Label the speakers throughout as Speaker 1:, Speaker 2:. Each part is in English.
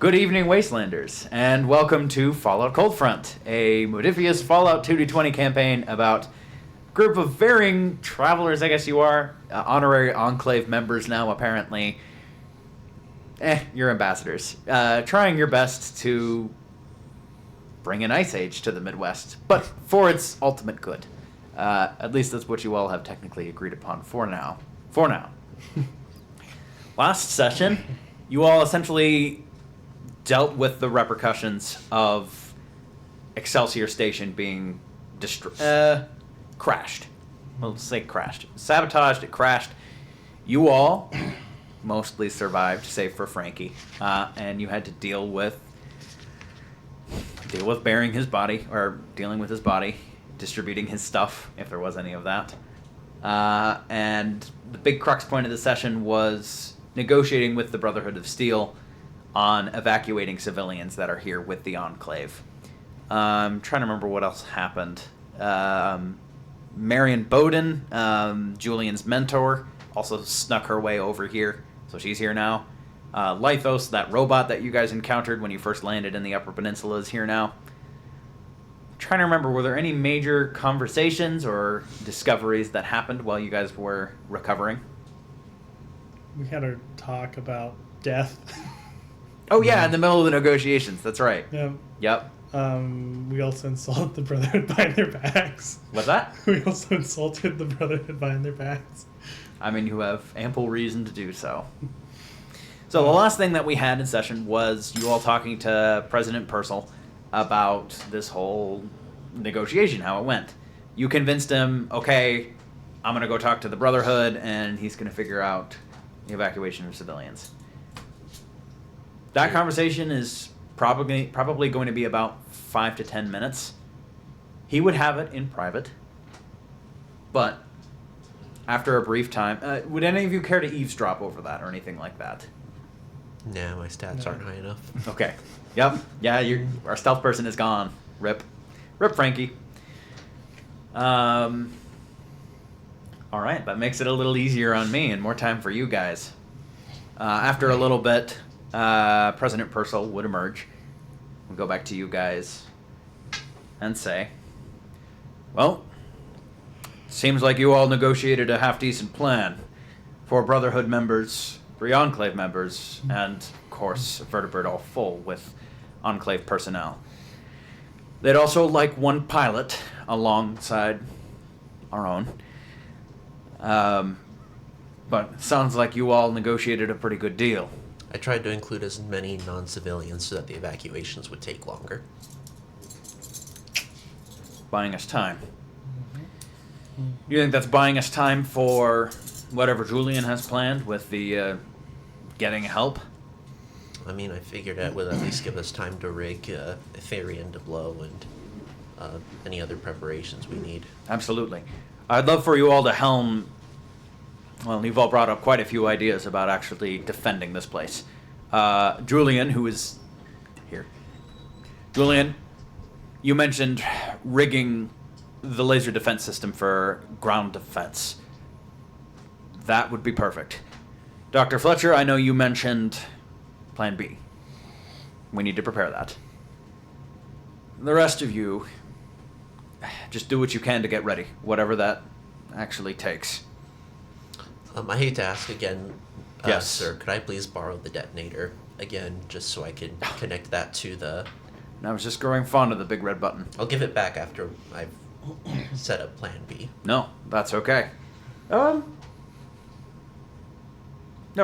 Speaker 1: Good evening, Wastelanders, and welcome to Fallout Coldfront, a modifious Fallout 2D20 campaign about a group of varying travelers, I guess you are, honorary Enclave members now, apparently. You're ambassadors. Trying your best to bring an ice age to the Midwest, but for its ultimate good. At least that's what you all have technically agreed upon for now. Last session, you all essentially dealt with the repercussions of Excelsior Station being crashed. We'll say crashed. Sabotaged, it crashed. You all mostly survived, save for Frankie. And you had to deal with burying his body, or dealing with his body, distributing his stuff, if there was any of that. And the big crux point of the session was negotiating with the Brotherhood of Steel on evacuating civilians that are here with the Enclave. I'm trying to remember what else happened. Marion Bowden, Julian's mentor, also snuck her way over here, so she's here now. Lythos, that robot that you guys encountered when you first landed in the Upper Peninsula, is here now. I'm trying to remember, were there any major conversations or discoveries that happened while you guys were recovering?
Speaker 2: We had our talk about death.
Speaker 1: Oh yeah, in the middle of the negotiations, that's right.
Speaker 2: Yep. We also insulted the Brotherhood behind their backs.
Speaker 1: What's that?
Speaker 2: We also insulted the Brotherhood behind their backs.
Speaker 1: I mean, you have ample reason to do so. So the last thing that we had in session was you all talking to President Purcell about this whole negotiation, how it went. You convinced him, okay, I'm going to go talk to the Brotherhood, and he's going to figure out the evacuation of civilians. That conversation is probably going to be about 5 to 10 minutes. He would have it in private, but after a brief time, would any of you care to eavesdrop over that or anything like that?
Speaker 3: Nah, my stats aren't high enough.
Speaker 1: Okay. Yep. Yeah, our stealth person is gone. Rip, Frankie. All right, that makes it a little easier on me and more time for you guys. After a little bit, President Purcell would emerge. We'll go back to you guys and say, well, seems like you all negotiated a half-decent plan. 4 Brotherhood members, 3 Enclave members, and, of course, a vertebrate all full with Enclave personnel. They'd also like 1 pilot alongside our own. But it sounds like you all negotiated a pretty good deal.
Speaker 3: I tried to include as many non-civilians so that the evacuations would take longer.
Speaker 1: Buying us time. You think that's buying us time for whatever Julian has planned with the getting help?
Speaker 3: I mean, I figured that would at least give us time to rig Ethereum to blow and any other preparations we need.
Speaker 1: Absolutely. I'd love for you all to helm. Well, you've all brought up quite a few ideas about actually defending this place. Julian, who is here. Julian, you mentioned rigging the laser defense system for ground defense. That would be perfect. Dr. Fletcher, I know you mentioned Plan B. We need to prepare that. The rest of you, just do what you can to get ready, whatever that actually takes.
Speaker 3: I hate to ask again,
Speaker 1: yes,
Speaker 3: sir, could I please borrow the detonator again, just so I can connect that to the...
Speaker 1: I was just growing fond of the big red button.
Speaker 3: I'll give it back after I've set up Plan B.
Speaker 1: No, that's okay. Never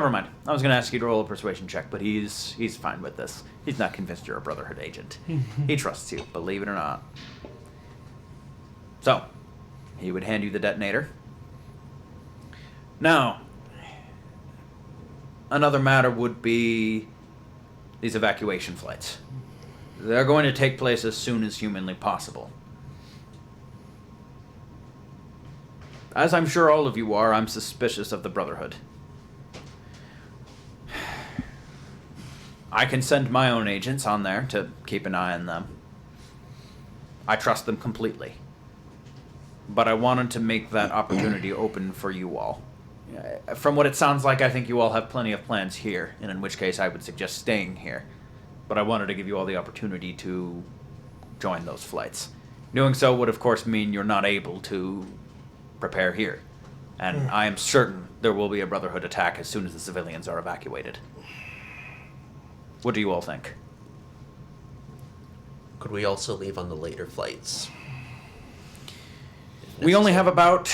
Speaker 1: mind. I was going to ask you to roll a persuasion check, but he's fine with this. He's not convinced you're a Brotherhood agent. He trusts you, believe it or not. So, he would hand you the detonator. Now, another matter would be these evacuation flights. They're going to take place as soon as humanly possible. As I'm sure all of you are, I'm suspicious of the Brotherhood. I can send my own agents on there to keep an eye on them. I trust them completely. But I wanted to make that opportunity open for you all. From what it sounds like, I think you all have plenty of plans here, and in which case I would suggest staying here. but I wanted to give you all the opportunity to join those flights. Doing so would, of course, mean you're not able to prepare here. And I am certain there will be a Brotherhood attack as soon as the civilians are evacuated. What do you all think?
Speaker 3: Could we also leave on the later flights? If
Speaker 1: We only have
Speaker 3: necessary?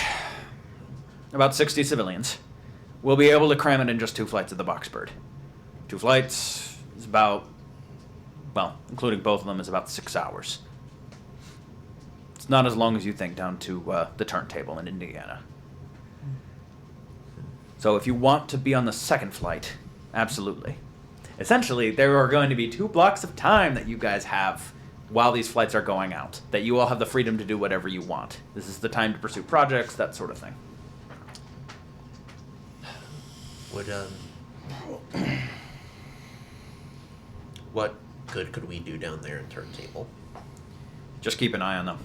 Speaker 1: about 60 civilians. We'll be able to cram it in just 2 flights of the Boxbird. 2 flights is about, well, including both of them, is about 6 hours. It's not as long as you think down to the turntable in Indiana. So if you want to be on the second flight, absolutely. Essentially, there are going to be 2 blocks of time that you guys have while these flights are going out, that you all have the freedom to do whatever you want. This is the time to pursue projects, that sort of thing.
Speaker 3: Would what good could we do down there in Turntable?
Speaker 1: Just keep an eye on them.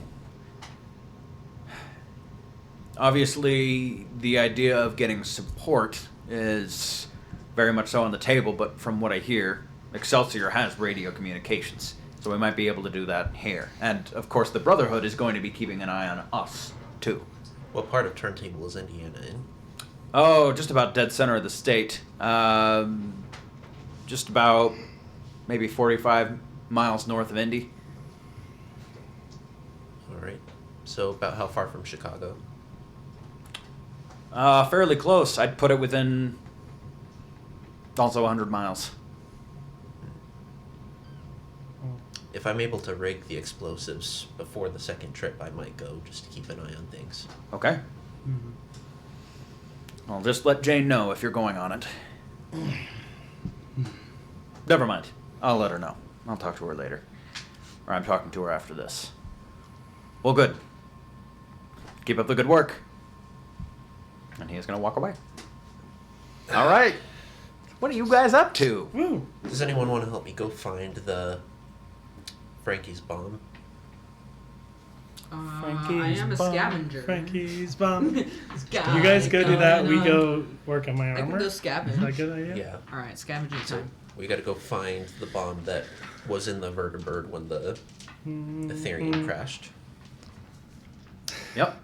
Speaker 1: Obviously, the idea of getting support is very much so on the table, but from what I hear, Excelsior has radio communications, so we might be able to do that here. And, of course, the Brotherhood is going to be keeping an eye on us, too.
Speaker 3: What part of Turntable is Indiana in?
Speaker 1: Oh, just about dead center of the state. Just about maybe 45 miles north of Indy.
Speaker 3: Alright. So about how far from Chicago?
Speaker 1: Fairly close. I'd put it within also 100 miles.
Speaker 3: If I'm able to rig the explosives before the second trip, I might go, just to keep an eye on things.
Speaker 1: Okay.
Speaker 2: Mhm.
Speaker 1: I'll just let Jane know if you're going on it. Never mind. I'll let her know. I'll talk to her later. Or I'm talking to her after this. Well, good. Keep up the good work. And he is going to walk away. All right. What are you guys up to?
Speaker 2: Woo!
Speaker 3: Does anyone want to help me go find the Frankie's bomb?
Speaker 4: I am a
Speaker 2: bomb,
Speaker 4: scavenger.
Speaker 2: Frankie's bomb. You
Speaker 4: Guy
Speaker 2: guys go do that. We
Speaker 4: going on.
Speaker 2: go work on my
Speaker 4: I can
Speaker 2: armor.
Speaker 4: go
Speaker 2: Is that a
Speaker 4: scavenge.
Speaker 2: good idea?
Speaker 3: Yeah.
Speaker 4: All right, scavenging
Speaker 3: So
Speaker 4: time.
Speaker 3: we got to go find the bomb that was in the vertibird when the Ethereum crashed.
Speaker 1: Yep.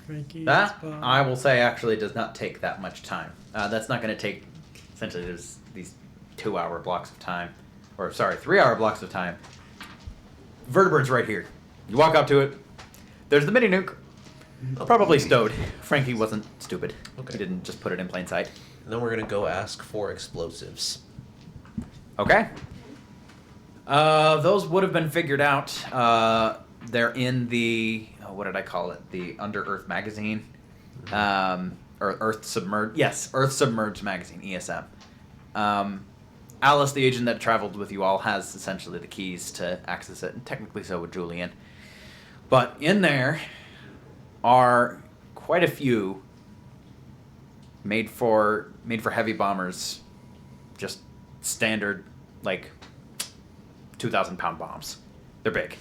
Speaker 2: Frankie's
Speaker 1: That,
Speaker 2: bomb.
Speaker 1: I will say, actually does not take that much time. That's not going to take, essentially, there's these 2-hour blocks of time. Or, sorry, 3-hour blocks of time. Vertibird's right here. You walk up to it. There's the mini nuke. Probably stowed. Frankie wasn't stupid.
Speaker 3: Okay.
Speaker 1: He didn't just put it in plain sight.
Speaker 3: And then we're going to go ask for explosives.
Speaker 1: Okay. Those would have been figured out. They're in the, what did I call it? The Under Earth magazine. Or Earth Submerged. Yes, Earth Submerged magazine, ESM. Alice, the agent that traveled with you all, has essentially the keys to access it, and technically so would Julian. But in there are quite a few made for heavy bombers, just standard, like 2,000-pound bombs. They're big.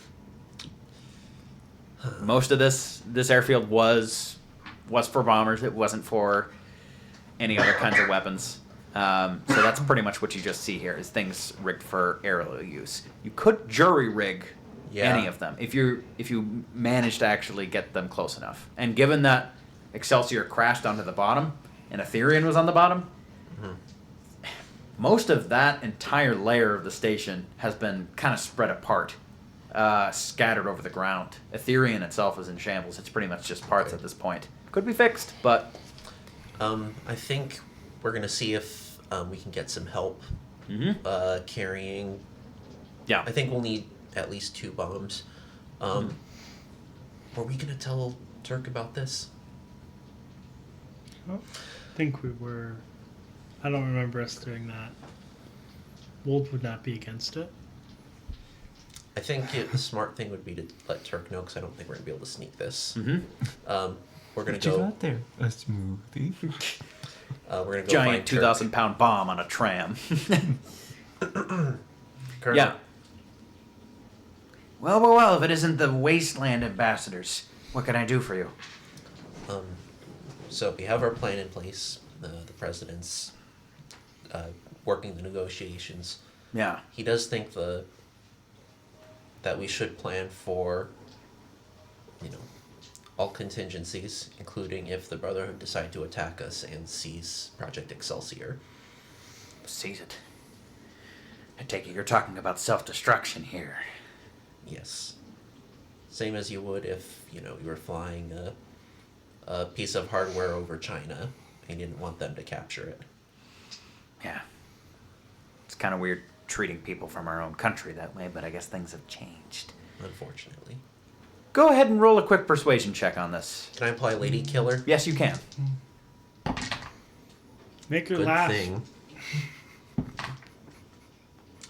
Speaker 1: Most of this airfield was for bombers. It wasn't for any other kinds of weapons. So that's pretty much what you just see here, is things rigged for aerial use. You could jury rig any of them if you manage to actually get them close enough. And given that Excelsior crashed onto the bottom and Ethereum was on the bottom, most of that entire layer of the station has been kind of spread apart, scattered over the ground. Ethereum itself is in shambles. It's pretty much just parts at this point. Could be fixed, but
Speaker 3: I think we're going to see if we can get some help carrying.
Speaker 1: yeah.
Speaker 3: I think we'll need at least 2 bombs. Were we going to tell Turk about this?
Speaker 2: I think we were. I don't remember us doing that. Wold would not be against it.
Speaker 3: I think the smart thing would be to let Turk know, because I don't think we're going to be able to sneak this. We're going
Speaker 5: What
Speaker 3: to
Speaker 5: you
Speaker 3: go.
Speaker 5: got there? A smoothie.
Speaker 3: We're going to go
Speaker 1: Giant
Speaker 3: find
Speaker 1: 2,000-pound bomb on a tram.
Speaker 3: Colonel,
Speaker 1: Yeah. Well, if it isn't the Wasteland ambassadors, what can I do for you?
Speaker 3: So we have our plan in place. The president's working the negotiations.
Speaker 1: Yeah.
Speaker 3: He does think that we should plan for, all contingencies, including if the Brotherhood decide to attack us and seize Project Excelsior.
Speaker 1: Seize it. I take it you're talking about self-destruction here.
Speaker 3: Yes. Same as you would if, you were flying a piece of hardware over China and you didn't want them to capture it.
Speaker 1: Yeah. It's kind of weird treating people from our own country that way, but I guess things have changed.
Speaker 3: Unfortunately.
Speaker 1: Go ahead and roll a quick persuasion check on this.
Speaker 3: Can I apply Lady Killer?
Speaker 1: Yes, you can.
Speaker 2: Make her
Speaker 3: Good
Speaker 2: laugh.
Speaker 3: thing.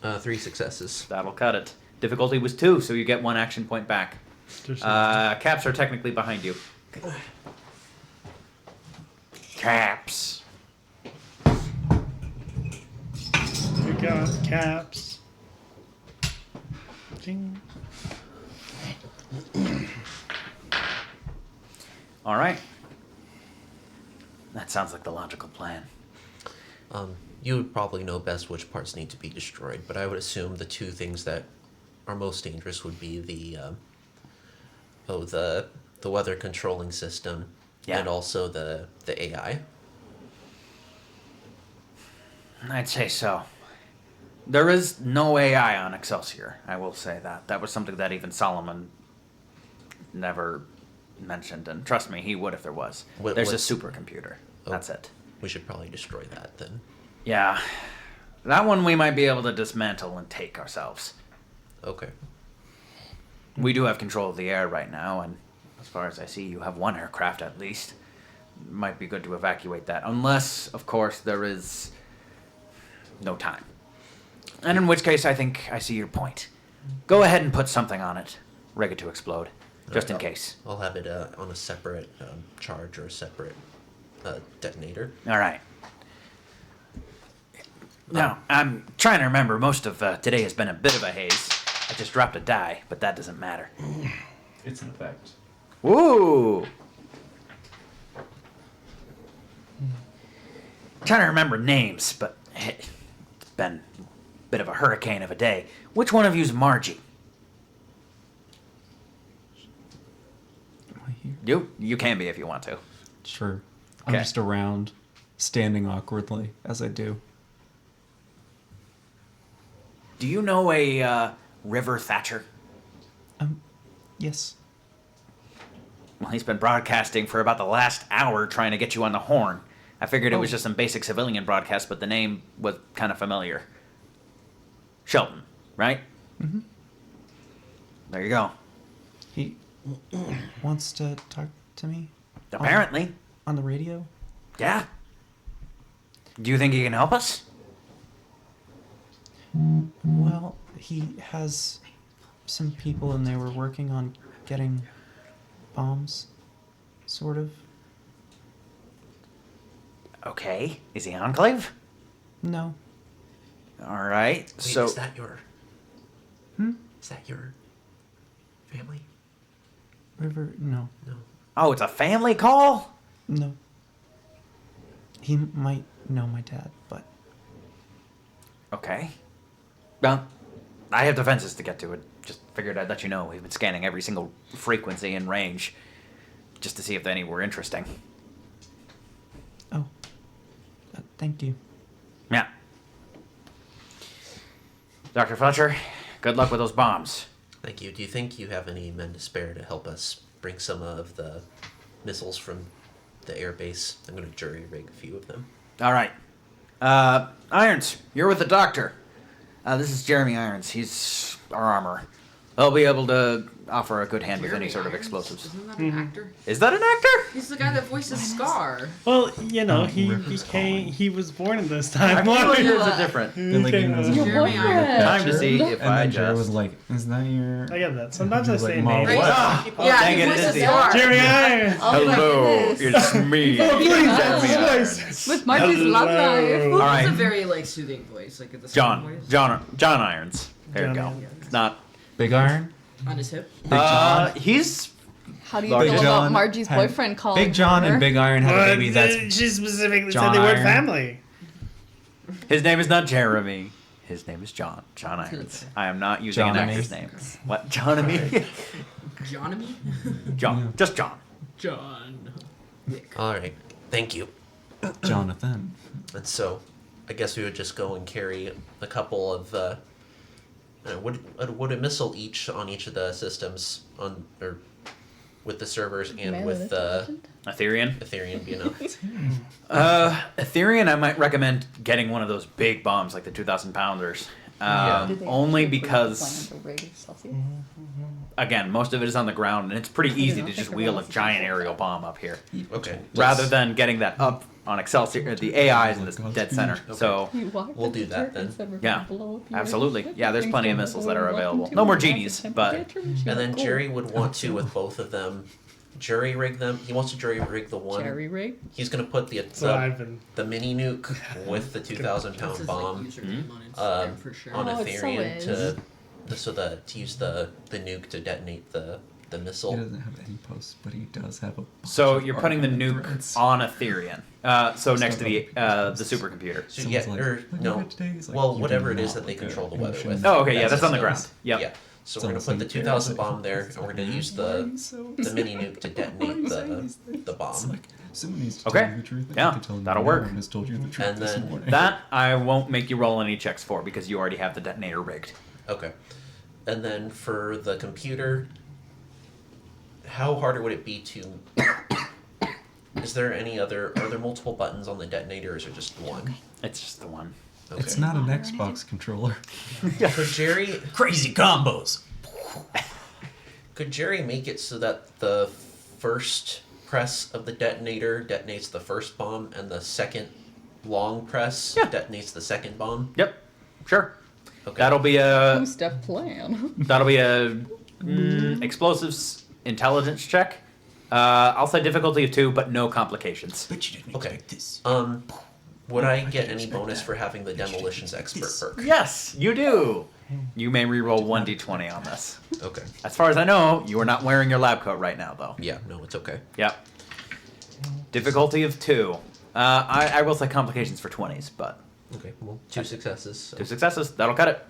Speaker 3: 3 successes.
Speaker 1: That'll cut it. Difficulty was 2, so you get 1 action point back. Caps are technically behind you. Caps.
Speaker 2: We got caps. Ding.
Speaker 1: All right. That sounds like the logical plan.
Speaker 3: You would probably know best which parts need to be destroyed, but I would assume the 2 things that are most dangerous would be the weather controlling system and also the AI.
Speaker 1: I'd say so. There is no AI on Excelsior, I will say that. That was something that even Solomon never mentioned, and trust me, he would if there was. There's a supercomputer. That's it.
Speaker 3: We should probably destroy that then.
Speaker 1: Yeah. That one we might be able to dismantle and take ourselves.
Speaker 3: Okay.
Speaker 1: We do have control of the air right now, and as far as I see, you have 1 aircraft at least. Might be good to evacuate that, unless, of course, there is no time. And in which case, I think I see your point. Go ahead and put something on it. Rig it to explode, just in case.
Speaker 3: I'll have it on a separate charge or a separate detonator.
Speaker 1: All right. Now, I'm trying to remember. Most of today has been a bit of a haze. I just dropped a die, but that doesn't matter.
Speaker 4: It's an effect.
Speaker 1: Woo! Trying to remember names, but it's been a bit of a hurricane of a day. Which one of you's Margie?
Speaker 4: Am I here?
Speaker 1: You can be if you want to.
Speaker 4: Sure. I'm
Speaker 1: Okay.
Speaker 4: just around, standing awkwardly as I do.
Speaker 1: Do you know a River Thatcher?
Speaker 4: Yes.
Speaker 1: Well, he's been broadcasting for about the last hour trying to get you on the horn. I figured it was just some basic civilian broadcast, but the name was kind of familiar. Shelton, right?
Speaker 4: Mm-hmm.
Speaker 1: There you go.
Speaker 4: He wants to talk to me
Speaker 1: Apparently.
Speaker 4: on the radio.
Speaker 1: Yeah. Do you think he can help us?
Speaker 4: Well, he has some people and they were working on getting bombs, sort of.
Speaker 1: Okay. Is he Enclave?
Speaker 4: No.
Speaker 1: All right.
Speaker 3: Wait,
Speaker 1: So
Speaker 3: is that your family?
Speaker 4: River, no.
Speaker 3: No.
Speaker 1: Oh, it's a family call?
Speaker 4: No. He might know my dad, but
Speaker 1: Okay. Well, I have defenses to get to it. Just figured I'd let you know. We've been scanning every single frequency and range just to see if any were interesting.
Speaker 4: oh. Thank you.
Speaker 1: Yeah. Dr. Fletcher, good luck with those bombs.
Speaker 3: Thank you. Do you think you have any men to spare to help us bring some of the missiles from the air base? I'm going to jury rig a few of them.
Speaker 1: All right. Irons, you're with the doctor. This is Jeremy Irons. He's our armorer. He'll be able to offer a good hand with any
Speaker 5: Jeremy
Speaker 1: sort of
Speaker 5: Irons?
Speaker 1: explosives.
Speaker 5: Isn't that an actor?
Speaker 1: Is that an actor?
Speaker 5: He's the guy that voices Scar.
Speaker 2: Well, you know,
Speaker 4: Oh,
Speaker 2: he
Speaker 4: River's
Speaker 2: became,
Speaker 4: Call.
Speaker 2: he was born in this
Speaker 1: I
Speaker 2: time.
Speaker 1: feel like
Speaker 5: you
Speaker 1: there's
Speaker 5: what?
Speaker 1: a different.
Speaker 4: Then, like,
Speaker 2: came
Speaker 4: he was
Speaker 2: out.
Speaker 4: like,
Speaker 5: Jeremy Irons.
Speaker 1: Time to see if
Speaker 4: and
Speaker 1: I
Speaker 4: then Jared
Speaker 1: just.
Speaker 4: was like, "Is that your?"
Speaker 2: I get that. Sometimes I
Speaker 4: Like,
Speaker 2: say
Speaker 4: Mom,
Speaker 2: names.
Speaker 4: what?
Speaker 1: Ah,
Speaker 5: Yeah,
Speaker 1: dang
Speaker 5: he
Speaker 1: it, it
Speaker 5: voices
Speaker 1: is the
Speaker 5: Scar.
Speaker 2: Jeremy Irons.
Speaker 6: Oh my
Speaker 1: Hello,
Speaker 6: goodness.
Speaker 1: it's me.
Speaker 2: Oh, please, that's
Speaker 1: Jeremy
Speaker 2: his
Speaker 1: Irons.
Speaker 2: voice.
Speaker 6: With Marty's love life.
Speaker 1: All right.
Speaker 5: It's a very like soothing voice, like the
Speaker 1: John
Speaker 5: voice
Speaker 1: Irons. There you
Speaker 2: John
Speaker 1: go.
Speaker 2: Irons.
Speaker 1: It's not.
Speaker 4: Big Iron.
Speaker 5: on his hip.
Speaker 4: Big John.
Speaker 1: He's.
Speaker 6: How do you
Speaker 1: Big
Speaker 6: feel
Speaker 4: John
Speaker 6: about Margie's
Speaker 4: had-
Speaker 6: boyfriend calling
Speaker 4: Big John
Speaker 6: her?
Speaker 4: and Big Iron had a
Speaker 2: But
Speaker 4: baby. That's
Speaker 2: she specifically
Speaker 4: John
Speaker 2: said the word
Speaker 4: Iron.
Speaker 2: family.
Speaker 1: His name is not Jeremy. His name is John. John
Speaker 5: Good.
Speaker 1: Irons. I am not using an
Speaker 4: Johnny.
Speaker 1: actor's name. What? Johnny?
Speaker 5: Johnny?
Speaker 1: John. Just John.
Speaker 5: John.
Speaker 3: All right. Thank you.
Speaker 4: Jonathan.
Speaker 3: And so, I guess we would just go and carry a couple of would a missile each on each of the systems on or with the servers and
Speaker 6: Man,
Speaker 3: with
Speaker 6: that's
Speaker 3: the
Speaker 6: legend.
Speaker 1: Ethereum.
Speaker 3: Ethereum be enough.
Speaker 1: Ethereum, I might recommend getting one of those big bombs, like the 2,000 pounders.
Speaker 3: Yeah.
Speaker 6: Did they
Speaker 1: Only
Speaker 6: actually
Speaker 1: because,
Speaker 6: plan to rig Celsius?
Speaker 1: again, most of it is on the ground, and it's pretty
Speaker 6: I did
Speaker 1: easy
Speaker 6: not
Speaker 1: to just
Speaker 6: think
Speaker 1: wheel a
Speaker 6: about
Speaker 1: giant
Speaker 6: it.
Speaker 1: aerial bomb up here,
Speaker 3: Okay.
Speaker 1: rather
Speaker 3: let's-
Speaker 1: than getting that up on Excelsior. The AI is in the dead center, so
Speaker 6: You walked
Speaker 3: We'll
Speaker 6: up
Speaker 3: do
Speaker 6: to
Speaker 3: that
Speaker 6: Turk and
Speaker 3: then.
Speaker 6: said, "We're
Speaker 1: Yeah,
Speaker 6: gonna blow up your
Speaker 1: absolutely.
Speaker 6: ship."
Speaker 1: Yeah, there's
Speaker 6: Thanks
Speaker 1: plenty of
Speaker 6: for
Speaker 1: missiles that are
Speaker 6: welcome
Speaker 1: available.
Speaker 6: to
Speaker 1: No more
Speaker 6: our
Speaker 1: genies,
Speaker 6: massive
Speaker 1: but
Speaker 6: bedroom. She's
Speaker 3: And then
Speaker 6: cool.
Speaker 3: Jerry would want to with both of them jury rig them. He wants to jury rig the one.
Speaker 6: Jerry rig.
Speaker 3: He's gonna put the
Speaker 2: So Ivan.
Speaker 3: the mini nuke with the 2,000
Speaker 5: That's
Speaker 3: pound
Speaker 5: his
Speaker 3: bomb
Speaker 5: username on Instagram for sure.
Speaker 3: on
Speaker 6: Oh, it so
Speaker 3: Ethereum
Speaker 6: is.
Speaker 3: to use the nuke to detonate the
Speaker 7: He
Speaker 3: missile.
Speaker 7: doesn't have any posts, but he does have a. bunch
Speaker 1: so
Speaker 7: of
Speaker 1: you're putting the
Speaker 7: argument
Speaker 1: nuke
Speaker 7: threads.
Speaker 1: on Ethereum. So next to the supercomputer.
Speaker 3: So
Speaker 7: Someone's
Speaker 3: yeah,
Speaker 7: like,
Speaker 3: or
Speaker 7: "Look at
Speaker 3: no,
Speaker 7: it today." He's like,
Speaker 3: well,
Speaker 7: "You
Speaker 3: whatever
Speaker 7: do
Speaker 3: it is
Speaker 7: not
Speaker 3: that they
Speaker 7: look at
Speaker 3: control the weather
Speaker 7: motion."
Speaker 3: with.
Speaker 1: Oh, okay, yeah,
Speaker 3: his
Speaker 1: that's on the
Speaker 3: skills.
Speaker 1: ground. Yep.
Speaker 3: Yeah. So
Speaker 7: So
Speaker 3: we're gonna
Speaker 7: it's
Speaker 3: put
Speaker 7: like,
Speaker 3: the
Speaker 7: yeah,
Speaker 3: 2,000
Speaker 7: it's like,
Speaker 3: bomb there,
Speaker 7: it's
Speaker 3: and we're gonna
Speaker 7: like,
Speaker 3: use
Speaker 7: why are
Speaker 3: the
Speaker 7: you so
Speaker 3: mini nuke to detonate the
Speaker 7: It's
Speaker 3: bomb.
Speaker 7: like, someone needs to
Speaker 1: Okay.
Speaker 7: tell you the truth. and
Speaker 1: Yeah,
Speaker 7: you can tell them
Speaker 1: that'll
Speaker 7: no
Speaker 1: work.
Speaker 7: one has told you the truth
Speaker 3: And
Speaker 7: this
Speaker 3: then
Speaker 7: morning.
Speaker 1: That I won't make you roll any checks for because you already have the detonator rigged.
Speaker 3: Okay. And then for the computer, how hard would it be to? Is there any other? Are there multiple buttons on the detonator, or is it just one?
Speaker 1: It's just the one.
Speaker 3: Okay.
Speaker 7: It's not an Xbox controller.
Speaker 3: Could Jerry?
Speaker 4: Crazy combos.
Speaker 3: Could Jerry make it so that the first press of the detonator detonates the first bomb, and the second long press
Speaker 1: Yeah.
Speaker 3: detonates the second bomb?
Speaker 1: Yep, sure.
Speaker 3: Okay.
Speaker 1: That'll be a
Speaker 6: Two-step plan.
Speaker 1: explosives intelligence check. I'll say difficulty of 2, but no complications.
Speaker 7: But you didn't
Speaker 3: Okay.
Speaker 7: expect this.
Speaker 3: Would I
Speaker 7: I
Speaker 3: get
Speaker 7: didn't
Speaker 3: any
Speaker 7: expect
Speaker 3: bonus
Speaker 7: that.
Speaker 3: for having the
Speaker 7: But you didn't
Speaker 3: demolitions
Speaker 7: expect
Speaker 3: expert
Speaker 7: this.
Speaker 3: perk?
Speaker 1: Yes, you do. You may reroll 1d20 on this.
Speaker 3: Okay.
Speaker 1: As far as I know, you are not wearing your lab coat right now, though.
Speaker 3: Yeah. No, it's okay.
Speaker 1: Yep. Difficulty of 2. I will say complications for 20s, but
Speaker 3: Okay. Well, 2 successes. So.
Speaker 1: 2 successes. That'll cut it.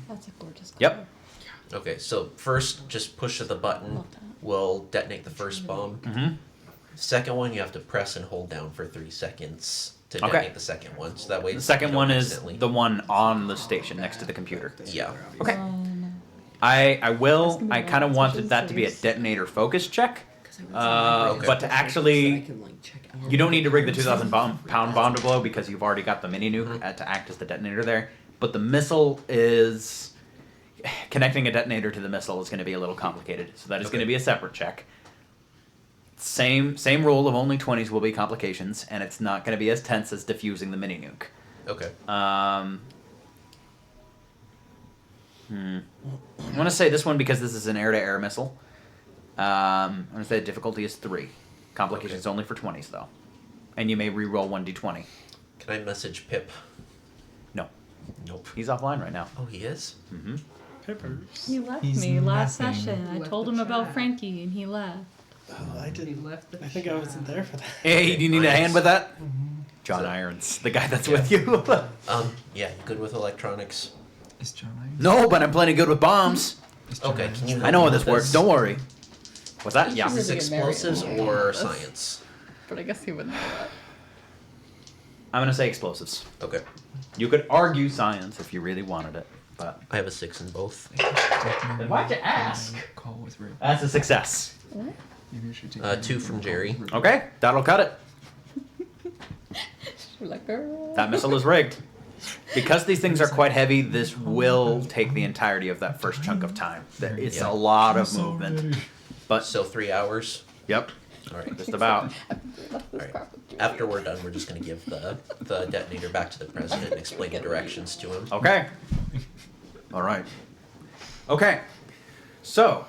Speaker 6: That's a gorgeous.
Speaker 1: Yep.
Speaker 6: color.
Speaker 3: Okay, so first, just push the button.
Speaker 6: Love that.
Speaker 3: Will detonate the first bomb.
Speaker 1: Mm-hmm.
Speaker 3: Second one, you have to press and hold down for 3 seconds to
Speaker 1: Okay.
Speaker 3: detonate the second one. So that way,
Speaker 1: The second
Speaker 3: you don't
Speaker 1: one is
Speaker 3: accidentally-
Speaker 1: the one on the station next to the computer.
Speaker 3: Yeah.
Speaker 1: Okay.
Speaker 6: Um,
Speaker 1: I
Speaker 6: That's
Speaker 1: will.
Speaker 6: gonna be
Speaker 1: I
Speaker 6: my
Speaker 1: kind of
Speaker 6: next
Speaker 1: wanted
Speaker 6: question,
Speaker 1: that to be a
Speaker 6: serious.
Speaker 1: detonator focus check.
Speaker 3: Okay.
Speaker 1: But to actually,
Speaker 5: Like,
Speaker 1: you don't need to rig the 2,000 pound bomb to blow because you've already got the mini nuke to act as the detonator there. But the missile is connecting a detonator to the missile is going to be a little complicated, so that is going to
Speaker 3: Okay.
Speaker 1: be a separate check. Same rule of only 20s will be complications, and it's not going to be as tense as diffusing the mini nuke.
Speaker 3: Okay.
Speaker 1: I want to say this one because this is an air-to-air missile. I'm going to say the difficulty is 3. Complications only for 20s, though. And you may re-roll 1d20.
Speaker 3: Can I message Pip?
Speaker 1: No.
Speaker 3: Nope.
Speaker 1: He's offline right now.
Speaker 3: Oh, he is?
Speaker 1: Mm-hmm.
Speaker 2: Pippers.
Speaker 6: he left
Speaker 7: He's
Speaker 6: me last
Speaker 7: napping.
Speaker 6: session. I
Speaker 5: Left
Speaker 6: told
Speaker 5: the
Speaker 6: him about
Speaker 5: chat.
Speaker 6: Frankie, and he left.
Speaker 2: Oh, I
Speaker 5: He
Speaker 2: didn't.
Speaker 5: left the
Speaker 2: I think I wasn't there for that.
Speaker 1: Hey, do you need a hand with that? John
Speaker 3: So-
Speaker 1: Irons, the guy that's with you.
Speaker 3: Yeah, you good with electronics?
Speaker 7: Is John Irons?
Speaker 1: No, but I'm plenty good with bombs.
Speaker 7: Is John
Speaker 3: Okay,
Speaker 7: Irons
Speaker 3: can you
Speaker 7: there?
Speaker 1: I know how
Speaker 3: with
Speaker 1: this works.
Speaker 3: this?
Speaker 1: Don't worry. What's that?
Speaker 6: He
Speaker 1: Yeah.
Speaker 6: should
Speaker 3: Is
Speaker 6: really
Speaker 3: it
Speaker 6: get married
Speaker 3: explosives
Speaker 6: and
Speaker 3: or
Speaker 6: this.
Speaker 3: science?
Speaker 6: But I guess he wouldn't know that.
Speaker 1: I'm gonna say explosives.
Speaker 3: Okay.
Speaker 1: You could argue science if you really wanted it, but
Speaker 3: I have a 6 in both.
Speaker 1: Then why'd you ask?
Speaker 7: Call with Ray.
Speaker 1: that's a success.
Speaker 6: What?
Speaker 7: Maybe you should take
Speaker 3: 2 from Jerry.
Speaker 1: Okay, that'll cut it.
Speaker 6: We're like, girl.
Speaker 1: That missile is rigged. Because these things are quite heavy, this will take the entirety of that first chunk of time. It's
Speaker 3: Yeah.
Speaker 1: a lot
Speaker 7: I'm
Speaker 1: of
Speaker 7: so
Speaker 1: movement.
Speaker 7: ready.
Speaker 1: But,
Speaker 3: So 3 hours?
Speaker 1: yep,
Speaker 3: Alright.
Speaker 1: just about.
Speaker 3: Alright. After we're done, we're just gonna give the detonator back to the president and explain the directions to him.
Speaker 1: Okay. All right. Okay. So,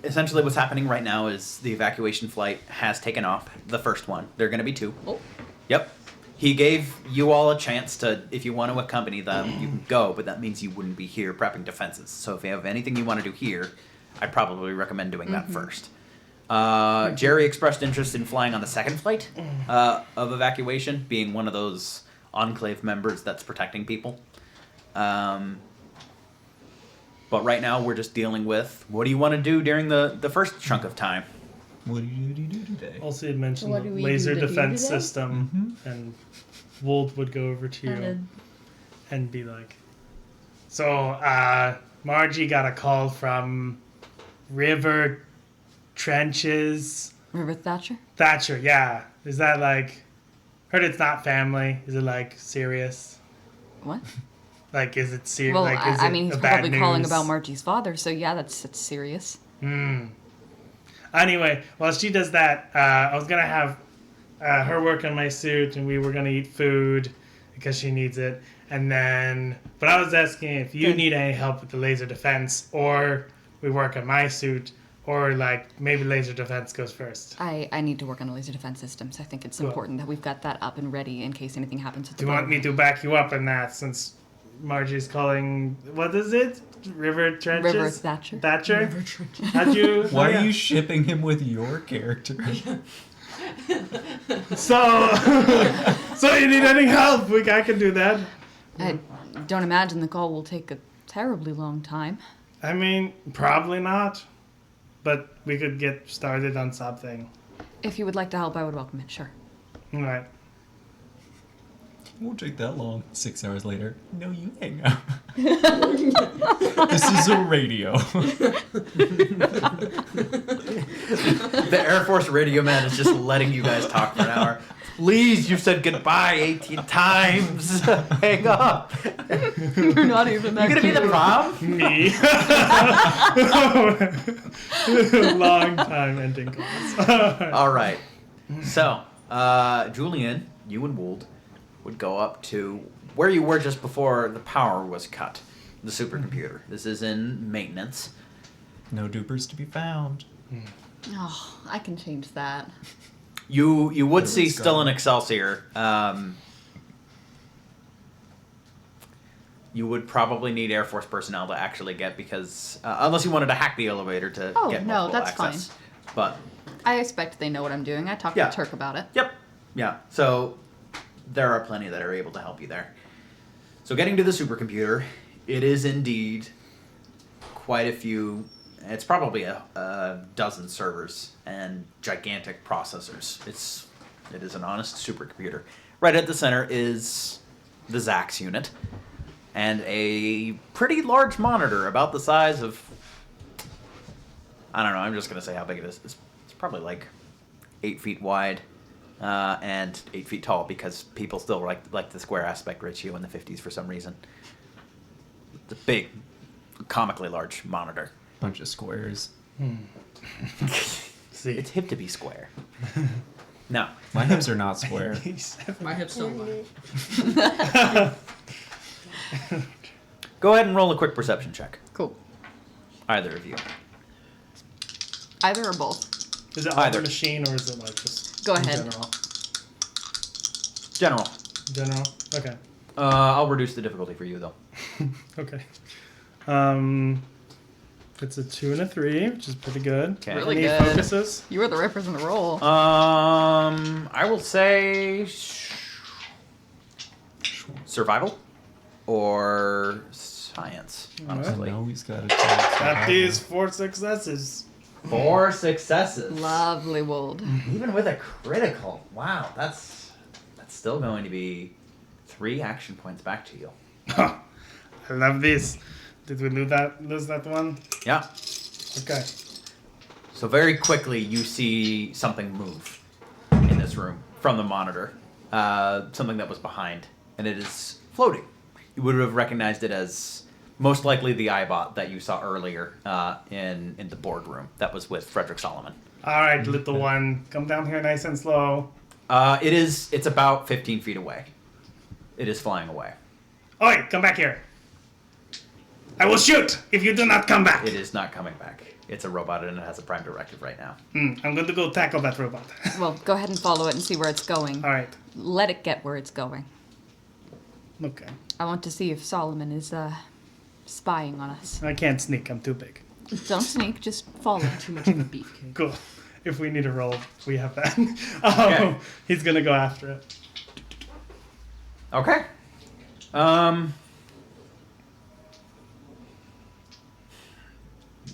Speaker 1: essentially what's happening right now is the evacuation flight has taken off. The first one. There are going to be 2.
Speaker 6: Oh.
Speaker 1: Yep. He gave you all a chance to, if you want to accompany them, you can go, but that means you wouldn't be here prepping defenses. So if you have anything you want to do here, I'd probably recommend doing that first. Jerry expressed interest in flying on the second flight of evacuation, being one of those Enclave members that's protecting people. But right now we're just dealing with what do you want to do during the first chunk of time?
Speaker 7: What do you do today?
Speaker 2: Also, you'd mentioned
Speaker 6: What
Speaker 2: the
Speaker 6: do we
Speaker 2: laser
Speaker 6: do to do
Speaker 2: defense
Speaker 6: today?
Speaker 2: system, and Wold would go over to you
Speaker 6: And
Speaker 2: and be like, "So, Margie got a call from River Trenches
Speaker 6: River Thatcher?
Speaker 2: Thatcher. Yeah, is that like? Heard it's not family. Is it like serious?
Speaker 6: What?
Speaker 2: Like, is it serious?
Speaker 6: Well,
Speaker 2: like, is
Speaker 6: I
Speaker 2: it
Speaker 6: mean, he's
Speaker 2: a bad
Speaker 6: probably calling
Speaker 2: news?
Speaker 6: about Margie's father, so yeah, that's serious.
Speaker 2: Anyway, while she does that, I was gonna have her work on my suit, and we were gonna eat food because she needs it. And then, but I was asking if you need any help with the laser defense, or we work on my suit, or like maybe laser defense goes first.
Speaker 6: I need to work on the laser defense systems. I think it's
Speaker 2: Cool.
Speaker 6: important that we've got that up and ready in case anything happens with
Speaker 2: Do
Speaker 6: the
Speaker 2: you want me to back you up in that, since Margie's calling? What is it? River Trenches.
Speaker 6: River Thatcher.
Speaker 2: Thatcher.
Speaker 5: River Trenches.
Speaker 2: How'd you?
Speaker 7: Why
Speaker 2: oh, yeah.
Speaker 7: are you shipping him with your character?
Speaker 2: So, so you need any help? I can do that.
Speaker 6: I don't imagine the call will take a terribly long time.
Speaker 2: I mean, probably not, but we could get started on something.
Speaker 6: If you would like to help, I would welcome it, sure.
Speaker 2: All right.
Speaker 7: Won't take that long. 6 hours later. No, you hang up. This is a radio.
Speaker 1: The Air Force radio man is just letting you guys talk for an hour. Please, you've said goodbye 18 times. Hang up.
Speaker 6: You're not even
Speaker 1: You gonna be the prom?
Speaker 2: Me. Long time ending calls.
Speaker 1: All right. So, Julian, you and Wold would go up to where you were just before the power was cut. The supercomputer. This is in maintenance.
Speaker 4: No dupers to be found.
Speaker 6: Oh, I can change that.
Speaker 1: You would
Speaker 7: But
Speaker 1: see
Speaker 7: it's
Speaker 1: still
Speaker 7: gone.
Speaker 1: an Excelsior. You would probably need Air Force personnel to actually get because unless you wanted to hack the elevator to
Speaker 6: Oh,
Speaker 1: get
Speaker 6: no,
Speaker 1: multiple
Speaker 6: that's
Speaker 1: access. But
Speaker 6: I expect they know what I'm doing. I talked
Speaker 1: Yeah.
Speaker 6: to Turk about it.
Speaker 1: yep, yeah. So there are plenty that are able to help you there. So getting to the supercomputer, it is indeed quite a few. It's probably a dozen servers and gigantic processors. It is an honest supercomputer. Right at the center is the Zax unit and a pretty large monitor about the size of, I don't know, I'm just going to say how big it is. It's probably like 8 feet wide and 8 feet tall because people still like the square aspect ratio in the 50s for some reason. It's a big, comically large monitor.
Speaker 7: Bunch of squares.
Speaker 2: See.
Speaker 1: It's hip to be square. No.
Speaker 7: My hips are not square.
Speaker 5: My hips don't lie.
Speaker 1: Go ahead and roll a quick perception check.
Speaker 6: Cool.
Speaker 1: Either of you.
Speaker 6: Either or both.
Speaker 2: Is it on the
Speaker 1: Either.
Speaker 2: machine or is it like just
Speaker 6: Go
Speaker 2: in
Speaker 6: ahead.
Speaker 2: General?
Speaker 1: General.
Speaker 2: General? Okay.
Speaker 1: I'll reduce the difficulty for you, though.
Speaker 2: Okay. It's a 2 and a 3, which is pretty good.
Speaker 1: Okay.
Speaker 6: Really
Speaker 2: Any
Speaker 6: good.
Speaker 2: focuses?
Speaker 6: You were the rippers in the roll.
Speaker 1: I will say survival or science, honestly.
Speaker 7: No, he's got a
Speaker 2: Got these 4 successes.
Speaker 1: 4 successes.
Speaker 6: Lovely Wold.
Speaker 1: Even with a critical. Wow, that's still going to be 3 action points back to you.
Speaker 2: I love this. Did we lose that one?
Speaker 1: Yeah.
Speaker 2: Okay.
Speaker 1: So very quickly you see something move in this room from the monitor. Something that was behind, and it is floating. You would have recognized it as most likely the iBot that you saw earlier in the boardroom that was with Frederick Solomon.
Speaker 2: All right, little one. Come down here nice and slow.
Speaker 1: It's about 15 feet away. It is flying away.
Speaker 2: Oi, come back here. I will shoot if you do not come back.
Speaker 1: It is not coming back. It's a robot and it has a prime directive right now.
Speaker 2: I'm going to go tackle that robot.
Speaker 6: Well, go ahead and follow it and see where it's going.
Speaker 2: All right.
Speaker 6: Let it get where it's going.
Speaker 2: Okay.
Speaker 6: I want to see if Solomon is spying on us.
Speaker 2: I can't sneak. I'm too big.
Speaker 6: Don't sneak, just follow.
Speaker 5: Too much of a beefcake.
Speaker 2: Cool. If we need a roll, we have that.
Speaker 1: Okay.
Speaker 2: He's going to go after it.
Speaker 1: Okay.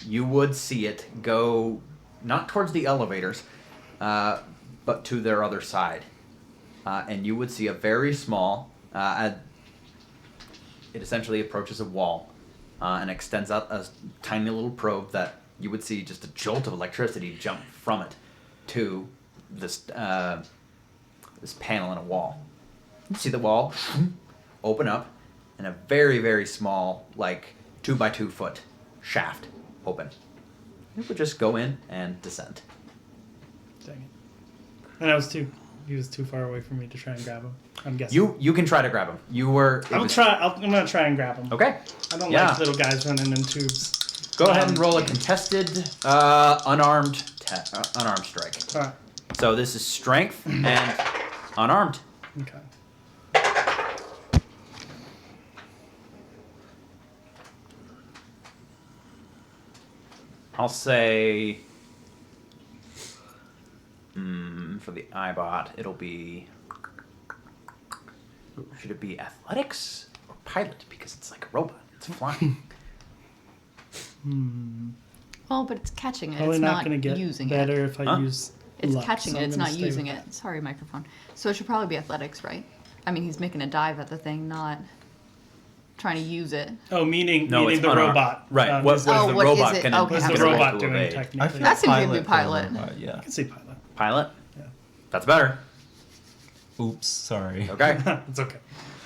Speaker 1: you would see it go not towards the elevators, but to their other side. And you would see a very small, it essentially approaches a wall and extends out a tiny little probe that you would see just a jolt of electricity jump from it to this this panel in a wall. You see the wall open up and a very, very small, like 2 by 2 foot shaft open. It would just go in and descend.
Speaker 2: Dang it. And he was too far away for me to try and grab him. I'm guessing.
Speaker 1: You can try to grab him.
Speaker 2: I'm gonna try and grab him.
Speaker 1: Okay.
Speaker 2: I don't
Speaker 1: Yeah.
Speaker 2: like little guys running in tubes.
Speaker 1: Go ahead and roll a contested, unarmed strike.
Speaker 2: All right.
Speaker 1: So this is strength and unarmed.
Speaker 2: Okay.
Speaker 1: I'll say for the iBot, it'll be. Should it be athletics or pilot? Because it's like a robot. It's flying.
Speaker 6: Well, but it's catching it.
Speaker 2: Probably
Speaker 6: It's
Speaker 2: not
Speaker 6: not
Speaker 2: gonna get
Speaker 6: using
Speaker 2: better
Speaker 6: it.
Speaker 2: if I
Speaker 1: Huh?
Speaker 2: use.
Speaker 6: It's
Speaker 2: luck,
Speaker 6: catching
Speaker 2: so
Speaker 6: it.
Speaker 2: I'm
Speaker 6: It's
Speaker 2: gonna
Speaker 6: not
Speaker 2: stay
Speaker 6: using
Speaker 2: with
Speaker 6: it. Sorry, microphone. So it should probably be athletics, right? I mean, he's making a dive at the thing, not trying to use it.
Speaker 2: Oh, meaning
Speaker 1: No, it's
Speaker 2: the
Speaker 1: unarmed.
Speaker 2: robot.
Speaker 1: Right. What is
Speaker 6: Oh,
Speaker 1: the
Speaker 6: what is
Speaker 1: robot
Speaker 6: it?
Speaker 1: can
Speaker 6: Okay,
Speaker 2: What's
Speaker 6: I'm
Speaker 2: the
Speaker 6: sorry.
Speaker 2: robot
Speaker 1: to
Speaker 2: doing
Speaker 1: evade?
Speaker 2: technically?
Speaker 7: I feel
Speaker 6: That seems to be
Speaker 7: for a
Speaker 6: pilot.
Speaker 7: robot, yeah.
Speaker 2: I can see pilot.
Speaker 1: Pilot?
Speaker 2: Yeah.
Speaker 1: That's better.
Speaker 7: Oops, sorry.
Speaker 1: Okay.
Speaker 2: It's okay.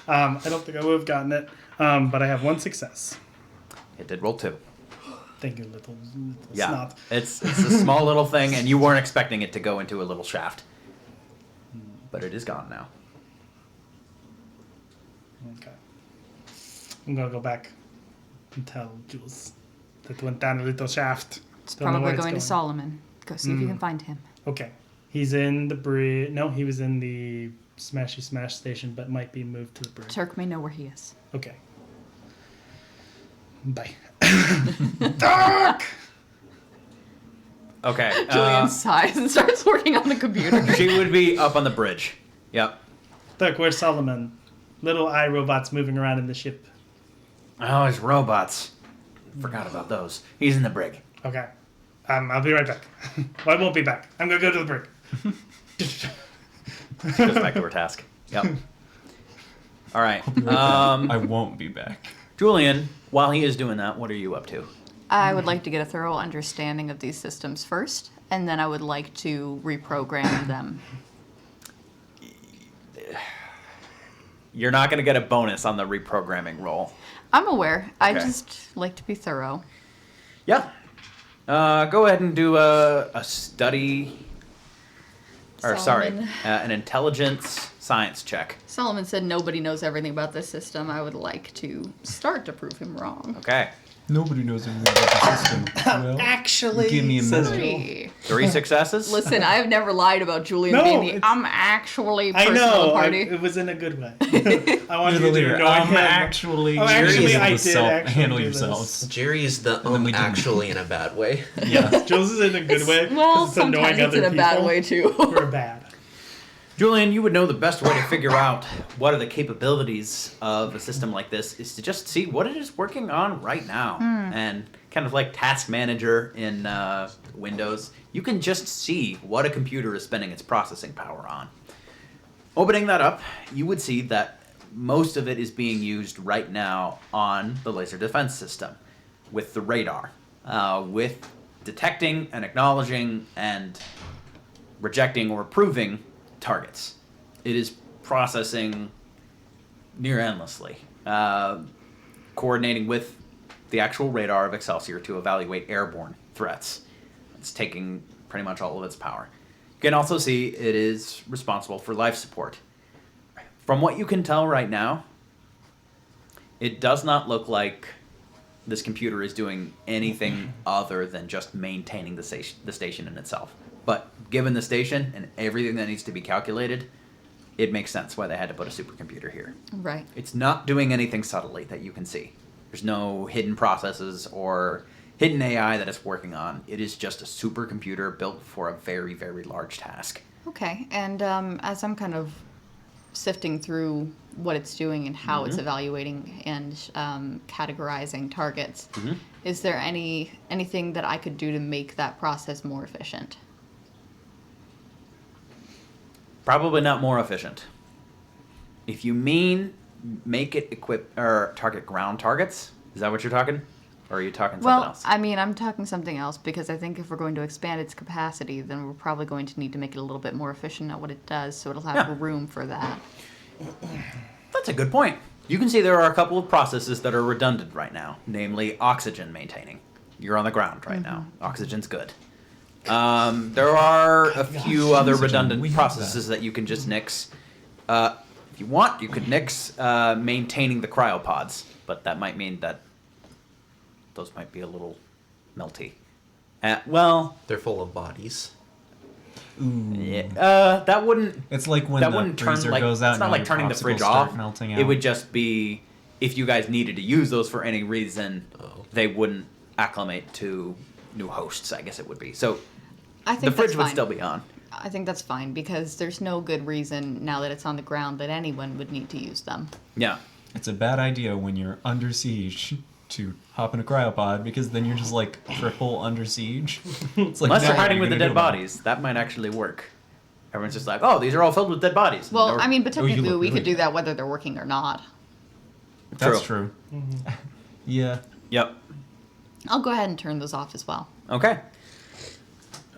Speaker 2: I don't think I would have gotten it, but I have 1 success.
Speaker 1: It did roll 2.
Speaker 2: Thank you, little
Speaker 1: Yeah.
Speaker 2: snot.
Speaker 1: It's a small little thing, and you weren't expecting it to go into a little shaft. But it is gone now.
Speaker 2: Okay. I'm gonna go back and tell Jules that went down a little shaft.
Speaker 6: It's
Speaker 2: Don't know
Speaker 6: probably
Speaker 2: where
Speaker 6: going to Solomon. Go see if you can find him.
Speaker 2: Okay. He's in the bridge. No, he was in the Smashy Smash station, but might be moved to the bridge.
Speaker 6: Turk may know where he is.
Speaker 2: Okay. Bye. Dark!
Speaker 1: Okay.
Speaker 6: Julian sighs and starts working on the computer.
Speaker 1: She would be up on the bridge. Yep.
Speaker 2: Look, where's Solomon? Little eye robots moving around in the ship.
Speaker 1: Oh, his robots. Forgot about those. He's in the brig.
Speaker 2: Okay. I'll be right back. Well, I won't be back. I'm gonna go to the brig.
Speaker 1: Goes back to her task. Yep. All right.
Speaker 7: I won't be back.
Speaker 1: Julian, while he is doing that, what are you up to?
Speaker 6: I would like to get a thorough understanding of these systems first, and then I would like to reprogram them.
Speaker 1: You're not going to get a bonus on the reprogramming roll.
Speaker 6: I'm aware. I
Speaker 1: Okay.
Speaker 6: just like to be thorough.
Speaker 1: Yeah. Go ahead and do a study. Or, sorry,
Speaker 6: Solomon.
Speaker 1: an intelligence science check.
Speaker 6: Solomon said nobody knows everything about this system. I would like to start to prove him wrong.
Speaker 1: Okay.
Speaker 7: Nobody knows anything about the system. Well,
Speaker 2: Actually,
Speaker 7: give me a
Speaker 2: says
Speaker 7: minute.
Speaker 2: Joel.
Speaker 6: Hey.
Speaker 1: 3 successes.
Speaker 6: Listen, I have never lied about Julian
Speaker 2: No,
Speaker 6: being the
Speaker 2: it's-
Speaker 6: I'm actually
Speaker 2: I
Speaker 6: personal
Speaker 2: know.
Speaker 6: party.
Speaker 2: It was in a good way. I want
Speaker 7: You're the
Speaker 2: you to
Speaker 7: leader.
Speaker 2: know him.
Speaker 7: Actually,
Speaker 2: Oh, actually,
Speaker 7: you're able
Speaker 2: I
Speaker 7: to
Speaker 2: did actually
Speaker 7: handle
Speaker 2: do this.
Speaker 7: yourselves.
Speaker 3: Jerry is the
Speaker 7: then we didn't.
Speaker 3: actually in a bad way.
Speaker 7: Yeah.
Speaker 2: Jules is in a good way. 'cause
Speaker 6: Well,
Speaker 2: it's annoying
Speaker 6: sometimes it's
Speaker 2: other
Speaker 6: in a
Speaker 2: people
Speaker 6: bad way too.
Speaker 2: who are bad.
Speaker 1: Julian, you would know the best way to figure out what are the capabilities of a system like this is to just see what it is working on right now. And kind of like Task Manager in Windows, you can just see what a computer is spending its processing power on. Opening that up, you would see that most of it is being used right now on the laser defense system with the radar, with detecting and acknowledging and rejecting or approving targets. It is processing near endlessly, coordinating with the actual radar of Excelsior to evaluate airborne threats. It's taking pretty much all of its power. You can also see it is responsible for life support. From what you can tell right now, it does not look like this computer is doing anything other than just maintaining the station in itself. But given the station and everything that needs to be calculated, it makes sense why they had to put a supercomputer here.
Speaker 6: Right.
Speaker 1: It's not doing anything subtly that you can see. There's no hidden processes or hidden AI that it's working on. It is just a supercomputer built for a very, very large task.
Speaker 6: Okay, and as I'm kind of sifting through what it's doing and how it's evaluating and categorizing targets. Is there anything that I could do to make that process more efficient?
Speaker 1: Probably not more efficient. If you mean make it equip or target ground targets, is that what you're talking? Or are you talking something
Speaker 6: Well,
Speaker 1: else?
Speaker 6: I mean, I'm talking something else because I think if we're going to expand its capacity, then we're probably going to need to make it a little bit more efficient at what it does, so it'll have
Speaker 1: Yeah.
Speaker 6: room for that.
Speaker 1: That's a good point. You can see there are a couple of processes that are redundant right now, namely oxygen maintaining. You're on the ground right now. Oxygen's good. There are a few other
Speaker 7: Oxygen, we
Speaker 1: redundant
Speaker 7: have
Speaker 1: processes that you can just nix. If you want, you could nix maintaining the cryopods, but that might mean that those might be a little melty. Well,
Speaker 3: They're full of bodies.
Speaker 7: Ooh.
Speaker 1: yeah, that wouldn't.
Speaker 7: It's like when
Speaker 1: That
Speaker 7: the
Speaker 1: wouldn't turn
Speaker 7: freezer
Speaker 1: like
Speaker 7: goes out.
Speaker 1: it's not
Speaker 7: and
Speaker 1: like
Speaker 7: your
Speaker 1: turning the
Speaker 7: popsicles
Speaker 1: fridge
Speaker 7: start
Speaker 1: off.
Speaker 7: melting
Speaker 1: It
Speaker 7: out.
Speaker 1: would just be if you guys needed to use those for any reason,
Speaker 3: Oh.
Speaker 1: they wouldn't acclimate to new hosts. I guess it would be so.
Speaker 6: I
Speaker 1: The
Speaker 6: think
Speaker 1: fridge
Speaker 6: that's
Speaker 1: would
Speaker 6: fine.
Speaker 1: still be on.
Speaker 6: I think that's fine because there's no good reason now that it's on the ground that anyone would need to use them.
Speaker 1: Yeah.
Speaker 7: It's a bad idea when you're under siege to hop in a cryopod because then you're just like triple under siege. It's like,
Speaker 1: Unless
Speaker 7: now
Speaker 1: you're
Speaker 7: what
Speaker 1: hiding
Speaker 7: are
Speaker 1: with
Speaker 7: you
Speaker 1: the
Speaker 7: gonna
Speaker 1: dead
Speaker 7: do about it?
Speaker 1: bodies, that might actually work. Everyone's just like, oh, these are all filled with dead bodies.
Speaker 6: Well,
Speaker 1: They're-
Speaker 6: I mean, but
Speaker 7: Oh, you
Speaker 6: technically
Speaker 7: look
Speaker 6: we
Speaker 7: really
Speaker 6: could do
Speaker 7: good.
Speaker 6: that whether they're working or not.
Speaker 7: That's true. Yeah.
Speaker 1: Yep.
Speaker 6: I'll go ahead and turn those off as well.
Speaker 1: Okay.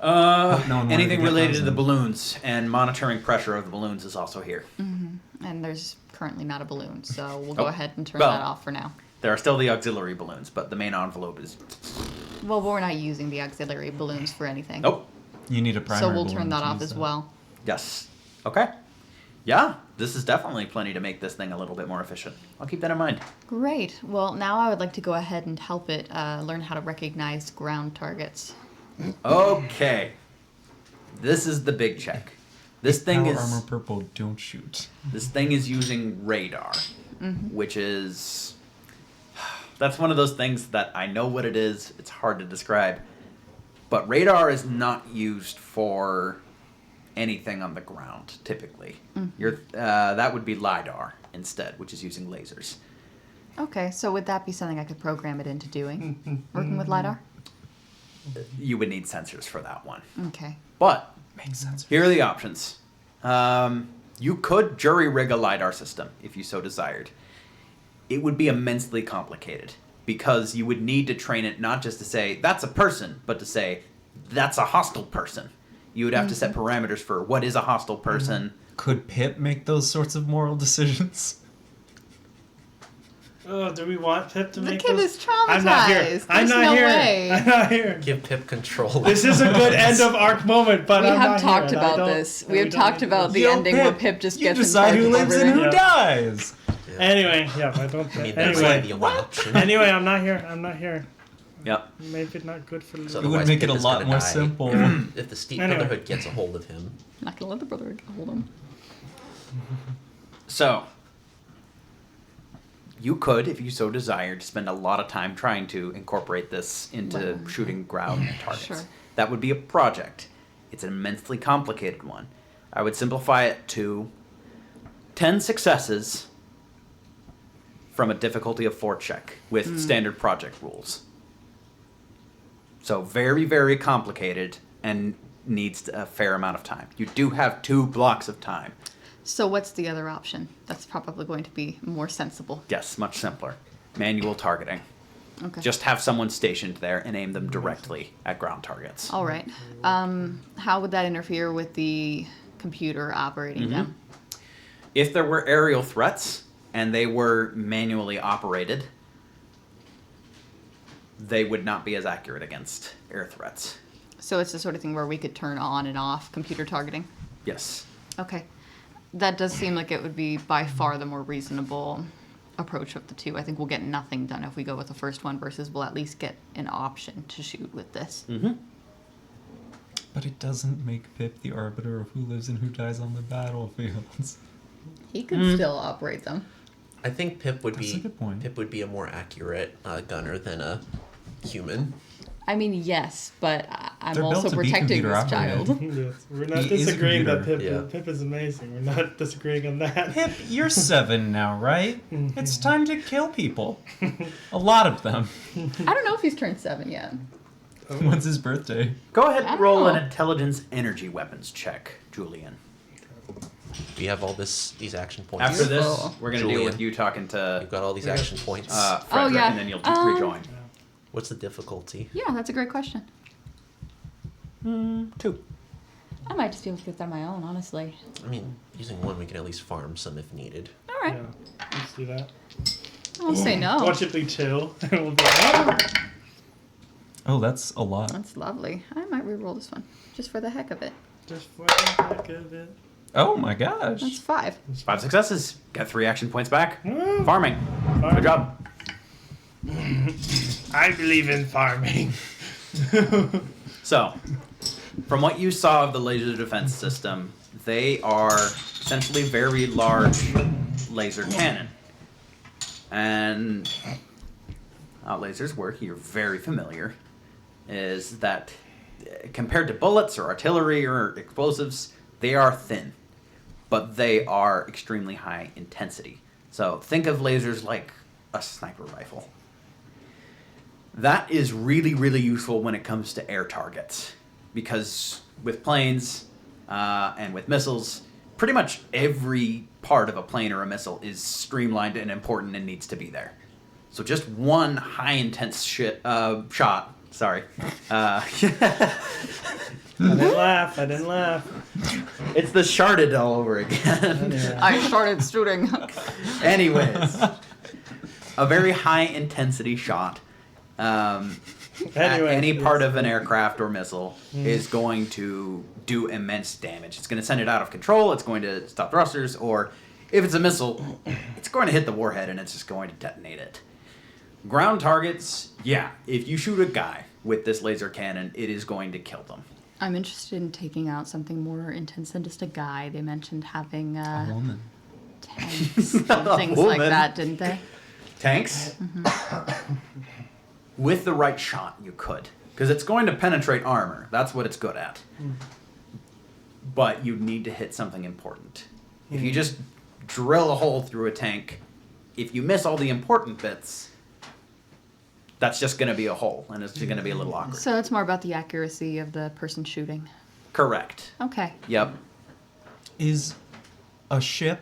Speaker 7: no one wanted
Speaker 1: Anything
Speaker 7: to get
Speaker 1: related
Speaker 7: those
Speaker 1: to the
Speaker 7: in.
Speaker 1: balloons and monitoring pressure of the balloons is also here.
Speaker 6: And there's currently not a balloon, so we'll go
Speaker 1: Oh.
Speaker 6: ahead and turn
Speaker 1: Well.
Speaker 6: that off for now.
Speaker 1: There are still the auxiliary balloons, but the main envelope is.
Speaker 6: Well, we're not using the auxiliary balloons for anything.
Speaker 1: Nope.
Speaker 7: You need a primary
Speaker 6: So we'll
Speaker 7: balloon
Speaker 6: turn that
Speaker 7: to
Speaker 6: off
Speaker 7: use
Speaker 6: as
Speaker 7: that.
Speaker 6: well.
Speaker 1: Yes. Okay. Yeah, this is definitely plenty to make this thing a little bit more efficient. I'll keep that in mind.
Speaker 6: Great. Well, now I would like to go ahead and help it learn how to recognize ground targets.
Speaker 1: Okay. This is the big check. This thing
Speaker 7: Power
Speaker 1: is
Speaker 7: armor purple. Don't shoot.
Speaker 1: this thing is using radar, which is that's one of those things that I know what it is. It's hard to describe, but radar is not used for anything on the ground typically. That would be lidar instead, which is using lasers.
Speaker 6: Okay, so would that be something I could program it into doing? Working with LiDAR?
Speaker 1: You would need sensors for that one,
Speaker 6: Okay.
Speaker 1: but
Speaker 7: Makes sense.
Speaker 1: here are the options. You could jury rig a LiDAR system if you so desired. It would be immensely complicated because you would need to train it not just to say, that's a person, but to say, that's a hostile person. You would have to set parameters for what is a hostile person.
Speaker 7: Could Pip make those sorts of moral decisions?
Speaker 2: Oh, do we want Pip to
Speaker 6: The
Speaker 2: make
Speaker 6: kid
Speaker 2: those?
Speaker 6: is traumatized.
Speaker 2: I'm not here. I'm
Speaker 6: There's
Speaker 2: not
Speaker 6: no
Speaker 2: here.
Speaker 6: way.
Speaker 2: I'm not here.
Speaker 3: Give Pip control.
Speaker 2: This is a good end of arc moment, but
Speaker 6: We
Speaker 2: I'm
Speaker 6: have
Speaker 2: not
Speaker 6: talked
Speaker 2: here, and I
Speaker 6: about
Speaker 2: don't-
Speaker 6: this.
Speaker 2: and
Speaker 6: We have
Speaker 2: don't
Speaker 6: talked
Speaker 2: need
Speaker 6: about
Speaker 2: to-
Speaker 6: the
Speaker 7: Yo,
Speaker 6: ending where Pip just
Speaker 7: you
Speaker 6: gets in
Speaker 7: decide
Speaker 6: charge
Speaker 7: who
Speaker 6: of
Speaker 7: lives and
Speaker 6: everything.
Speaker 7: who
Speaker 2: Yeah.
Speaker 7: dies.
Speaker 2: Anyway, yeah, I don't.
Speaker 3: I mean, that's
Speaker 2: Anyway,
Speaker 3: the only option.
Speaker 2: anyway, I'm not here. I'm not here.
Speaker 1: Yep.
Speaker 2: Maybe not good for.
Speaker 3: So
Speaker 7: It
Speaker 3: otherwise
Speaker 7: would make it
Speaker 3: Pip
Speaker 7: a
Speaker 3: is
Speaker 7: lot
Speaker 3: gonna
Speaker 7: more
Speaker 3: die.
Speaker 7: simple.
Speaker 3: If the Steep
Speaker 2: Anyway.
Speaker 3: Brotherhood gets a hold of him.
Speaker 6: Not gonna let the brother hold him.
Speaker 1: So, you could, if you so desired, spend a lot of time trying to incorporate this into
Speaker 6: Wow.
Speaker 1: shooting ground targets.
Speaker 6: Sure.
Speaker 1: That would be a project. It's an immensely complicated one. I would simplify it to 10 successes from a difficulty of 4 check with standard project rules. So very, very complicated and needs a fair amount of time. You do have 2 blocks of time.
Speaker 6: So what's the other option? That's probably going to be more sensible.
Speaker 1: Yes, much simpler. Manual targeting.
Speaker 6: Okay.
Speaker 1: Just have someone stationed there and aim them directly at ground targets.
Speaker 6: All right. How would that interfere with the computer operating them?
Speaker 1: If there were aerial threats and they were manually operated, they would not be as accurate against air threats.
Speaker 6: So it's the sort of thing where we could turn on and off computer targeting.
Speaker 1: Yes.
Speaker 6: Okay. That does seem like it would be by far the more reasonable approach of the two. I think we'll get nothing done if we go with the first one versus we'll at least get an option to shoot with this.
Speaker 7: But it doesn't make Pip the arbiter of who lives and who dies on the battlefields.
Speaker 6: He could still operate them.
Speaker 3: I think Pip would
Speaker 7: That's
Speaker 3: be
Speaker 7: a good point.
Speaker 3: Pip would be a more accurate gunner than a human.
Speaker 6: I mean, yes, but I'm
Speaker 7: They're built
Speaker 6: also
Speaker 7: to be
Speaker 6: protecting
Speaker 7: computer
Speaker 6: this child.
Speaker 7: operated.
Speaker 2: Yes, we're not
Speaker 7: He is a
Speaker 2: disagreeing that
Speaker 7: computer.
Speaker 2: Pip is amazing. We're not disagreeing on that.
Speaker 7: Pip, you're 7 now, right? It's time to kill people. A lot of them.
Speaker 6: I don't know if he's turned 7 yet.
Speaker 7: When's his birthday?
Speaker 1: Go ahead
Speaker 6: I
Speaker 1: and
Speaker 6: don't
Speaker 1: roll an
Speaker 6: know.
Speaker 1: intelligence energy weapons check, Julian.
Speaker 3: We have all these action points.
Speaker 1: After this,
Speaker 6: Cool.
Speaker 1: we're going to deal
Speaker 3: Julian.
Speaker 1: with you talking to
Speaker 3: You've got all these action points.
Speaker 1: Frederick,
Speaker 6: yeah.
Speaker 1: and then you'll rejoin.
Speaker 3: What's the difficulty?
Speaker 6: Yeah, that's a great question.
Speaker 1: 2.
Speaker 6: I might just be able to get that on my own, honestly.
Speaker 3: I mean, using one, we can at least farm some if needed.
Speaker 6: All right.
Speaker 2: Yeah, let's do that.
Speaker 6: I won't say no.
Speaker 2: Watch it be 2. and we'll be like,
Speaker 7: Oh, that's a lot.
Speaker 6: That's lovely. I might re-roll this one, just for the heck of it.
Speaker 2: just for the heck of it.
Speaker 7: Oh my gosh.
Speaker 6: That's 5.
Speaker 1: 5 successes. Got 3 action points back.
Speaker 2: Woo.
Speaker 1: Farming. Good job.
Speaker 2: I believe in farming.
Speaker 1: So, from what you saw of the laser defense system, they are essentially very large laser cannon. And how lasers work, you're very familiar, is that compared to bullets or artillery or explosives, they are thin, but they are extremely high intensity. So think of lasers like a sniper rifle. That is really, really useful when it comes to air targets, because with planes and with missiles, pretty much every part of a plane or a missile is streamlined and important and needs to be there. So just one high intense shot. Sorry.
Speaker 2: I didn't laugh.
Speaker 1: It's the sharded all over again.
Speaker 2: Yeah.
Speaker 6: I started shooting.
Speaker 1: Anyways, a very high intensity shot at
Speaker 2: Anyway,
Speaker 1: any
Speaker 2: yes.
Speaker 1: part of an aircraft or missile is going to do immense damage. It's going to send it out of control. It's going to stop thrusters, or if it's a missile, it's going to hit the warhead and it's just going to detonate it. Ground targets, yeah, if you shoot a guy with this laser cannon, it is going to kill them.
Speaker 6: I'm interested in taking out something more intense than just a guy. They mentioned having
Speaker 7: A woman.
Speaker 6: tanks and things like
Speaker 1: woman.
Speaker 6: that, didn't they?
Speaker 1: Tanks? With the right shot, you could. Because it's going to penetrate armor. That's what it's good at. But you need to hit something important. If you just drill a hole through a tank, if you miss all the important bits, that's just going to be a hole, and it's just going to be a little awkward.
Speaker 6: So it's more about the accuracy of the person shooting.
Speaker 1: Correct.
Speaker 6: Okay.
Speaker 1: Yep.
Speaker 7: Is a ship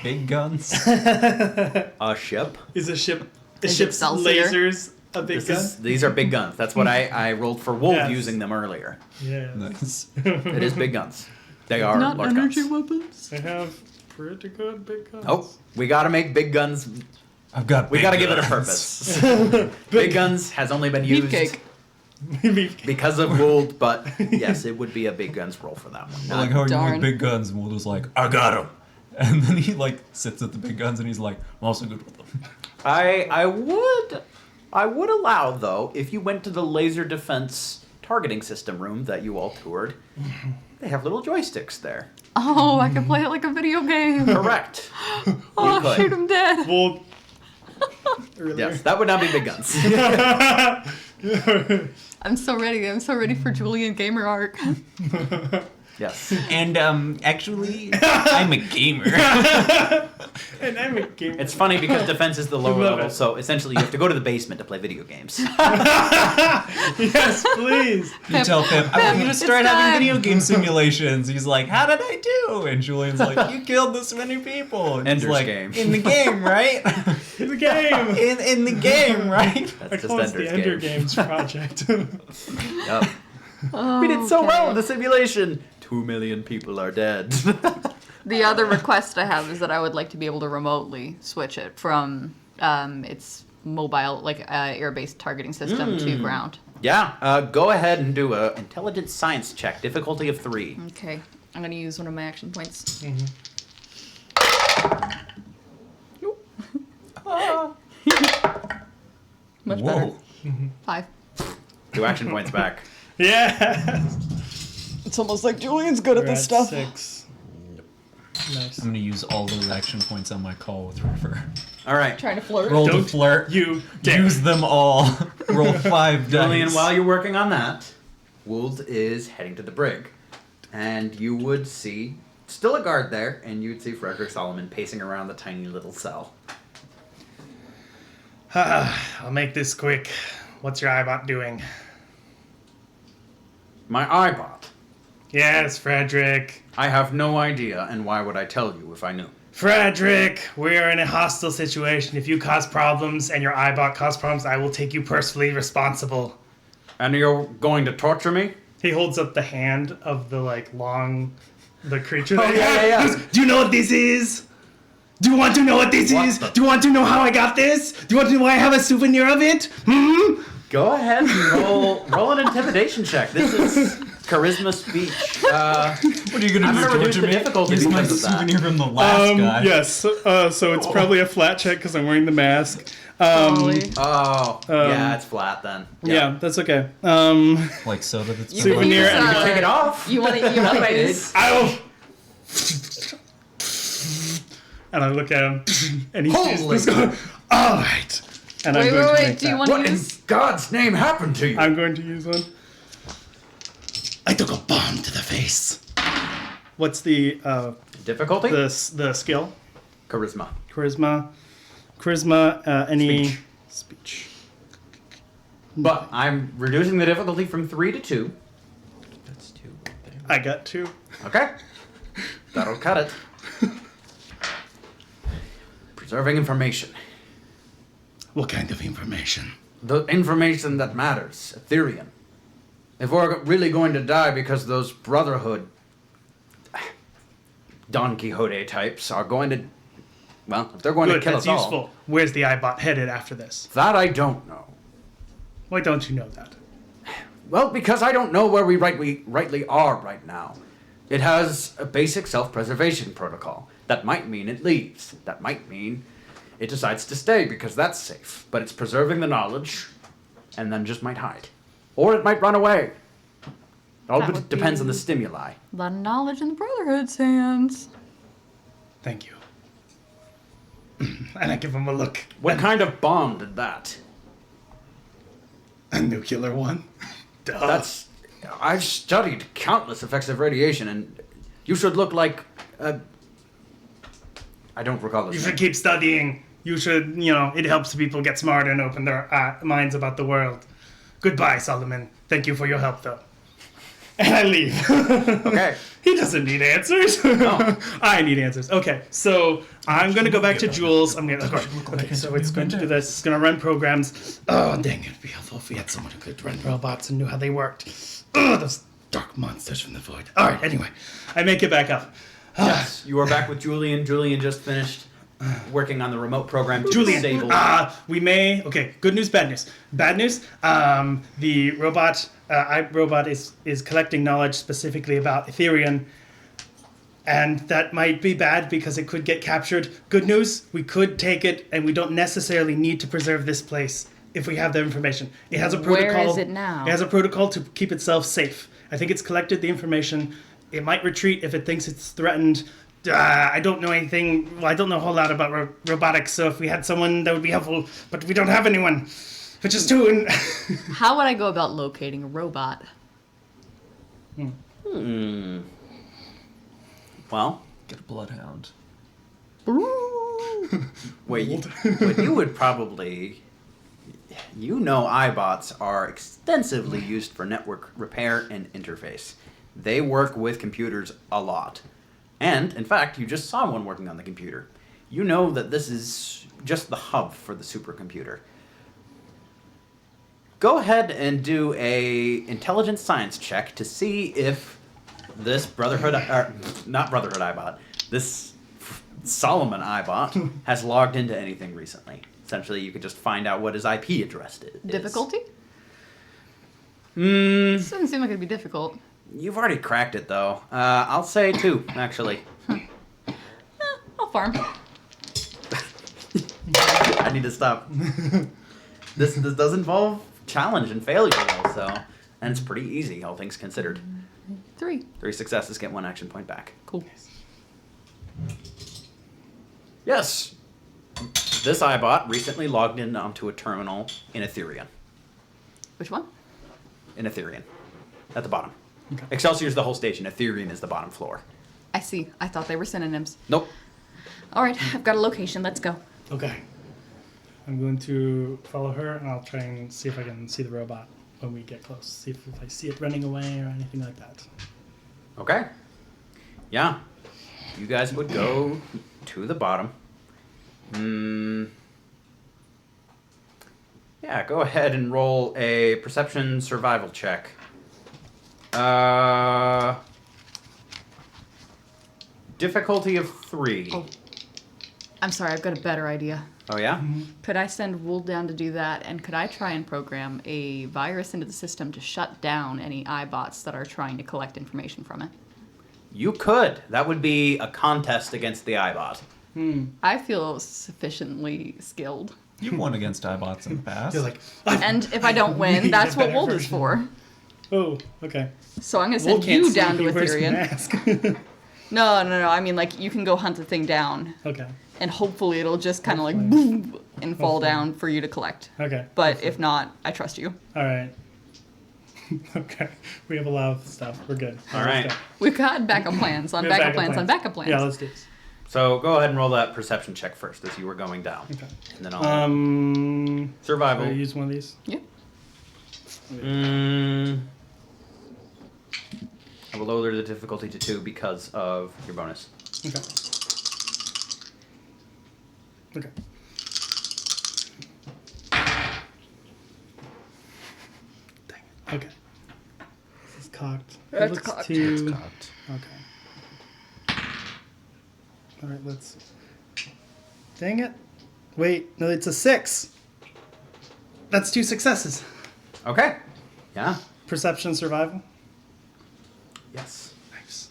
Speaker 7: big guns?
Speaker 1: A ship.
Speaker 2: Is a ship?
Speaker 6: Is it
Speaker 2: ship's
Speaker 6: Celsius?
Speaker 2: lasers a big gun?
Speaker 1: These are big guns. That's what I rolled for Wolf
Speaker 2: Yes.
Speaker 1: using them earlier.
Speaker 2: Yeah.
Speaker 7: Nice.
Speaker 1: It is big guns. They are
Speaker 6: Not
Speaker 1: large
Speaker 6: energy
Speaker 1: guns.
Speaker 6: weapons.
Speaker 2: They have pretty good big guns.
Speaker 1: Oh, we got to make big guns.
Speaker 7: I've got.
Speaker 1: We
Speaker 7: big
Speaker 1: got to give it a
Speaker 7: guns.
Speaker 1: purpose. Big guns has only been used
Speaker 6: Beefcake.
Speaker 1: because of Wold, but yes, it would be a big guns roll for that one.
Speaker 7: Well, like, how are you
Speaker 6: Darn.
Speaker 7: with big guns? And Waldo's like, I got him. And then he like sits at the big guns and he's like, I'm also good with them.
Speaker 1: I would allow though if you went to the laser defense targeting system room that you all toured. They have little joysticks there.
Speaker 6: Oh, I can play it like a video game.
Speaker 1: Correct.
Speaker 6: Oh,
Speaker 1: You could.
Speaker 6: shoot him dead.
Speaker 2: Well, earlier.
Speaker 1: Yes, that would not be big guns.
Speaker 6: I'm so ready. I'm so ready for Julian Gamer Arc.
Speaker 1: Yes.
Speaker 7: And actually, I'm a gamer.
Speaker 2: And I'm a gamer.
Speaker 1: It's funny because defense is the lower
Speaker 2: Love
Speaker 1: level,
Speaker 2: it.
Speaker 1: so essentially you have to go to the basement to play video games.
Speaker 2: Yes, please.
Speaker 7: You tell Pip, I want you to
Speaker 6: it's
Speaker 7: start
Speaker 6: time.
Speaker 7: having video game simulations. He's like, how did I do? And Julian's like, you killed this many people. And he's
Speaker 1: Ender's
Speaker 7: like,
Speaker 1: Game.
Speaker 7: in the game, right?
Speaker 2: In the game.
Speaker 7: in the game, right?
Speaker 2: I
Speaker 1: That's
Speaker 2: call it the
Speaker 1: Ender's
Speaker 2: Ender
Speaker 1: Game.
Speaker 2: Games project.
Speaker 1: Yep. We did so well in the simulation. 2 million people are dead.
Speaker 6: The other request I have is that I would like to be able to remotely switch it from its mobile, like air-based targeting system to ground.
Speaker 1: Yeah, go ahead and do a intelligence science check, difficulty of 3.
Speaker 6: Okay, I'm gonna use one of my action points. Much better.
Speaker 7: Whoa.
Speaker 6: 5.
Speaker 1: 2 action points back.
Speaker 2: Yeah.
Speaker 6: It's almost like Julian's good
Speaker 2: We're at 6. Nice.
Speaker 7: I'm gonna use all those action points on my call with River.
Speaker 1: All right.
Speaker 6: Trying to flirt.
Speaker 7: Roll to
Speaker 2: Don't
Speaker 7: flirt.
Speaker 2: you dare.
Speaker 7: Use them all. Roll 5
Speaker 1: Julian,
Speaker 7: dice.
Speaker 1: while you're working on that, Wolves is heading to the brig. And you would see still a guard there, and you would see Frederick Solomon pacing around the tiny little cell.
Speaker 2: I'll make this quick. What's your iBot doing?
Speaker 1: My iBot.
Speaker 2: Yes, Frederick.
Speaker 1: I have no idea, and why would I tell you if I knew?
Speaker 2: Frederick, we're in a hostile situation. If you cause problems and your iBot cause problems, I will take you personally responsible.
Speaker 1: And you're going to torture me?
Speaker 2: He holds up the hand of the the creature.
Speaker 1: Oh,
Speaker 2: that
Speaker 1: yeah.
Speaker 2: Goes, do you know what this is? Do you want to know what this
Speaker 1: What
Speaker 2: is?
Speaker 1: the-
Speaker 2: Do you want to know how I got this? Do you want to know why I have a souvenir of it? Hmm?
Speaker 1: Go ahead and roll an intimidation check. This is charisma speech.
Speaker 7: What are you gonna
Speaker 1: I'm
Speaker 7: do?
Speaker 1: gonna reduce
Speaker 7: Torture
Speaker 1: the
Speaker 7: me?
Speaker 1: difficulty
Speaker 7: Here's my
Speaker 1: because of that.
Speaker 7: souvenir from the last guy.
Speaker 2: Yes. So it's probably a flat check because I'm wearing the mask.
Speaker 6: Probably.
Speaker 1: Oh, yeah, it's flat then.
Speaker 2: Yeah, that's okay.
Speaker 7: Like soda that's
Speaker 6: You
Speaker 7: been
Speaker 6: can
Speaker 2: Souvenir
Speaker 6: use,
Speaker 2: and
Speaker 1: You take it off.
Speaker 6: You want to use?
Speaker 2: Ow! And I look at him, and he sees
Speaker 1: Holy-
Speaker 2: this going, all right. And I'm
Speaker 6: Wait,
Speaker 2: going to
Speaker 6: wait,
Speaker 2: make
Speaker 6: wait. Do you
Speaker 2: that.
Speaker 6: want to
Speaker 1: What in
Speaker 6: use?
Speaker 1: God's name happened to you?
Speaker 2: I'm going to use one. I took a bomb to the face. What's the
Speaker 1: Difficulty?
Speaker 2: the skill?
Speaker 1: Charisma.
Speaker 2: Charisma. Any speech.
Speaker 1: But I'm reducing the difficulty from 3 to 2.
Speaker 3: That's 2 right there.
Speaker 2: I got 2.
Speaker 1: Okay. That'll cut it. Preserving information.
Speaker 2: What kind of information?
Speaker 1: The information that matters. Ethereum. If we're really going to die because those Brotherhood Don Quixote types are going to, well, if they're going
Speaker 2: Good,
Speaker 1: to kill
Speaker 2: that's
Speaker 1: us
Speaker 2: useful.
Speaker 1: all,
Speaker 2: Where's the iBot headed after this?
Speaker 1: that I don't know.
Speaker 2: Why don't you know that?
Speaker 1: Well, because I don't know where we rightly are right now. It has a basic self-preservation protocol. That might mean it leaves. That might mean it decides to stay because that's safe. But it's preserving the knowledge, and then just might hide. Or it might run away. All
Speaker 6: That would
Speaker 1: depends on
Speaker 6: be-
Speaker 1: the stimuli.
Speaker 6: A lot of knowledge in the Brotherhood's hands.
Speaker 2: Thank you. And I give him a look.
Speaker 1: What kind of bomb did that?
Speaker 2: A nuclear one? Duh.
Speaker 1: That's... I've studied countless effects of radiation, and you should look like... I don't recall
Speaker 2: You
Speaker 1: his
Speaker 2: should
Speaker 1: name.
Speaker 2: keep studying. You should, it helps people get smarter and open their minds about the world. Goodbye, Solomon. Thank you for your help, though. And I leave.
Speaker 1: Okay.
Speaker 2: He doesn't need answers.
Speaker 1: No.
Speaker 2: I need answers. Okay, so I'm going to go back to Jules. I'm going to... Okay, so it's going to do this. It's going to run programs. Oh, dang, it'd be helpful if we had someone who could run robots and knew how they worked. Oh, those dark monsters from the void. All right, anyway. I make it back up.
Speaker 1: Yes, you are back with Julian. Julian just finished working on the remote program to
Speaker 2: Julian,
Speaker 1: disable...
Speaker 2: we may. Okay, good news, bad news. Bad news. The robot, iRobot, is collecting knowledge specifically about Ethereum, and that might be bad because it could get captured. Good news, we could take it, and we don't necessarily need to preserve this place if we have the information. It has a
Speaker 6: Where
Speaker 2: protocol.
Speaker 6: is it now?
Speaker 2: It has a protocol to keep itself safe. I think it's collected the information. It might retreat if it thinks it's threatened. I don't know anything. Well, I don't know a whole lot about robotics, so if we had someone that would be helpful, but we don't have anyone, which is too.
Speaker 6: How would I go about locating a robot?
Speaker 1: Well,
Speaker 7: Get a bloodhound.
Speaker 1: what you would probably... iBots are extensively used for network repair and interface. They work with computers a lot. And, in fact, you just saw one working on the computer. You know that this is just the hub for the supercomputer. Go ahead and do a intelligence science check to see if this not Brotherhood iBot, this Solomon iBot has logged into anything recently. Essentially, you could just find out what his IP address is.
Speaker 6: Difficulty?
Speaker 1: Mm,
Speaker 6: Doesn't seem like it'd be difficult.
Speaker 1: you've already cracked it, though. I'll say 2, actually.
Speaker 6: I'll farm.
Speaker 1: I need to stop. This does involve challenge and failure, though, so... And it's pretty easy, all things considered.
Speaker 6: 3.
Speaker 1: 3 successes get 1 action point back.
Speaker 6: Cool.
Speaker 1: Yes! this iBot recently logged in onto a terminal in Ethereum.
Speaker 6: Which one?
Speaker 1: In Ethereum. At the bottom.
Speaker 2: Okay.
Speaker 1: Excelsier's the whole station. Ethereum is the bottom floor.
Speaker 6: I see. I thought they were synonyms.
Speaker 1: Nope.
Speaker 6: All right, I've got a location. Let's go.
Speaker 2: Okay. I'm going to follow her, and I'll try and see if I can see the robot when we get close. See if I see it running away or anything like that.
Speaker 1: Okay. Yeah. You guys would go to the bottom. Yeah, go ahead and roll a perception survival check. Difficulty of 3.
Speaker 6: Oh. I'm sorry, I've got a better idea.
Speaker 1: Oh, yeah?
Speaker 6: Could I send Wool down to do that, and could I try and program a virus into the system to shut down any iBots that are trying to collect information from it?
Speaker 1: You could. That would be a contest against the iBot.
Speaker 6: I feel sufficiently skilled.
Speaker 7: You've won against iBots in the past.
Speaker 2: They're like,
Speaker 6: And if I don't win,
Speaker 2: need
Speaker 6: that's
Speaker 2: a
Speaker 6: what
Speaker 2: better
Speaker 6: Wold is
Speaker 2: version.
Speaker 6: for.
Speaker 2: oh, okay.
Speaker 6: So I'm going to
Speaker 2: Wool
Speaker 6: send
Speaker 2: can't
Speaker 6: you
Speaker 2: see,
Speaker 6: down to
Speaker 2: he wears a
Speaker 6: Ethereum.
Speaker 2: mask.
Speaker 6: No. I mean, like, you can go hunt the thing down,
Speaker 2: okay.
Speaker 6: and hopefully it'll just kind of like boom and fall down for you to collect.
Speaker 2: Okay.
Speaker 6: But if not, I trust you.
Speaker 2: All right. okay. We have a lot of stuff. We're good.
Speaker 1: All
Speaker 2: Let's
Speaker 1: right.
Speaker 2: go.
Speaker 6: We've got backup plans on
Speaker 2: We have
Speaker 6: backup plans on backup plans.
Speaker 2: Yeah, let's do this.
Speaker 1: So go ahead and roll that perception check first as you were going down.
Speaker 2: Okay.
Speaker 1: And then I'll... Survival.
Speaker 2: Should I use one of these?
Speaker 6: Yeah.
Speaker 1: I will lower the difficulty to 2 because of your bonus.
Speaker 2: Okay. Okay. Dang it. Okay. This is cocked. It
Speaker 6: It's
Speaker 2: looks
Speaker 6: cocked.
Speaker 2: too... Okay. All right, let's... Dang it. Wait, no, it's a 6. That's 2 successes.
Speaker 1: Okay. Yeah.
Speaker 2: Perception, survival.
Speaker 1: Yes.
Speaker 2: Nice.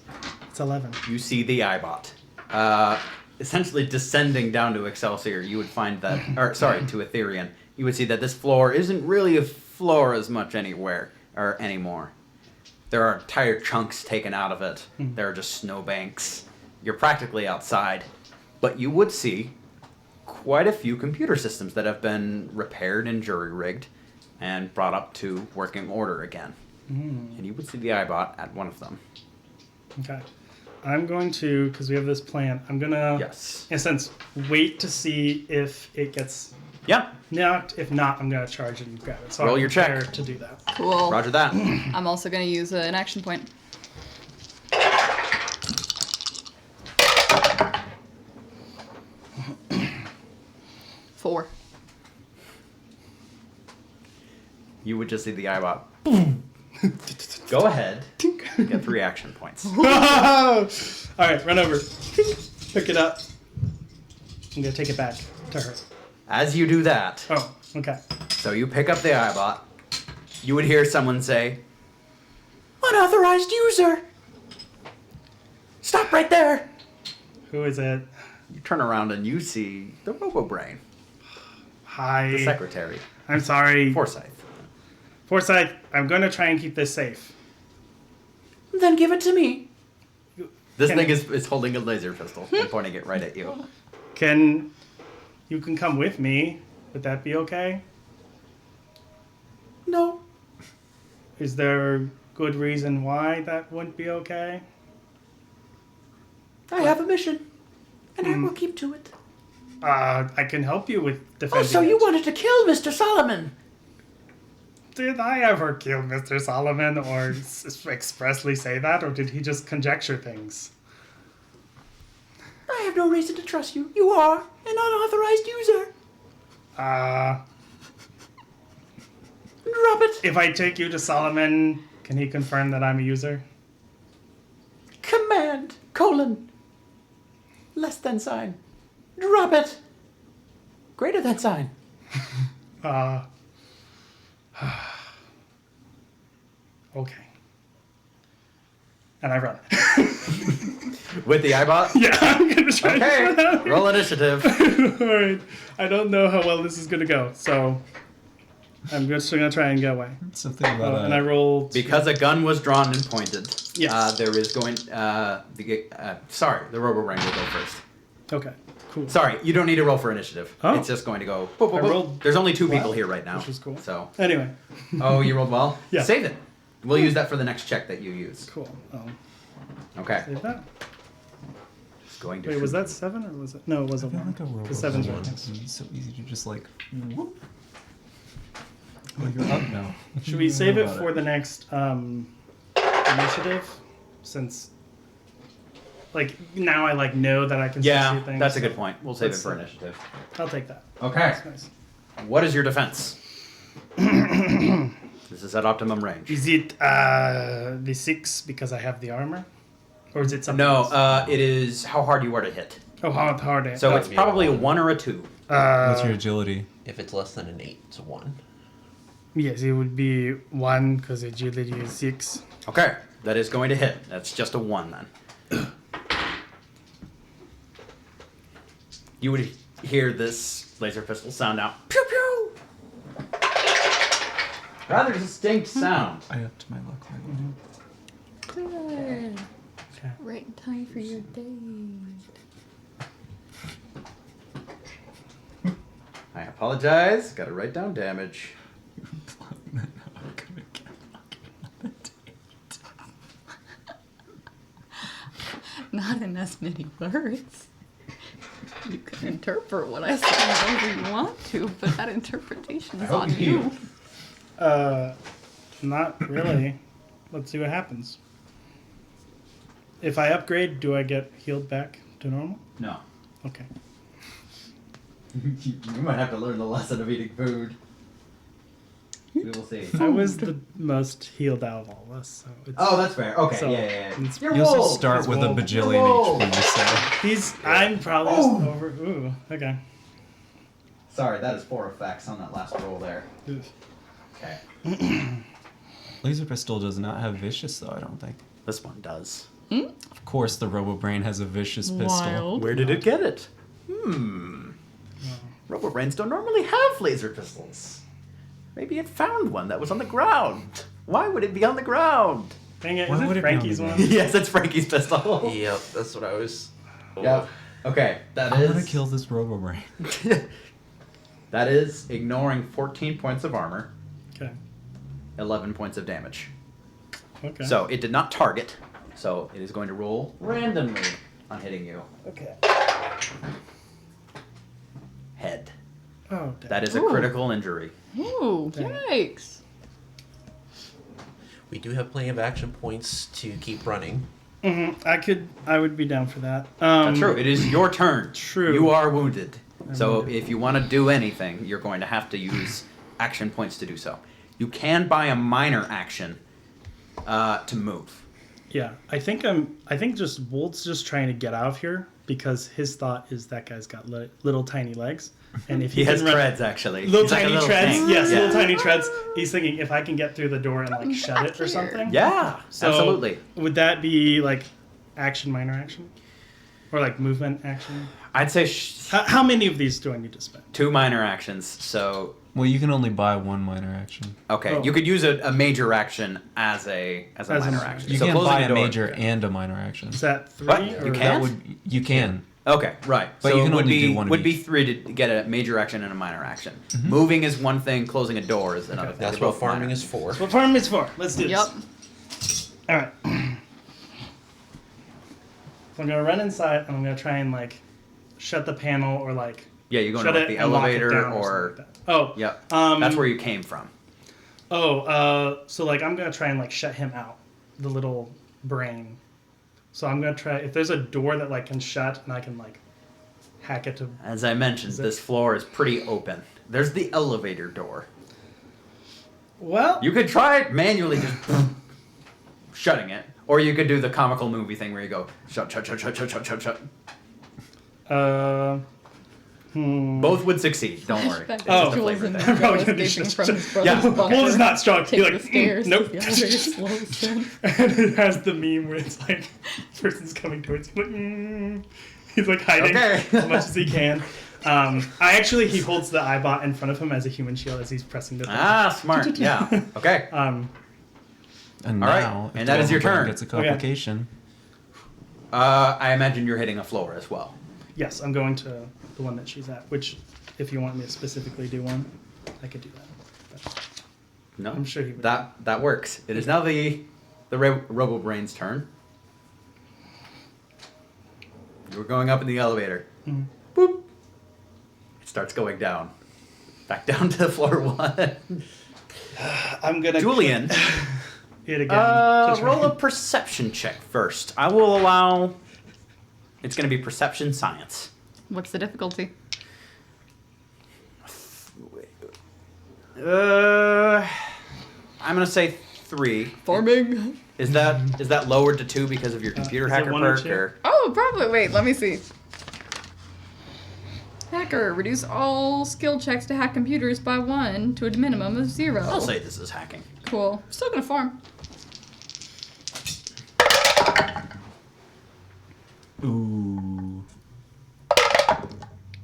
Speaker 2: It's 11.
Speaker 1: You see the iBot. Essentially descending down to Excelsior, you would find that... Or, sorry, to Ethereum. You would see that this floor isn't really a floor as much anywhere, or anymore. There are entire chunks taken out of it. There are just snowbanks. You're practically outside. But you would see quite a few computer systems that have been repaired and jury-rigged and brought up to working order again. And you would see the iBot at one of them.
Speaker 2: Okay. I'm going to, because we have this plan, I'm going to,
Speaker 1: Yes.
Speaker 2: in a sense, wait to see if it gets
Speaker 1: Yeah.
Speaker 2: knocked. If not, I'm going to charge and grab it. So
Speaker 1: Roll
Speaker 2: I'm
Speaker 1: your check.
Speaker 2: prepared to do that.
Speaker 6: Cool.
Speaker 1: Roger that.
Speaker 6: I'm also going to use an action point. Four.
Speaker 1: You would just see the iBot. Go ahead. Get 3 action points.
Speaker 2: All right, run over. Pick it up. I'm going to take it back to her.
Speaker 1: As you do that,
Speaker 2: Oh, okay.
Speaker 1: so you pick up the iBot, you would hear someone say, "Unauthorized user! Stop right there!"
Speaker 2: Who is it?
Speaker 1: You turn around and you see the RoboBrain,
Speaker 2: Hi.
Speaker 1: the secretary,
Speaker 2: I'm sorry.
Speaker 1: Forsyth.
Speaker 2: Forsyth, I'm going to try and keep this safe.
Speaker 1: Then give it to me. This
Speaker 2: Can-
Speaker 1: thing is holding a laser pistol and pointing it right at you.
Speaker 2: You can come with me. Would that be okay?
Speaker 1: No.
Speaker 2: Is there a good reason why that wouldn't be okay?
Speaker 1: I have a mission, and I will keep to it.
Speaker 2: I can help you with
Speaker 1: Oh,
Speaker 2: defending
Speaker 1: so you
Speaker 2: it.
Speaker 1: wanted to kill Mr. Solomon?
Speaker 2: Did I ever kill Mr. Solomon or expressly say that, or did he just conjecture things?
Speaker 1: I have no reason to trust you. You are an unauthorized user. Drop it.
Speaker 2: If I take you to Solomon, can he confirm that I'm a user?
Speaker 1: Command, : less than sign. Drop it. Greater than sign.
Speaker 2: Okay. And I run.
Speaker 1: With the iBot?
Speaker 2: Yeah, I'm gonna try to run out.
Speaker 1: Okay, roll initiative.
Speaker 2: Alright. I don't know how well this is gonna go, so I'm just gonna try and get away.
Speaker 7: Something about
Speaker 2: And I rolled.
Speaker 1: Because a gun was drawn and pointed,
Speaker 2: Yes.
Speaker 1: there is going... the RoboBrain will go first.
Speaker 2: Okay, Cool.
Speaker 1: Sorry, you don't need to roll for initiative.
Speaker 2: Oh.
Speaker 1: It's just going to go. Boop, boop,
Speaker 2: I
Speaker 1: boop.
Speaker 2: rolled
Speaker 1: There's only 2
Speaker 2: flat,
Speaker 1: people here right now,
Speaker 2: which is cool.
Speaker 1: So,
Speaker 2: Anyway,
Speaker 1: oh, you rolled well.
Speaker 2: Yeah.
Speaker 1: Save it. We'll use that for the next check that you use.
Speaker 2: cool.
Speaker 1: Okay.
Speaker 2: Save that.
Speaker 1: It's going to.
Speaker 2: Wait, was
Speaker 1: shoot
Speaker 2: that 7 or was it? No, it
Speaker 7: I
Speaker 2: wasn't
Speaker 7: feel
Speaker 2: 1.
Speaker 7: like a robot.
Speaker 2: The 7's right
Speaker 7: would
Speaker 2: next.
Speaker 7: be so easy to just like. Whoop. Oh, you're up now.
Speaker 2: Should we save it for the next initiative? Since, like, now I like know that I can see
Speaker 1: Yeah,
Speaker 2: things.
Speaker 1: that's a
Speaker 2: so
Speaker 1: good point. We'll save it
Speaker 2: let's
Speaker 1: for
Speaker 2: see.
Speaker 1: initiative.
Speaker 2: I'll take that.
Speaker 1: Okay.
Speaker 2: That's nice.
Speaker 1: What is your defense? This is at optimum range.
Speaker 2: Is it the 6 because I have the armor, or is it something?
Speaker 1: No,
Speaker 2: else?
Speaker 1: it is how hard you are to hit.
Speaker 2: Oh, how hard it?
Speaker 1: So it's
Speaker 3: be a
Speaker 1: probably a
Speaker 3: one.
Speaker 1: 1 or a 2.
Speaker 7: What's your agility?
Speaker 3: If it's less than an 8, it's a 1.
Speaker 2: Yes, it would be 1 because agility is 6.
Speaker 1: Okay, that is going to hit. That's just a 1 then. You would hear this laser pistol sound out. Pew pew! Rather distinct sound.
Speaker 7: I upped my luck. Right?
Speaker 6: Good.
Speaker 2: Okay.
Speaker 6: Right in time for your date.
Speaker 1: I apologize. Got to write down damage.
Speaker 6: Not in as many words. You can interpret what I say however you want to, but that interpretation is on you.
Speaker 2: Not really. Let's see what happens. If I upgrade, do I get healed back to normal?
Speaker 1: No.
Speaker 2: Okay.
Speaker 1: You might have to learn the lesson of eating food. We will see.
Speaker 2: I was the most healed out of all of us, so it's,
Speaker 1: Oh, that's fair. Okay,
Speaker 2: So,
Speaker 1: yeah.
Speaker 2: it's-
Speaker 1: You're
Speaker 7: You also
Speaker 1: rolled.
Speaker 7: start
Speaker 2: He's
Speaker 7: with a
Speaker 2: rolled.
Speaker 7: bajillion
Speaker 1: Roll.
Speaker 7: HP, so.
Speaker 2: I'm probably
Speaker 1: Oh.
Speaker 2: over. Ooh, okay.
Speaker 1: Sorry, that is 4 effects on that last roll there. Okay.
Speaker 7: Laser pistol does not have vicious, though, I don't think.
Speaker 1: This one does.
Speaker 7: Of course, the RoboBrain has a vicious pistol.
Speaker 1: Where did it get it? Robobrains don't normally have laser pistols. Maybe it found one that was on the ground. Why would it be on the ground?
Speaker 2: Dang it,
Speaker 7: Why
Speaker 2: is
Speaker 7: would
Speaker 2: it
Speaker 7: it be on
Speaker 2: Frankie's
Speaker 7: the
Speaker 2: one?
Speaker 7: ground?
Speaker 1: Yes, it's Frankie's pistol.
Speaker 3: Yep, that's what I was.
Speaker 1: Yep. Okay, that
Speaker 7: I'm
Speaker 1: is.
Speaker 7: gonna kill this RoboBrain.
Speaker 1: That is ignoring 14 points of armor,
Speaker 2: Okay.
Speaker 1: 11 points of damage.
Speaker 2: Okay.
Speaker 1: So it did not target. So it is going to roll randomly on hitting you.
Speaker 2: Okay.
Speaker 1: Head.
Speaker 2: Oh, damn.
Speaker 1: That is a critical injury.
Speaker 6: Ooh,
Speaker 2: Dang.
Speaker 6: yikes.
Speaker 3: We do have plenty of action points to keep running.
Speaker 2: I would be down for that.
Speaker 1: That's true. It is your turn.
Speaker 2: True.
Speaker 1: You are wounded. So
Speaker 2: wounded.
Speaker 1: if you want to do anything, you're going to have to use action points to do so. You can buy a minor action to move.
Speaker 2: Yeah, I think just Wolt's just trying to get out of here because his thought is that guy's got little tiny legs, and if
Speaker 1: He has
Speaker 2: can run-
Speaker 1: treads, actually.
Speaker 2: little
Speaker 1: He's like a
Speaker 2: tiny
Speaker 1: little
Speaker 2: treads.
Speaker 1: thing.
Speaker 2: Yes,
Speaker 1: Yeah.
Speaker 2: little tiny treads. He's thinking if I can get through the door and like shut it or something.
Speaker 1: Yeah,
Speaker 2: So,
Speaker 1: absolutely.
Speaker 2: Would that be like action, minor action, or like movement action?
Speaker 1: I'd say
Speaker 2: How many of these do I need to spend?
Speaker 1: 2 minor actions. So,
Speaker 7: Well, you can only buy one minor action.
Speaker 1: okay,
Speaker 2: Oh.
Speaker 1: you could use a major action as a minor
Speaker 2: minor
Speaker 1: action.
Speaker 7: You
Speaker 1: so
Speaker 7: can't
Speaker 1: closing
Speaker 7: buy
Speaker 1: the
Speaker 7: a
Speaker 1: door-
Speaker 7: major and a minor action.
Speaker 2: Is that 3?
Speaker 1: What?
Speaker 2: Or
Speaker 1: You
Speaker 7: That
Speaker 1: can't?
Speaker 7: you can.
Speaker 1: Okay, right.
Speaker 7: But
Speaker 1: so
Speaker 7: you can
Speaker 1: it would
Speaker 7: only
Speaker 1: be
Speaker 7: do one of
Speaker 1: would be
Speaker 7: each.
Speaker 1: 3 to get a major action and a minor action.
Speaker 7: Mm-hmm.
Speaker 1: Moving is one thing. Closing a door is another thing.
Speaker 3: That's
Speaker 1: They're
Speaker 3: what
Speaker 1: both
Speaker 3: farming
Speaker 1: minor.
Speaker 3: is for.
Speaker 2: That's what farm is for. Let's do
Speaker 6: Yep.
Speaker 2: this. All right. So I'm gonna run inside and I'm gonna try and like shut the panel or like
Speaker 1: Yeah, you're going
Speaker 2: shut
Speaker 1: to like
Speaker 2: it
Speaker 1: the
Speaker 2: and lock it
Speaker 1: elevator
Speaker 2: down
Speaker 1: or
Speaker 2: something like that. Oh.
Speaker 1: yep.
Speaker 2: Um,
Speaker 1: That's where you came from.
Speaker 2: So like I'm gonna try and like shut him out, the little brain. So I'm gonna try if there's a door that like can shut and I can like hack it to.
Speaker 1: As I mentioned,
Speaker 2: Is it-
Speaker 1: this floor is pretty open. There's the elevator door.
Speaker 2: Well,
Speaker 1: You could try it manually, just shutting it, or you could do the comical movie thing where you go shut, shut, shut, shut, shut, shut, shut, shut. Both would succeed. Don't worry.
Speaker 6: Flashback
Speaker 1: It's
Speaker 2: Oh.
Speaker 1: just a flavor
Speaker 6: Jules
Speaker 1: thing.
Speaker 6: and
Speaker 2: Probably
Speaker 6: Joe
Speaker 2: gonna be
Speaker 6: escaping
Speaker 2: shut-
Speaker 6: from his
Speaker 2: shut-
Speaker 6: brother's
Speaker 1: Yeah.
Speaker 6: bunker.
Speaker 2: Wolf is not strong.
Speaker 6: Take
Speaker 2: You're like,
Speaker 6: the stairs.
Speaker 2: nope.
Speaker 6: The elevator slows down.
Speaker 2: And it has the meme where it's like person's coming towards you, like, he's like hiding
Speaker 1: Okay.
Speaker 2: as much as he can. He holds the iBot in front of him as a human shield as he's pressing the thing.
Speaker 1: Ah, smart. Yeah. Okay.
Speaker 2: Um,
Speaker 7: And
Speaker 1: All right,
Speaker 7: now, if
Speaker 1: and that is your
Speaker 7: the RoboBrain
Speaker 1: turn.
Speaker 7: Gets a complication.
Speaker 1: I imagine you're hitting a floor as well.
Speaker 2: Yes, I'm going to the one that she's at. Which, if you want me to specifically do one, I could do that. But
Speaker 1: No,
Speaker 2: I'm sure he would.
Speaker 1: That works. It is now the RoboBrain's turn. You're going up in the elevator.
Speaker 2: Mhm.
Speaker 1: Boop. It starts going down. Back down to floor 1.
Speaker 2: I'm gonna
Speaker 1: Julian,
Speaker 2: it again. to try-
Speaker 1: roll a perception check first. I will allow. It's going to be perception science.
Speaker 6: What's the difficulty?
Speaker 1: I'm going to say 3.
Speaker 6: Farming.
Speaker 1: Is that lowered to 2 because of your computer
Speaker 2: is it
Speaker 1: hacker
Speaker 2: 1 or
Speaker 1: perk?
Speaker 2: 2?
Speaker 1: Or
Speaker 6: Oh, probably. Wait, let me see. Hacker, reduce all skill checks to hack computers by 1 to a minimum of 0.
Speaker 1: I'll say this is hacking.
Speaker 6: Cool. Still gonna farm.
Speaker 7: Ooh.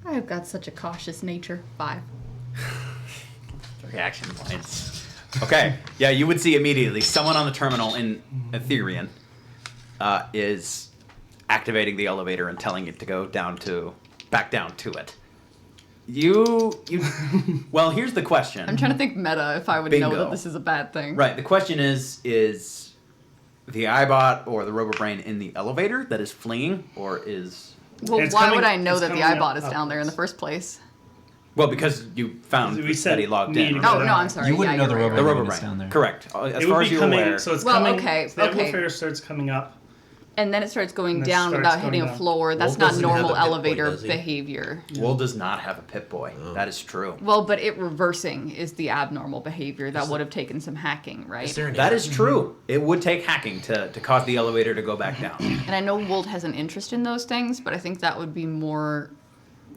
Speaker 6: I've got such a cautious nature. 5.
Speaker 1: 3 action points. Okay. Yeah, you would see immediately someone on the terminal in Ethereum is activating the elevator and telling it to go back down to it. You well, here's the question.
Speaker 6: I'm trying to think meta if I would know
Speaker 1: Bingo.
Speaker 6: that this is a bad thing.
Speaker 1: Right, the question is the iBot or the RoboBrain in the elevator that is fleeing, or is...
Speaker 6: Well,
Speaker 2: It's
Speaker 6: why
Speaker 2: coming-
Speaker 6: would I know
Speaker 2: it's
Speaker 6: that the
Speaker 2: coming
Speaker 6: iBot
Speaker 2: up
Speaker 6: is down there in the
Speaker 2: upwards.
Speaker 6: first place?
Speaker 1: Well, because you found
Speaker 2: We said
Speaker 1: that he logged
Speaker 2: need
Speaker 1: in.
Speaker 2: to
Speaker 1: right?
Speaker 2: go
Speaker 6: Oh, no, I'm sorry.
Speaker 7: You wouldn't
Speaker 6: yeah,
Speaker 7: know
Speaker 6: you're
Speaker 7: the
Speaker 6: right,
Speaker 1: The
Speaker 6: you're
Speaker 7: RoboBrain
Speaker 6: right.
Speaker 1: RoboBrain.
Speaker 7: down there.
Speaker 1: Correct. As
Speaker 2: It
Speaker 1: far
Speaker 2: would
Speaker 1: as
Speaker 2: be
Speaker 1: you're
Speaker 2: coming.
Speaker 1: aware...
Speaker 2: So it's
Speaker 6: Well,
Speaker 2: coming.
Speaker 6: okay,
Speaker 2: The
Speaker 6: okay.
Speaker 2: elevator starts coming up.
Speaker 6: And then it starts going
Speaker 2: And it
Speaker 6: down
Speaker 2: starts
Speaker 6: without
Speaker 2: going
Speaker 6: hitting a
Speaker 2: down.
Speaker 6: floor. That's
Speaker 3: Wolf
Speaker 6: not
Speaker 3: doesn't have
Speaker 6: normal
Speaker 3: a Pip-Boy,
Speaker 6: elevator
Speaker 3: does he?
Speaker 6: behavior.
Speaker 1: Wool does not have a Pip-Boy.
Speaker 3: Oh.
Speaker 1: That is true.
Speaker 6: Well, but it reversing is the abnormal behavior that
Speaker 3: Is
Speaker 6: would have taken some hacking,
Speaker 3: Is
Speaker 6: right?
Speaker 3: there an
Speaker 1: That is true. It would take hacking to cause the elevator to go back down.
Speaker 6: And I know Wold has an interest in those things, but I think that would be more.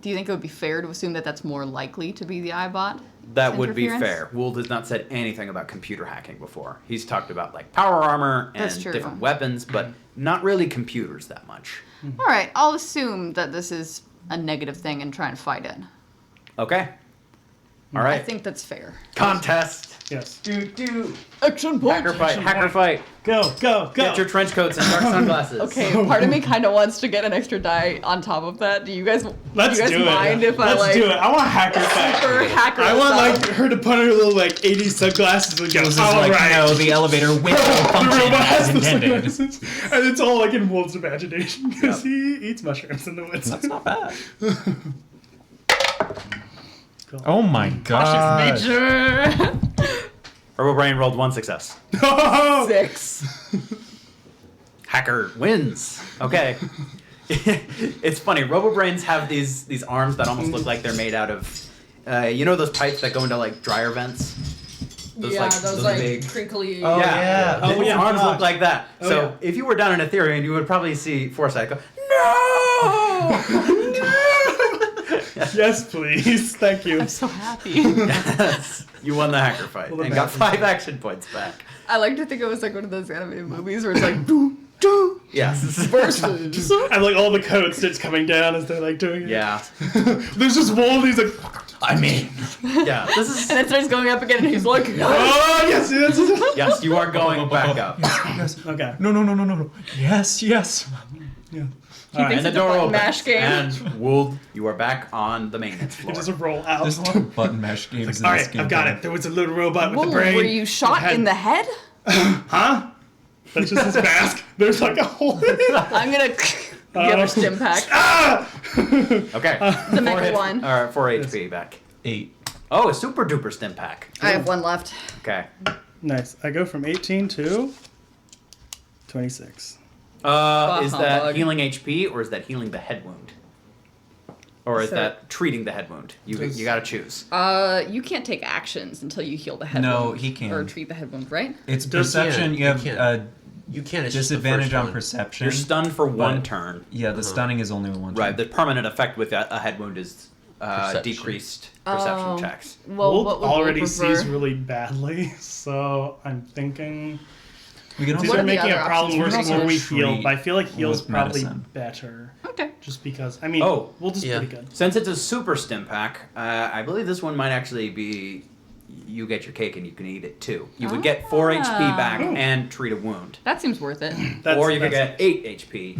Speaker 6: Do you think it would be fair to assume that that's more likely to be the iBot?
Speaker 1: That would be
Speaker 6: interference?
Speaker 1: fair. Wool has not said anything about computer hacking before. He's talked about like power armor and
Speaker 6: That's true.
Speaker 1: different weapons, but not really computers that much.
Speaker 6: All right, I'll assume that this is a negative thing and try and fight it.
Speaker 1: Okay. All
Speaker 6: I
Speaker 1: right.
Speaker 6: think that's fair.
Speaker 1: Contest.
Speaker 2: Yes.
Speaker 1: Do.
Speaker 6: Action point.
Speaker 1: Hacker fight. Hacker fight.
Speaker 2: Go. Go.
Speaker 1: Get your trench coats and dark sunglasses.
Speaker 6: Okay, part of me kind of wants to get an extra die on top of that. Do you guys?
Speaker 2: Let's
Speaker 6: do you guys
Speaker 2: do
Speaker 6: mind
Speaker 2: it.
Speaker 6: if I
Speaker 2: Let's
Speaker 6: like
Speaker 2: do it. I want hacker
Speaker 6: super
Speaker 2: fight.
Speaker 6: hacker?
Speaker 2: I want
Speaker 6: style?
Speaker 2: like her to put her little like 80s sunglasses and go.
Speaker 7: This is
Speaker 2: All
Speaker 7: like,
Speaker 2: right.
Speaker 7: no, the elevator will
Speaker 2: The
Speaker 7: function
Speaker 2: robot
Speaker 7: as
Speaker 2: has the
Speaker 7: intended.
Speaker 2: sunglasses, and it's all like in Wolf's imagination because he eats mushrooms in the woods.
Speaker 7: That's not bad.
Speaker 2: Cool.
Speaker 7: Oh my god.
Speaker 6: Cautious nature.
Speaker 1: RoboBrain rolled 1 success.
Speaker 6: 6.
Speaker 1: Hacker wins. Okay. It's funny. RoboBrains have these arms that almost look like they're made out of, you know, those pipes that go into like dryer vents. Those,
Speaker 5: Yeah,
Speaker 1: like,
Speaker 5: those
Speaker 1: those
Speaker 5: like
Speaker 1: big-
Speaker 5: crinkly.
Speaker 7: Oh, yeah.
Speaker 2: Oh,
Speaker 1: His
Speaker 2: yeah.
Speaker 1: arms
Speaker 2: Gosh.
Speaker 1: look like that.
Speaker 2: Oh,
Speaker 1: so
Speaker 2: yeah.
Speaker 1: if you were down in Ethereum, you would probably see Foresight go, no!
Speaker 2: Yes, please. Thank you.
Speaker 6: I'm so happy.
Speaker 1: Yes. You won the hacker fight
Speaker 2: Well, the
Speaker 1: and got
Speaker 2: back-
Speaker 1: 5 action points back.
Speaker 6: I like to think it was like one of those animated movies where it's like doo doo
Speaker 1: Yes.
Speaker 6: versus.
Speaker 2: And like all the code starts coming down as they're like doing it.
Speaker 1: Yeah.
Speaker 2: There's just Wolf. He's like,
Speaker 7: I mean,
Speaker 1: Yeah. This is.
Speaker 6: And it starts going up again, and he's like,
Speaker 2: oh yes, yes.
Speaker 1: Yes, you are going back up.
Speaker 7: yes.
Speaker 2: Okay.
Speaker 7: No. Yes, yes.
Speaker 2: Yeah.
Speaker 6: He thinks
Speaker 1: And the
Speaker 6: it's a
Speaker 1: door
Speaker 6: button
Speaker 1: opens.
Speaker 6: mash game.
Speaker 1: And Wool, you are back on the maintenance
Speaker 2: You
Speaker 1: floor.
Speaker 2: just roll out.
Speaker 7: There's a lot of button mash games in
Speaker 2: All
Speaker 7: this
Speaker 2: right,
Speaker 7: game.
Speaker 2: I've got it. There was a little robot with
Speaker 6: Whoa,
Speaker 2: the brain.
Speaker 6: were you shot
Speaker 2: It had-
Speaker 6: in the head?
Speaker 2: Huh? That's just his mask. There's like a hole in it.
Speaker 6: I'm gonna get a stim pack.
Speaker 2: Ah!
Speaker 1: Okay.
Speaker 6: The mega one.
Speaker 1: 4 HP back.
Speaker 7: 8.
Speaker 1: Oh, a super duper stim pack.
Speaker 6: I have one left.
Speaker 1: Okay.
Speaker 2: Nice. I go from 18 to 26.
Speaker 1: Is that
Speaker 6: humbug.
Speaker 1: healing HP or is that healing the head wound? Or is
Speaker 6: So-
Speaker 1: that treating the head wound? You
Speaker 2: Does-
Speaker 1: you gotta choose.
Speaker 6: You can't take actions until you heal the head
Speaker 7: No,
Speaker 6: wound.
Speaker 7: he can.
Speaker 6: Or treat the head wound, right?
Speaker 7: It's
Speaker 2: Does-
Speaker 7: perception.
Speaker 3: yeah,
Speaker 7: You have
Speaker 3: you can't. You can. It's just the
Speaker 7: disadvantage
Speaker 3: first
Speaker 7: on
Speaker 3: one.
Speaker 7: perception.
Speaker 1: You're stunned for one
Speaker 7: But-
Speaker 1: turn.
Speaker 7: Yeah, the stunning is only one.
Speaker 1: Right.
Speaker 7: turn.
Speaker 1: The permanent effect with a head wound is
Speaker 3: Perception.
Speaker 1: decreased perception
Speaker 6: Oh.
Speaker 1: checks.
Speaker 6: Well,
Speaker 2: Wolf
Speaker 6: what would
Speaker 2: already
Speaker 6: Wolf prefer?
Speaker 2: sees really badly, so I'm thinking
Speaker 7: We can
Speaker 2: it's
Speaker 6: What
Speaker 2: either
Speaker 6: are the
Speaker 2: making
Speaker 6: other
Speaker 2: a problem
Speaker 6: options?
Speaker 2: worse
Speaker 7: We can
Speaker 2: or we
Speaker 7: also
Speaker 2: heal.
Speaker 7: treat
Speaker 2: But I feel like heal's
Speaker 7: with
Speaker 2: probably
Speaker 7: medicine.
Speaker 2: better,
Speaker 6: Okay.
Speaker 2: just because. I mean,
Speaker 1: Oh,
Speaker 2: Wolf is
Speaker 3: yeah.
Speaker 2: pretty good.
Speaker 1: Since it's a super stim pack, I believe this one might actually be you get your cake and you can eat it too. You would get 4 HP back
Speaker 2: Oh.
Speaker 1: and treat a wound.
Speaker 6: That seems worth it.
Speaker 2: That's,
Speaker 1: or you could
Speaker 2: that's-
Speaker 1: get 8 HP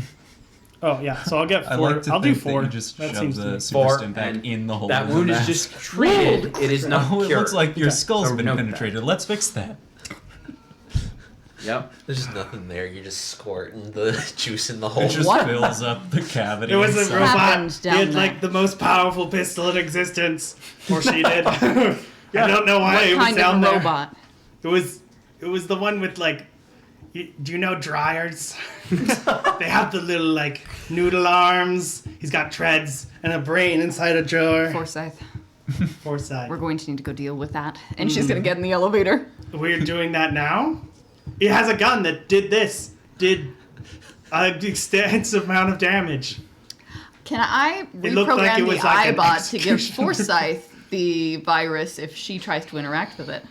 Speaker 2: Oh yeah, so I'll get 4.
Speaker 7: I like to
Speaker 2: I'll do
Speaker 7: think
Speaker 2: 4.
Speaker 7: that you just
Speaker 2: that
Speaker 7: shove
Speaker 2: seems to
Speaker 7: the
Speaker 2: me.
Speaker 7: super
Speaker 1: 4,
Speaker 7: stim back
Speaker 1: and
Speaker 7: in the hole.
Speaker 1: that
Speaker 7: of the
Speaker 1: wound is
Speaker 7: mask.
Speaker 1: just treated. It is not
Speaker 7: Oh, it
Speaker 1: cured.
Speaker 7: looks like your skull's
Speaker 1: So
Speaker 7: been
Speaker 1: note that.
Speaker 7: penetrated. Let's fix that.
Speaker 1: Yep.
Speaker 3: There's just nothing there. You're just squirting the juice in the hole.
Speaker 7: It just
Speaker 6: What?
Speaker 7: fills up the cavity.
Speaker 2: It was a
Speaker 7: inside.
Speaker 2: robot.
Speaker 6: Happened
Speaker 2: He
Speaker 6: down
Speaker 2: had
Speaker 6: there.
Speaker 2: like the most powerful pistol in existence, or she did. I don't know why
Speaker 6: What
Speaker 2: it was
Speaker 6: kind
Speaker 2: down
Speaker 6: of
Speaker 2: there.
Speaker 6: robot?
Speaker 2: It was the one with like. Do you know dryers? They have the little like noodle arms. He's got treads and a brain inside a drawer.
Speaker 6: Forsyth.
Speaker 2: Foresight.
Speaker 6: We're going to need to go deal with that. And she's going to get in the elevator.
Speaker 2: We're doing that now? It has a gun that did an extensive amount of damage.
Speaker 6: Can I
Speaker 2: It looked like
Speaker 6: reprogram
Speaker 2: it
Speaker 6: the
Speaker 2: was like an
Speaker 6: iBot to give
Speaker 2: execution.
Speaker 6: Forsyth the virus if she tries to interact with it?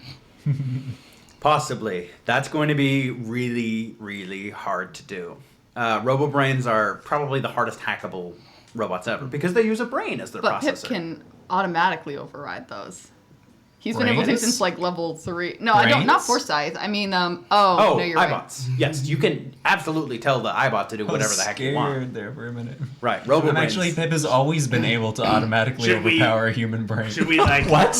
Speaker 1: Possibly. That's going to be really, really hard to do. RoboBrains are probably the hardest hackable robots ever because they use a brain as their
Speaker 6: But Pip
Speaker 1: processor.
Speaker 6: can automatically override those. He's been able to
Speaker 7: Brains?
Speaker 6: since like level 3. No, I don't. Not
Speaker 7: Brains?
Speaker 6: Forsyth. I mean,
Speaker 1: Oh,
Speaker 6: no, you're right.
Speaker 1: iBots. Yes, you can absolutely tell the iBot to do
Speaker 7: I was
Speaker 1: whatever the heck you want.
Speaker 7: scared there for a minute.
Speaker 1: Right,
Speaker 7: And
Speaker 1: RoboBrains.
Speaker 7: actually, Pip has always been able to automatically
Speaker 2: Should we-
Speaker 7: overpower a human brain.
Speaker 2: Should we like
Speaker 7: What?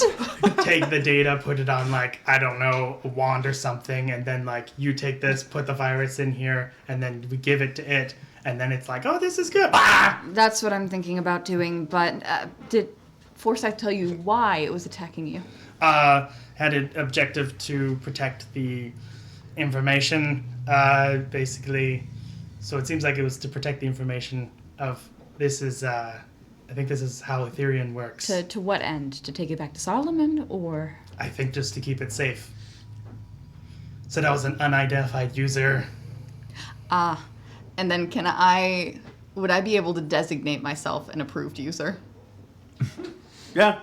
Speaker 2: take the data, put it on like, I don't know, a wand or something, and then like you take this, put the virus in here, and then we give it to it, and then it's like, oh, this is good. Ah!
Speaker 6: That's what I'm thinking about doing. But did Forsyth tell you why it was attacking you?
Speaker 2: Had an objective to protect the information, basically. So it seems like it was to protect the information of this is, I think this is how Ethereum works.
Speaker 6: To what end? To take it back to Solomon, or
Speaker 2: I think just to keep it safe. So that was an unidentified user.
Speaker 6: and then would I be able to designate myself an approved user?
Speaker 1: Yeah.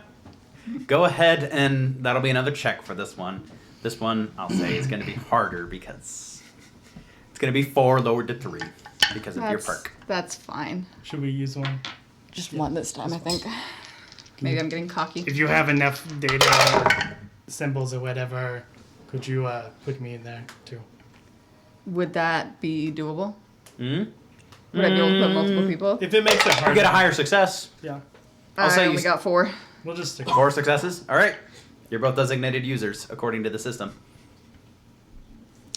Speaker 1: Go ahead, and that'll be another check for this one. This one, I'll say, is going to be harder because it's going to be 4 lowered to 3 because of your perk.
Speaker 6: That's fine.
Speaker 2: Should we use one?
Speaker 6: Just one this time, I think. Maybe I'm getting cocky.
Speaker 2: If you have enough data or symbols or whatever, could you put me in there too?
Speaker 6: Would that be doable?
Speaker 1: Hmm?
Speaker 6: Would I be able to put multiple people?
Speaker 2: If it makes it harder.
Speaker 1: You get a higher success.
Speaker 2: Yeah.
Speaker 1: I'll say
Speaker 6: I
Speaker 1: you
Speaker 6: only got 4.
Speaker 2: We'll just stick
Speaker 1: 4 successes. All right. You're both designated users according to the system.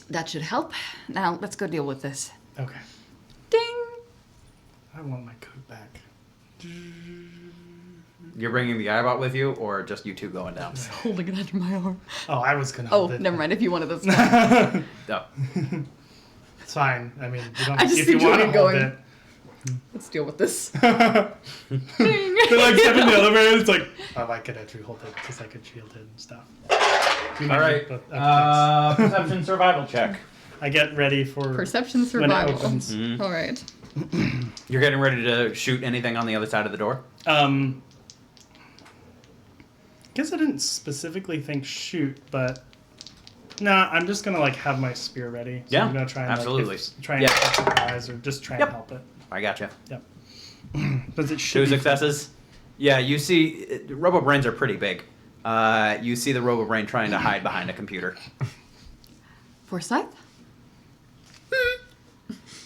Speaker 6: That should help. Now, let's go deal with this.
Speaker 2: Okay.
Speaker 6: Ding!
Speaker 2: I want my code back.
Speaker 1: You're bringing the iBot with you, or just you two going down?
Speaker 6: Holding it under my arm.
Speaker 2: Oh, I was gonna
Speaker 6: Oh,
Speaker 2: hold it.
Speaker 6: never mind. If you wanted this.
Speaker 1: No.
Speaker 2: It's fine. I mean, you don't,
Speaker 6: I just
Speaker 2: if you
Speaker 6: think you
Speaker 2: want to
Speaker 6: were
Speaker 2: hold
Speaker 6: going-
Speaker 2: it.
Speaker 6: Let's deal with this.
Speaker 2: They're like step in the elevator. It's like, oh, I could actually hold it because I could shield it and stuff. We might
Speaker 1: All right.
Speaker 2: do both after this.
Speaker 1: Perception survival check.
Speaker 2: I get ready for
Speaker 6: Perception
Speaker 2: when it
Speaker 6: survival.
Speaker 2: opens.
Speaker 1: Mhm.
Speaker 6: All right.
Speaker 1: You're getting ready to shoot anything on the other side of the door?
Speaker 2: Guess I didn't specifically think shoot, but nah, I'm just gonna like have my spear ready. So
Speaker 1: Yeah,
Speaker 2: I'm gonna try and
Speaker 1: absolutely.
Speaker 2: try and
Speaker 1: Yeah.
Speaker 2: catch surprise or just try
Speaker 1: Yep.
Speaker 2: and help it.
Speaker 1: I gotcha.
Speaker 2: Yep. Because it
Speaker 1: 2
Speaker 2: should be
Speaker 1: successes. Yeah, you see, RoboBrains are pretty big. You see the RoboBrain trying to hide behind a computer.
Speaker 6: Forsyth?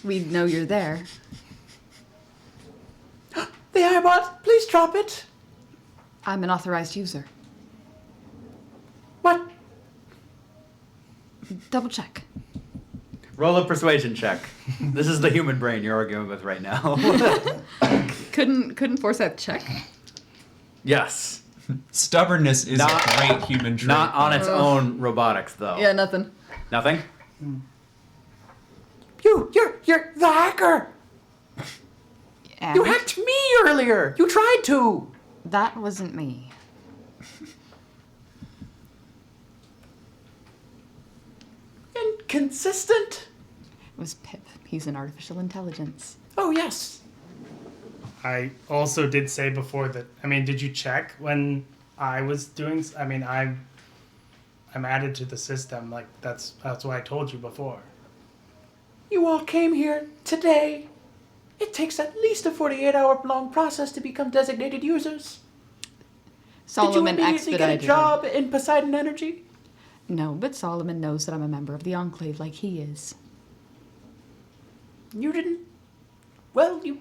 Speaker 6: We know you're there.
Speaker 1: The iBot, please drop it.
Speaker 6: I'm an authorized user.
Speaker 1: What?
Speaker 6: Double check.
Speaker 1: Roll a persuasion check. This is the human brain you're arguing with right now.
Speaker 6: Couldn't Forsyth check?
Speaker 1: Yes.
Speaker 7: Stubbornness is
Speaker 1: Not-
Speaker 7: a great human trait.
Speaker 1: Not on its own robotics, though.
Speaker 6: Yeah, nothing.
Speaker 1: Nothing? You're the hacker!
Speaker 6: And
Speaker 1: You hacked me earlier! You tried to!
Speaker 6: that wasn't me.
Speaker 1: Inconsistent?
Speaker 6: It was Pip. He's an artificial intelligence.
Speaker 1: Oh, yes.
Speaker 2: I also did say before that. I mean, did you check when I was doing? I mean, I'm added to the system. Like that's what I told you before.
Speaker 1: You all came here today. It takes at least a 48-hour long process to become designated users.
Speaker 6: Solomon
Speaker 1: Did you immediately get a
Speaker 6: expedited it.
Speaker 1: job in Poseidon Energy?
Speaker 6: No, but Solomon knows that I'm a member of the Enclave like he is.
Speaker 1: You didn't Well, you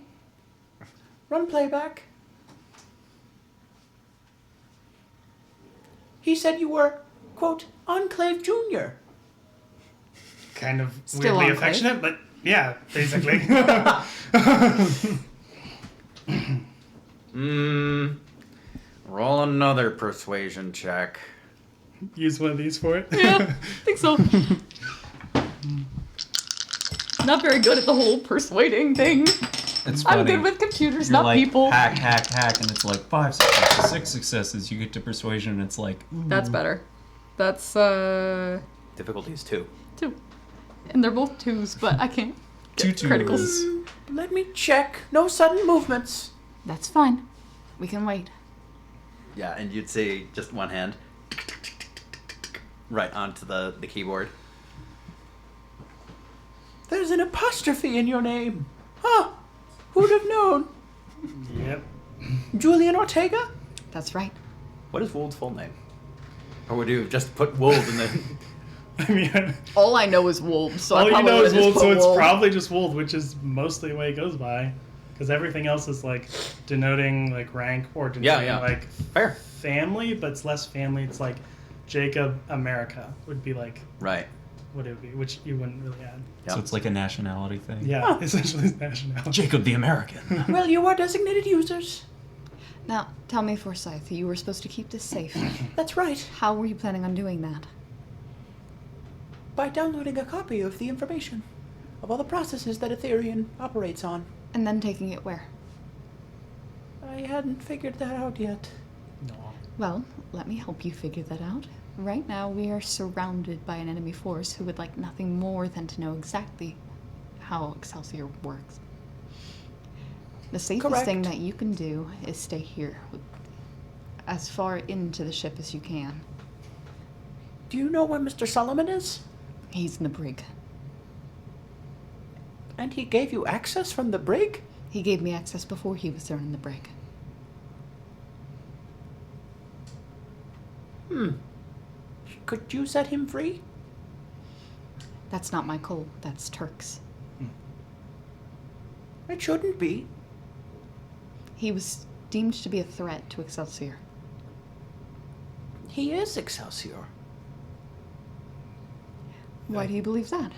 Speaker 1: run playback. He said you were, quote, Enclave Junior.
Speaker 2: Kind of
Speaker 6: Still
Speaker 2: weirdly
Speaker 6: Enclave?
Speaker 2: affectionate, but yeah, basically.
Speaker 1: Roll another persuasion check.
Speaker 2: Use one of these for it.
Speaker 6: Yeah, I think so. Not very good at the whole persuading thing.
Speaker 7: It's funny.
Speaker 6: I'm good with computers,
Speaker 7: You're
Speaker 6: not
Speaker 7: like,
Speaker 6: people.
Speaker 7: hack, and it's like 5 successes, 6 successes. You get to persuasion, and it's like,
Speaker 6: That's better. That's
Speaker 1: Difficulty is 2.
Speaker 6: 2. And they're both 2s, but I can't get
Speaker 7: 2
Speaker 6: criticals.
Speaker 7: twos.
Speaker 1: Let me check. No sudden movements.
Speaker 6: That's fine. We can wait.
Speaker 1: Yeah, and you'd see just one hand right onto the keyboard. There's an apostrophe in your name. Huh. Who'd have known?
Speaker 2: Yep.
Speaker 1: Julian Ortega?
Speaker 6: That's right.
Speaker 1: What is Woold's full name? Or would you have just put Wold in the...
Speaker 2: I mean,
Speaker 6: All I know is Wolves, so I
Speaker 2: all you
Speaker 6: probably
Speaker 2: know
Speaker 6: would
Speaker 2: is
Speaker 6: have just
Speaker 2: Wold, so
Speaker 6: put
Speaker 2: it's
Speaker 6: Wolf.
Speaker 2: probably just Wold, which is mostly the way it goes by. Because everything else is like denoting like rank or denoting
Speaker 1: yeah.
Speaker 2: like
Speaker 1: Fair.
Speaker 2: family, but it's less family. It's like Jacob America would be like
Speaker 1: Right.
Speaker 2: what it would be, which you wouldn't really add.
Speaker 7: So it's like a nationality thing.
Speaker 2: Yeah, essentially it's nationality.
Speaker 7: Jacob the American.
Speaker 1: Well, you are designated users.
Speaker 6: Now, tell me, Forsyth, you were supposed to keep this safe.
Speaker 1: That's right.
Speaker 6: How were you planning on doing that?
Speaker 1: By downloading a copy of the information of all the processes that Ethereum operates on.
Speaker 6: And then taking it where?
Speaker 1: I hadn't figured that out yet.
Speaker 2: No.
Speaker 6: Well, let me help you figure that out. Right now, we are surrounded by an enemy force who would like nothing more than to know exactly how Excelsior works. The safest thing
Speaker 1: Correct.
Speaker 6: that you can do is stay here, as far into the ship as you can.
Speaker 1: Do you know where Mr. Solomon is?
Speaker 6: He's in the brig.
Speaker 1: And he gave you access from the brig?
Speaker 6: He gave me access before he was thrown in the brig.
Speaker 1: Could you set him free?
Speaker 6: That's not my call, that's Turk's.
Speaker 1: It shouldn't be.
Speaker 6: He was deemed to be a threat to Excelsior.
Speaker 1: He is Excelsior.
Speaker 6: Why do you believe that?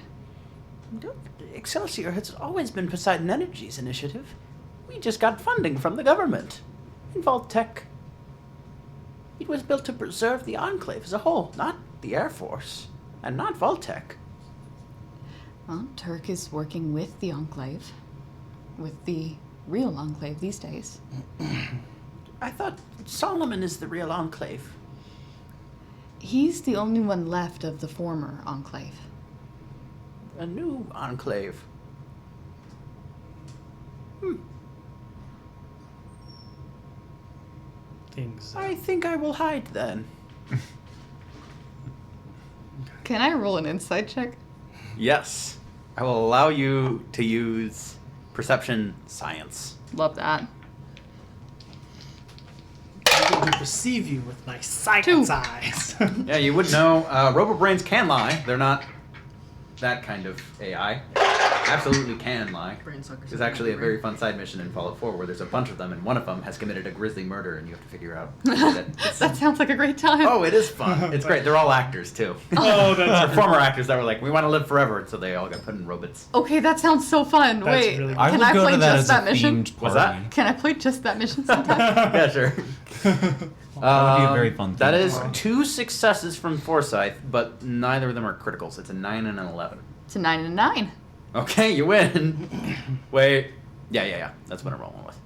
Speaker 1: Excelsior has always been Poseidon Energy's initiative. We just got funding from the government. In Vault-Tec. It was built to preserve the Enclave as a whole, not the Air Force. And not Vault-Tec.
Speaker 6: Well, Turk is working with the Enclave. With the real Enclave these days.
Speaker 1: I thought Solomon is the real Enclave.
Speaker 6: He's the only one left of the former Enclave.
Speaker 1: A new Enclave.
Speaker 2: Things.
Speaker 1: I think I will hide then.
Speaker 6: Can I roll an insight check?
Speaker 1: Yes. I will allow you to use perception science.
Speaker 6: Love that.
Speaker 2: I'm going to perceive you with my science eyes.
Speaker 1: Yeah, you would know. Robobrains can lie. They're not that kind of AI. Absolutely can lie.
Speaker 5: Brain suckers.
Speaker 1: There's actually a very fun side mission in Fallout 4 where there's a bunch of them, and one of them has committed a grisly murder, and you have to figure out who did it. It's-
Speaker 6: That sounds like a great time.
Speaker 1: oh, it is fun. It's great. They're all actors too.
Speaker 2: Oh,
Speaker 1: They're
Speaker 2: that's
Speaker 1: former actors that were like, we want to live forever, and so they all got put in robots.
Speaker 6: Okay, that sounds so fun.
Speaker 2: That's
Speaker 6: Wait,
Speaker 2: really
Speaker 7: I
Speaker 6: can
Speaker 7: would
Speaker 6: I
Speaker 7: go
Speaker 6: play
Speaker 7: to that
Speaker 6: just
Speaker 7: as
Speaker 6: that
Speaker 7: a
Speaker 6: mission?
Speaker 7: themed party.
Speaker 1: What's that?
Speaker 6: Can I play just that mission sometime?
Speaker 1: Yeah, sure.
Speaker 7: That would be a very fun
Speaker 1: That
Speaker 7: thing.
Speaker 1: is 2 successes from Forsyth, but neither of them are criticals. It's a 9 and an 11.
Speaker 6: It's a 9 and a 9.
Speaker 1: Okay, you win. Wait. Yeah. That's what I'm rolling with.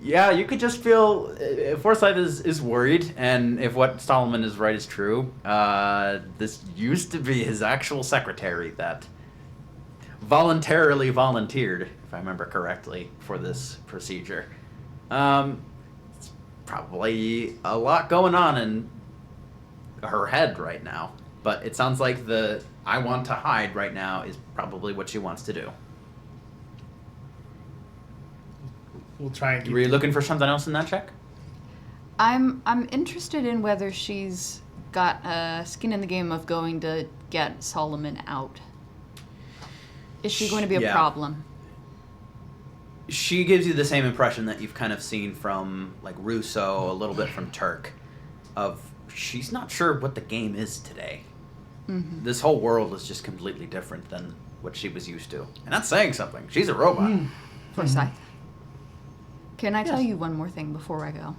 Speaker 1: Yeah, you could just feel Forsyth is worried, and if what Solomon is right is true, this used to be his actual secretary that voluntarily volunteered, if I remember correctly, for this procedure. It's probably a lot going on in her head right now, but it sounds like the I want to hide right now is probably what she wants to do.
Speaker 2: We'll try and
Speaker 1: Were you looking for something else in that check?
Speaker 6: I'm interested in whether she's got skin in the game of going to get Solomon out. Is she going to be a
Speaker 1: Yeah.
Speaker 6: problem?
Speaker 1: She gives you the same impression that you've kind of seen from like Russo, a little bit from Turk, of she's not sure what the game is today.
Speaker 6: Mm-hmm.
Speaker 1: This whole world is just completely different than what she was used to. And that's saying something. She's a robot.
Speaker 6: Forsyth. Can I tell
Speaker 1: Yes.
Speaker 6: you one more thing before I go?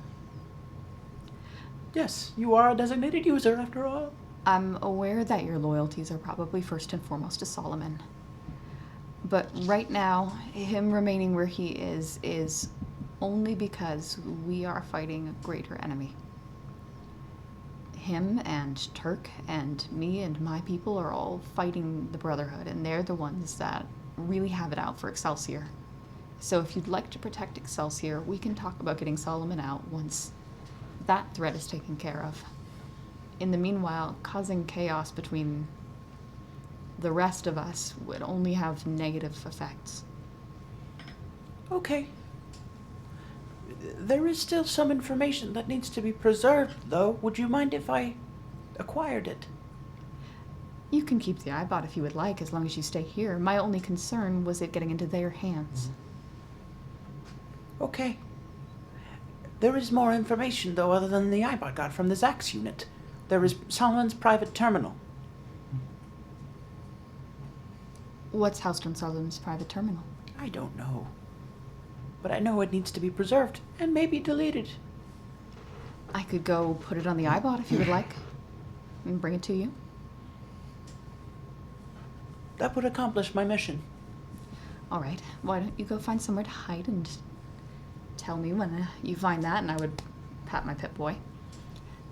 Speaker 1: Yes, you are a designated user after all.
Speaker 6: I'm aware that your loyalties are probably first and foremost to Solomon. But right now, him remaining where he is only because we are fighting a greater enemy. Him and Turk and me and my people are all fighting the Brotherhood, and they're the ones that really have it out for Excelsior. So if you'd like to protect Excelsior, we can talk about getting Solomon out once that threat is taken care of. In the meanwhile, causing chaos between the rest of us would only have negative effects.
Speaker 8: Okay. There is still some information that needs to be preserved, though. Would you mind if I acquired it?
Speaker 6: You can keep the iBot if you would like, as long as you stay here. My only concern was it getting into their hands.
Speaker 8: Okay. There is more information, though, other than the iBot got from the Zax unit. There is Solomon's private terminal.
Speaker 6: What's housed on Solomon's private terminal?
Speaker 8: I don't know. But I know it needs to be preserved and maybe deleted.
Speaker 6: I could go put it on the iBot if you would like, and bring it to you.
Speaker 8: That would accomplish my mission.
Speaker 6: All right, why don't you go find somewhere to hide and tell me when you find that, and I would pat my Pip-Boy.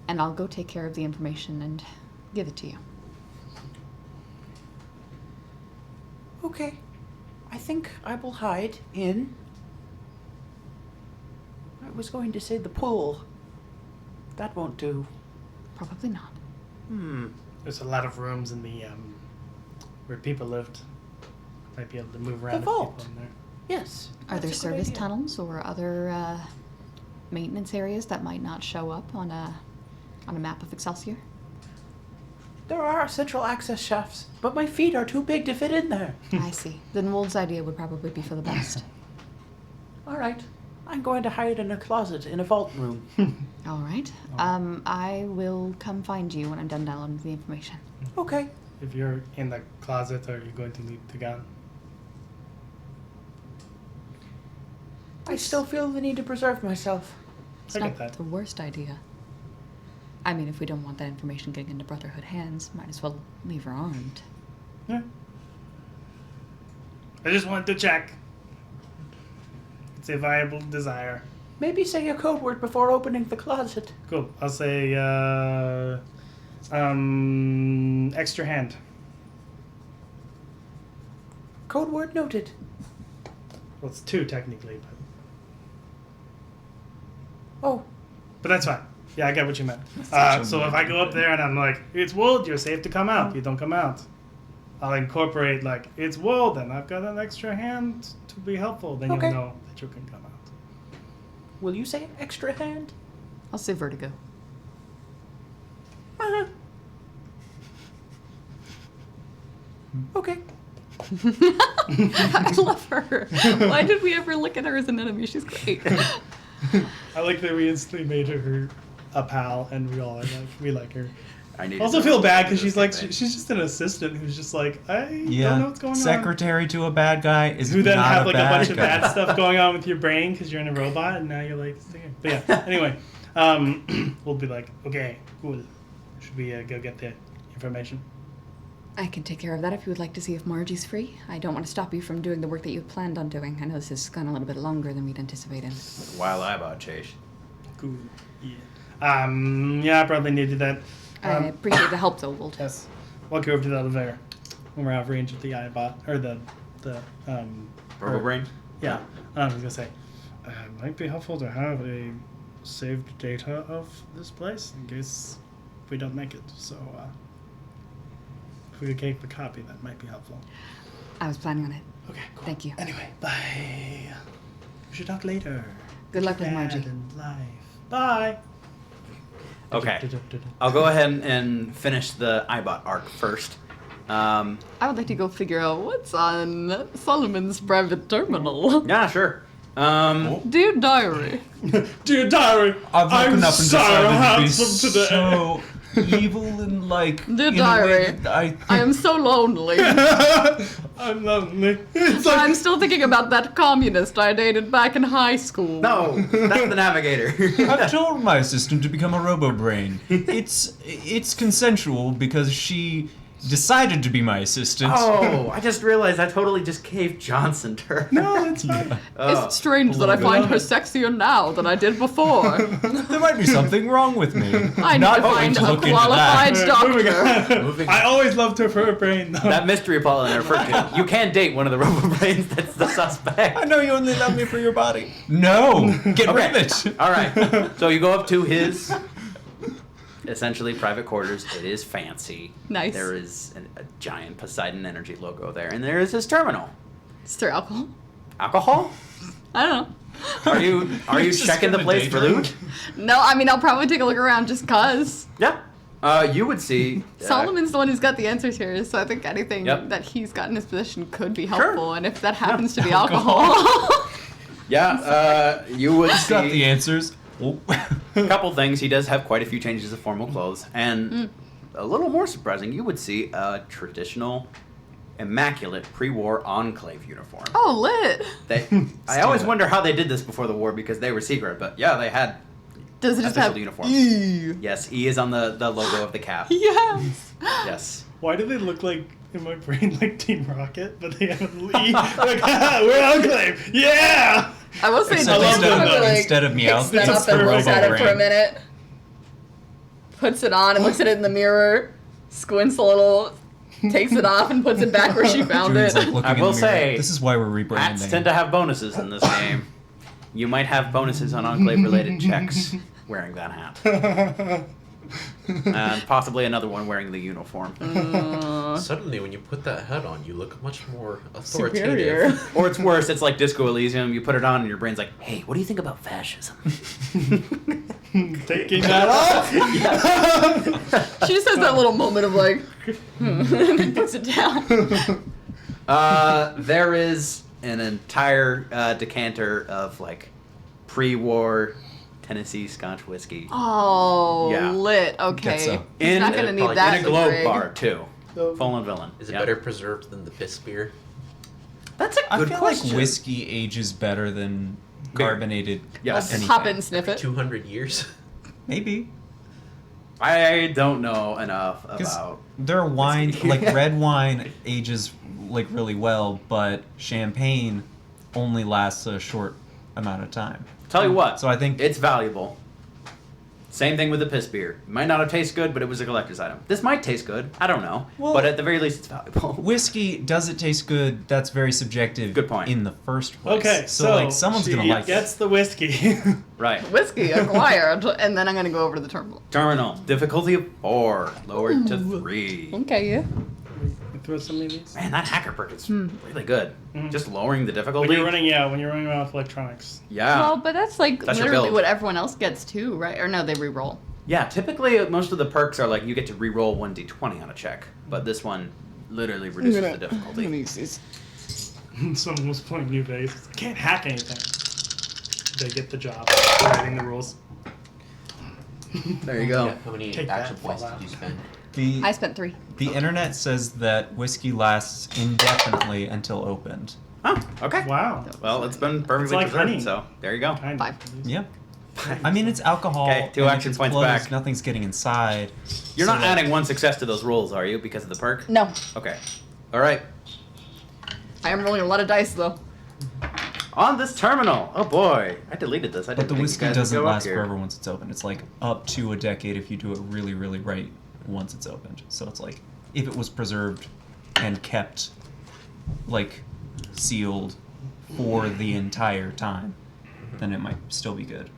Speaker 6: And I'll go take care of the information and give it to you.
Speaker 8: Okay. I think I will hide in... I was going to say the pool. That won't do.
Speaker 6: Probably not.
Speaker 2: There's a lot of rooms in the where people lived. Might be able to move around
Speaker 8: The
Speaker 2: with
Speaker 8: vault.
Speaker 2: people in there.
Speaker 8: Yes.
Speaker 6: Are there
Speaker 8: that's a good
Speaker 6: service
Speaker 8: idea.
Speaker 6: tunnels or other maintenance areas that might not show up on a map of Excelsior?
Speaker 8: There are central access shafts, but my feet are too big to fit in there.
Speaker 6: I see. Then Wold's idea would probably be for the best.
Speaker 8: All right. I'm going to hide in a closet in a vault room.
Speaker 6: All right. I will come find you when I'm done downloading the information.
Speaker 8: Okay.
Speaker 2: If you're in the closet, are you going to need the gun?
Speaker 8: I still feel the need to preserve myself.
Speaker 6: It's
Speaker 2: I get
Speaker 6: not
Speaker 2: that.
Speaker 6: the worst idea. I mean, if we don't want that information getting into Brotherhood hands, might as well leave her armed.
Speaker 2: Yeah. I just wanted to check. It's a viable desire.
Speaker 8: Maybe say a code word before opening the closet.
Speaker 2: Cool. I'll say extra hand.
Speaker 8: Code word noted.
Speaker 2: Well, it's 2 technically,
Speaker 8: Oh,
Speaker 2: but that's fine. Yeah, I get what you meant.
Speaker 7: such a
Speaker 2: So if I go up there and I'm like, it's Wold, you're safe to come out. You don't come out. I'll incorporate like, it's Wold, and I've got an extra hand to be helpful. Then
Speaker 8: Okay.
Speaker 2: you'll know that you can come out.
Speaker 8: will you say extra hand?
Speaker 6: I'll say Vertigo.
Speaker 8: Uh-huh. Okay.
Speaker 6: I love her. Why did we ever look at her as an enemy? She's great.
Speaker 2: I like that we instantly made her a pal, and we all are like, we like her.
Speaker 1: I need.
Speaker 2: Also feel bad because she's like, she's just an assistant who's just like, I don't know what's going on.
Speaker 7: Secretary to a bad guy is
Speaker 2: Who then
Speaker 7: not
Speaker 2: have like a
Speaker 7: bad
Speaker 2: bunch of
Speaker 7: guy.
Speaker 2: bad stuff going on with your brain because you're in a robot, and now you're like, singing. But yeah. Anyway, we'll be like, okay, cool. Should we go get the information?
Speaker 6: I can take care of that if you would like to see if Margie's free. I don't want to stop you from doing the work that you planned on doing. I know this has gone a little bit longer than we'd anticipated.
Speaker 1: Wild eyeball chase.
Speaker 2: Cool. Yeah. Yeah, I probably needed that.
Speaker 6: I appreciate the help, though, Wold.
Speaker 2: Yes. Walk over to the elevator when we're out of range of the iBot or the
Speaker 1: Purple brain.
Speaker 2: Yeah. I was gonna say, it might be helpful to have a saved data of this place in case we don't make it. So if we could keep a copy, that might be helpful.
Speaker 6: I was planning on it.
Speaker 2: Okay, cool.
Speaker 6: Thank you.
Speaker 2: Anyway, bye. We should talk later.
Speaker 6: Good luck with
Speaker 2: Dad
Speaker 6: Margie.
Speaker 2: and life. Bye.
Speaker 1: Okay. I'll go ahead and finish the iBot arc first.
Speaker 6: I would like to go figure out what's on Solomon's private terminal.
Speaker 1: Yeah, sure.
Speaker 6: Dear diary.
Speaker 2: Dear diary,
Speaker 7: I've woken
Speaker 2: I'm
Speaker 7: up and
Speaker 2: so
Speaker 7: decided to be
Speaker 2: handsome today.
Speaker 7: so evil and like.
Speaker 6: Dear
Speaker 7: in a way
Speaker 6: diary,
Speaker 7: that
Speaker 6: I am so lonely.
Speaker 2: I'm lonely. It's like
Speaker 6: I'm still thinking about that communist I dated back in high school.
Speaker 1: No, that's the navigator.
Speaker 7: I've told my assistant to become a robo-brain. It's consensual because she decided to be my assistant.
Speaker 1: Oh, I just realized I totally just caved Johnson to her.
Speaker 2: no, it's fine.
Speaker 1: Oh.
Speaker 6: It's strange that I find her sexier now than I did before.
Speaker 7: There might be something wrong with me.
Speaker 6: I need
Speaker 7: Not
Speaker 6: to find
Speaker 7: going
Speaker 6: a
Speaker 7: look into
Speaker 6: qualified
Speaker 7: that.
Speaker 2: Moving
Speaker 6: doctor.
Speaker 2: on.
Speaker 1: Moving
Speaker 2: I always loved her for her brain, though.
Speaker 1: That mystery Paul in there for you can date one of the robo-brains that's the suspect.
Speaker 7: I know you only love me for your body. No, get rid of it.
Speaker 1: All right. So you go up to his essentially private quarters. It is fancy.
Speaker 6: Nice.
Speaker 1: There is a giant Poseidon Energy logo there, and there is his terminal.
Speaker 6: Is there alcohol?
Speaker 1: Alcohol?
Speaker 6: I don't know.
Speaker 1: Are you
Speaker 7: Just
Speaker 1: checking the
Speaker 7: gonna
Speaker 1: place for
Speaker 7: daydream.
Speaker 1: loot?
Speaker 6: No, I mean, I'll probably take a look around just cause.
Speaker 1: Yeah. You would see.
Speaker 6: Solomon's the one who's got the answers here, so I think anything
Speaker 1: Yep.
Speaker 6: that he's got in his possession could be
Speaker 1: Sure.
Speaker 6: helpful, and if that happens to be alcohol.
Speaker 1: Yeah. You would
Speaker 7: He's got the
Speaker 1: see
Speaker 7: answers. Oh.
Speaker 1: a couple things. He does have quite a few changes of formal clothes, and a little more surprising, you would see a traditional, immaculate pre-war enclave uniform.
Speaker 6: Oh, lit.
Speaker 1: They, I
Speaker 7: Steal
Speaker 1: always
Speaker 7: it.
Speaker 1: wonder how they did this before the war because they were secret, but yeah, they had
Speaker 6: Does it just
Speaker 1: official
Speaker 6: have
Speaker 1: uniforms.
Speaker 6: E?
Speaker 1: Yes, E is on the logo of the cap.
Speaker 6: Yes.
Speaker 1: Yes.
Speaker 2: Why do they look like, in my brain, like Team Rocket, but they have an E? Like, we're Enclave! Yeah!
Speaker 6: I will say
Speaker 7: Except
Speaker 2: love
Speaker 7: instead,
Speaker 2: them,
Speaker 7: of,
Speaker 2: though.
Speaker 7: instead of Meowth,
Speaker 6: picks that
Speaker 7: it's
Speaker 6: up
Speaker 7: the
Speaker 6: and looks at it for a
Speaker 7: robo-brain.
Speaker 6: minute. Puts it on and looks at it in the mirror. Squints a little. Takes it off and puts it back where she found
Speaker 7: Julian's
Speaker 6: it.
Speaker 7: like looking
Speaker 1: I
Speaker 7: in
Speaker 1: will
Speaker 7: the mirror.
Speaker 1: say,
Speaker 7: This is why we're
Speaker 1: Hats
Speaker 7: rebranding.
Speaker 1: tend to have bonuses in this game. You might have bonuses on enclave-related checks wearing that hat. And possibly another one wearing the uniform.
Speaker 3: Suddenly, when you put that hat on, you look much more
Speaker 6: Superior.
Speaker 3: authoritative.
Speaker 1: Or it's worse, it's like Disco Elysium. You put it on and your brain's like, hey, what do you think about fascism?
Speaker 2: Taking that off?
Speaker 6: She just has that little moment of like, and then puts it down.
Speaker 1: There is an entire decanter of like pre-war Tennessee Scotch whiskey.
Speaker 6: Oh,
Speaker 1: Yeah.
Speaker 6: lit. Okay.
Speaker 7: Guess so.
Speaker 6: He's not gonna need that
Speaker 1: in a globe
Speaker 6: big.
Speaker 1: bar too.
Speaker 2: So-
Speaker 1: Fallen villain.
Speaker 3: Is it
Speaker 1: Yeah.
Speaker 3: better preserved than the piss beer?
Speaker 1: That's a
Speaker 7: I
Speaker 1: good
Speaker 7: feel
Speaker 1: question.
Speaker 7: like whiskey ages better than
Speaker 1: Beer.
Speaker 7: carbonated.
Speaker 1: Yes.
Speaker 6: I'll
Speaker 7: anything.
Speaker 6: pop it and sniff it.
Speaker 3: 200 years?
Speaker 7: Maybe.
Speaker 1: I don't know enough
Speaker 7: 'Cause
Speaker 1: about.
Speaker 7: their wine,
Speaker 1: whiskey.
Speaker 7: like red wine, ages like really well, but champagne only lasts a short amount of time.
Speaker 1: Tell you what,
Speaker 7: So I think
Speaker 1: it's valuable. Same thing with the piss beer. It might not have tasted good, but it was a collector's item. This might taste good. I don't know.
Speaker 7: Well-
Speaker 1: but at the very least, it's valuable.
Speaker 7: whiskey, does it taste good? That's very subjective.
Speaker 1: Good point.
Speaker 7: In the first place.
Speaker 2: Okay,
Speaker 7: so like someone's
Speaker 2: she
Speaker 7: gonna like
Speaker 2: gets
Speaker 7: it.
Speaker 2: the whiskey.
Speaker 1: Right.
Speaker 6: Whiskey acquired, and then I'm gonna go over to the terminal.
Speaker 1: Terminal. Difficulty of 4. Lowered to 3.
Speaker 6: Okay, yeah.
Speaker 2: Throw some of these.
Speaker 1: Man, that hacker perk is really good.
Speaker 2: Mhm.
Speaker 1: Just lowering the
Speaker 2: When
Speaker 1: difficulty.
Speaker 2: you're running around with electronics.
Speaker 1: Yeah.
Speaker 6: Well, but that's like
Speaker 1: That's your
Speaker 6: literally
Speaker 1: build.
Speaker 6: what everyone else gets too, right? Or no, they re-roll.
Speaker 1: Yeah, typically most of the perks are like you get to re-roll 1d20 on a check, but this one literally reduces the difficulty.
Speaker 6: use these.
Speaker 2: Someone was playing New Base. Can't hack anything. They get the job. Writing the rules.
Speaker 1: There you go.
Speaker 3: Yeah, how many
Speaker 2: Take
Speaker 3: action
Speaker 2: that,
Speaker 3: points
Speaker 2: Fallout.
Speaker 3: did you spend?
Speaker 7: The
Speaker 6: I spent 3.
Speaker 7: the internet says that whiskey lasts indefinitely until opened.
Speaker 1: Oh, okay.
Speaker 2: Wow.
Speaker 1: Well, it's been perfectly
Speaker 2: It's like
Speaker 1: preserved,
Speaker 2: honey.
Speaker 1: so there you go.
Speaker 2: Kind
Speaker 6: 5.
Speaker 2: of.
Speaker 7: Yeah. I mean, it's alcohol.
Speaker 1: Okay, 2
Speaker 7: and if
Speaker 1: action
Speaker 7: it's
Speaker 1: points
Speaker 7: closed,
Speaker 1: back.
Speaker 7: Nothing's getting inside.
Speaker 1: You're
Speaker 7: So,
Speaker 1: not
Speaker 7: like,
Speaker 1: adding 1 success to those rolls, are you, because of the perk?
Speaker 6: No,
Speaker 1: Okay. All right.
Speaker 6: I am rolling a lot of dice though.
Speaker 1: On this terminal. Oh boy, I deleted this. I
Speaker 7: But
Speaker 1: didn't
Speaker 7: the
Speaker 1: think you
Speaker 7: whiskey
Speaker 1: guys would
Speaker 7: doesn't
Speaker 1: go up
Speaker 7: last
Speaker 1: here.
Speaker 7: forever once it's open. It's like up to a decade if you do it really, really right once it's opened. So it's like if it was preserved and kept like sealed for the entire time, then it might still be good.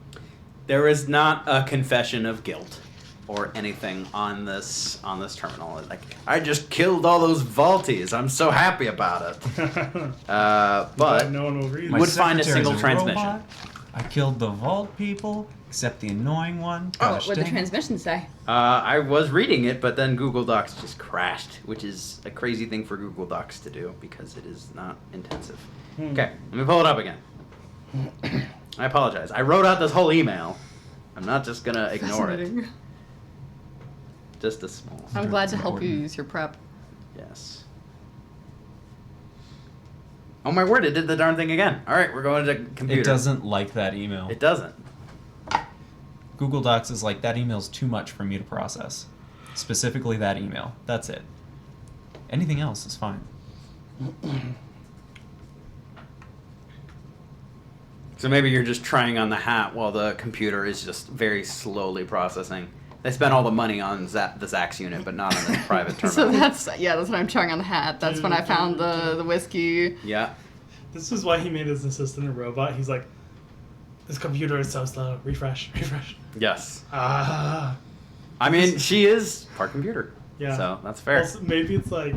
Speaker 1: There is not a confession of guilt or anything on this terminal. Like, I just killed all those Vaulties. I'm so happy about it. But
Speaker 2: no one will read
Speaker 7: My
Speaker 1: would find a
Speaker 7: secretary's
Speaker 1: single transmission.
Speaker 7: robot. I killed the vault people. Except the annoying one.
Speaker 6: Oh,
Speaker 7: Gosh,
Speaker 6: what'd the
Speaker 7: dang it.
Speaker 6: transmission say?
Speaker 1: I was reading it, but then Google Docs just crashed, which is a crazy thing for Google Docs to do because it is not intensive. Okay, let me pull it up again. I apologize. I wrote out this whole email. I'm not just gonna ignore it.
Speaker 6: Fascinating.
Speaker 1: Just a small.
Speaker 6: I'm glad to
Speaker 7: It's
Speaker 6: help you
Speaker 7: important.
Speaker 6: use your prep.
Speaker 1: Yes. Oh my word! It did the darn thing again. All right, we're going to computer.
Speaker 7: It doesn't like that email.
Speaker 1: It doesn't.
Speaker 7: Google Docs is like, that email's too much for me to process. Specifically that email. That's it. Anything else is fine.
Speaker 1: So maybe you're just trying on the hat while the computer is just very slowly processing. They spent all the money on the Zax unit, but not on the private terminal.
Speaker 6: So that's what I'm trying on the hat. That's when I found the whiskey.
Speaker 1: Yeah.
Speaker 2: This is why he made his assistant a robot. He's like, this computer is so slow. Refresh, refresh.
Speaker 1: Yes.
Speaker 2: Ah.
Speaker 1: I mean, she is part computer.
Speaker 2: Yeah.
Speaker 1: So that's fair.
Speaker 2: Also, maybe it's like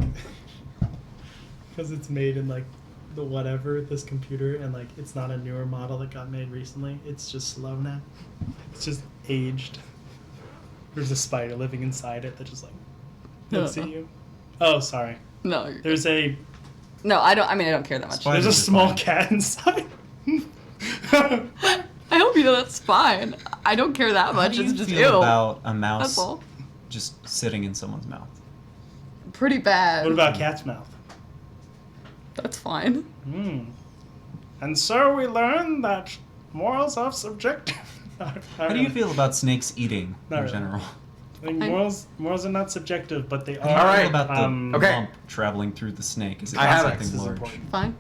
Speaker 2: because it's made in like the whatever this computer, and like it's not a newer model that got made recently. It's just slow now. It's just aged. There's a spider living inside it that just like looks at you. Oh, sorry.
Speaker 6: No,
Speaker 2: There's a
Speaker 6: I don't care that much.
Speaker 7: Spiders
Speaker 2: there's a
Speaker 7: are
Speaker 2: small
Speaker 7: fine.
Speaker 2: cat inside.
Speaker 6: I hope you know that's fine. I don't care that
Speaker 7: How
Speaker 6: much.
Speaker 7: do you
Speaker 6: It's just
Speaker 7: feel
Speaker 6: ew.
Speaker 7: about a
Speaker 6: That's
Speaker 7: mouse
Speaker 6: all.
Speaker 7: just sitting in someone's mouth?
Speaker 6: Pretty bad.
Speaker 2: What about cat's mouth?
Speaker 6: That's fine.
Speaker 2: And so we learn that morals are subjective.
Speaker 7: How do you feel about snakes eating
Speaker 2: Not
Speaker 7: in
Speaker 2: really.
Speaker 7: general?
Speaker 2: I think morals are not subjective, but they
Speaker 7: How do you
Speaker 2: are.
Speaker 1: All right.
Speaker 7: feel about the
Speaker 1: Okay.
Speaker 7: lump traveling through the snake? Is it
Speaker 1: I have it.
Speaker 7: something
Speaker 2: This is
Speaker 7: large?
Speaker 2: important.
Speaker 6: Fine.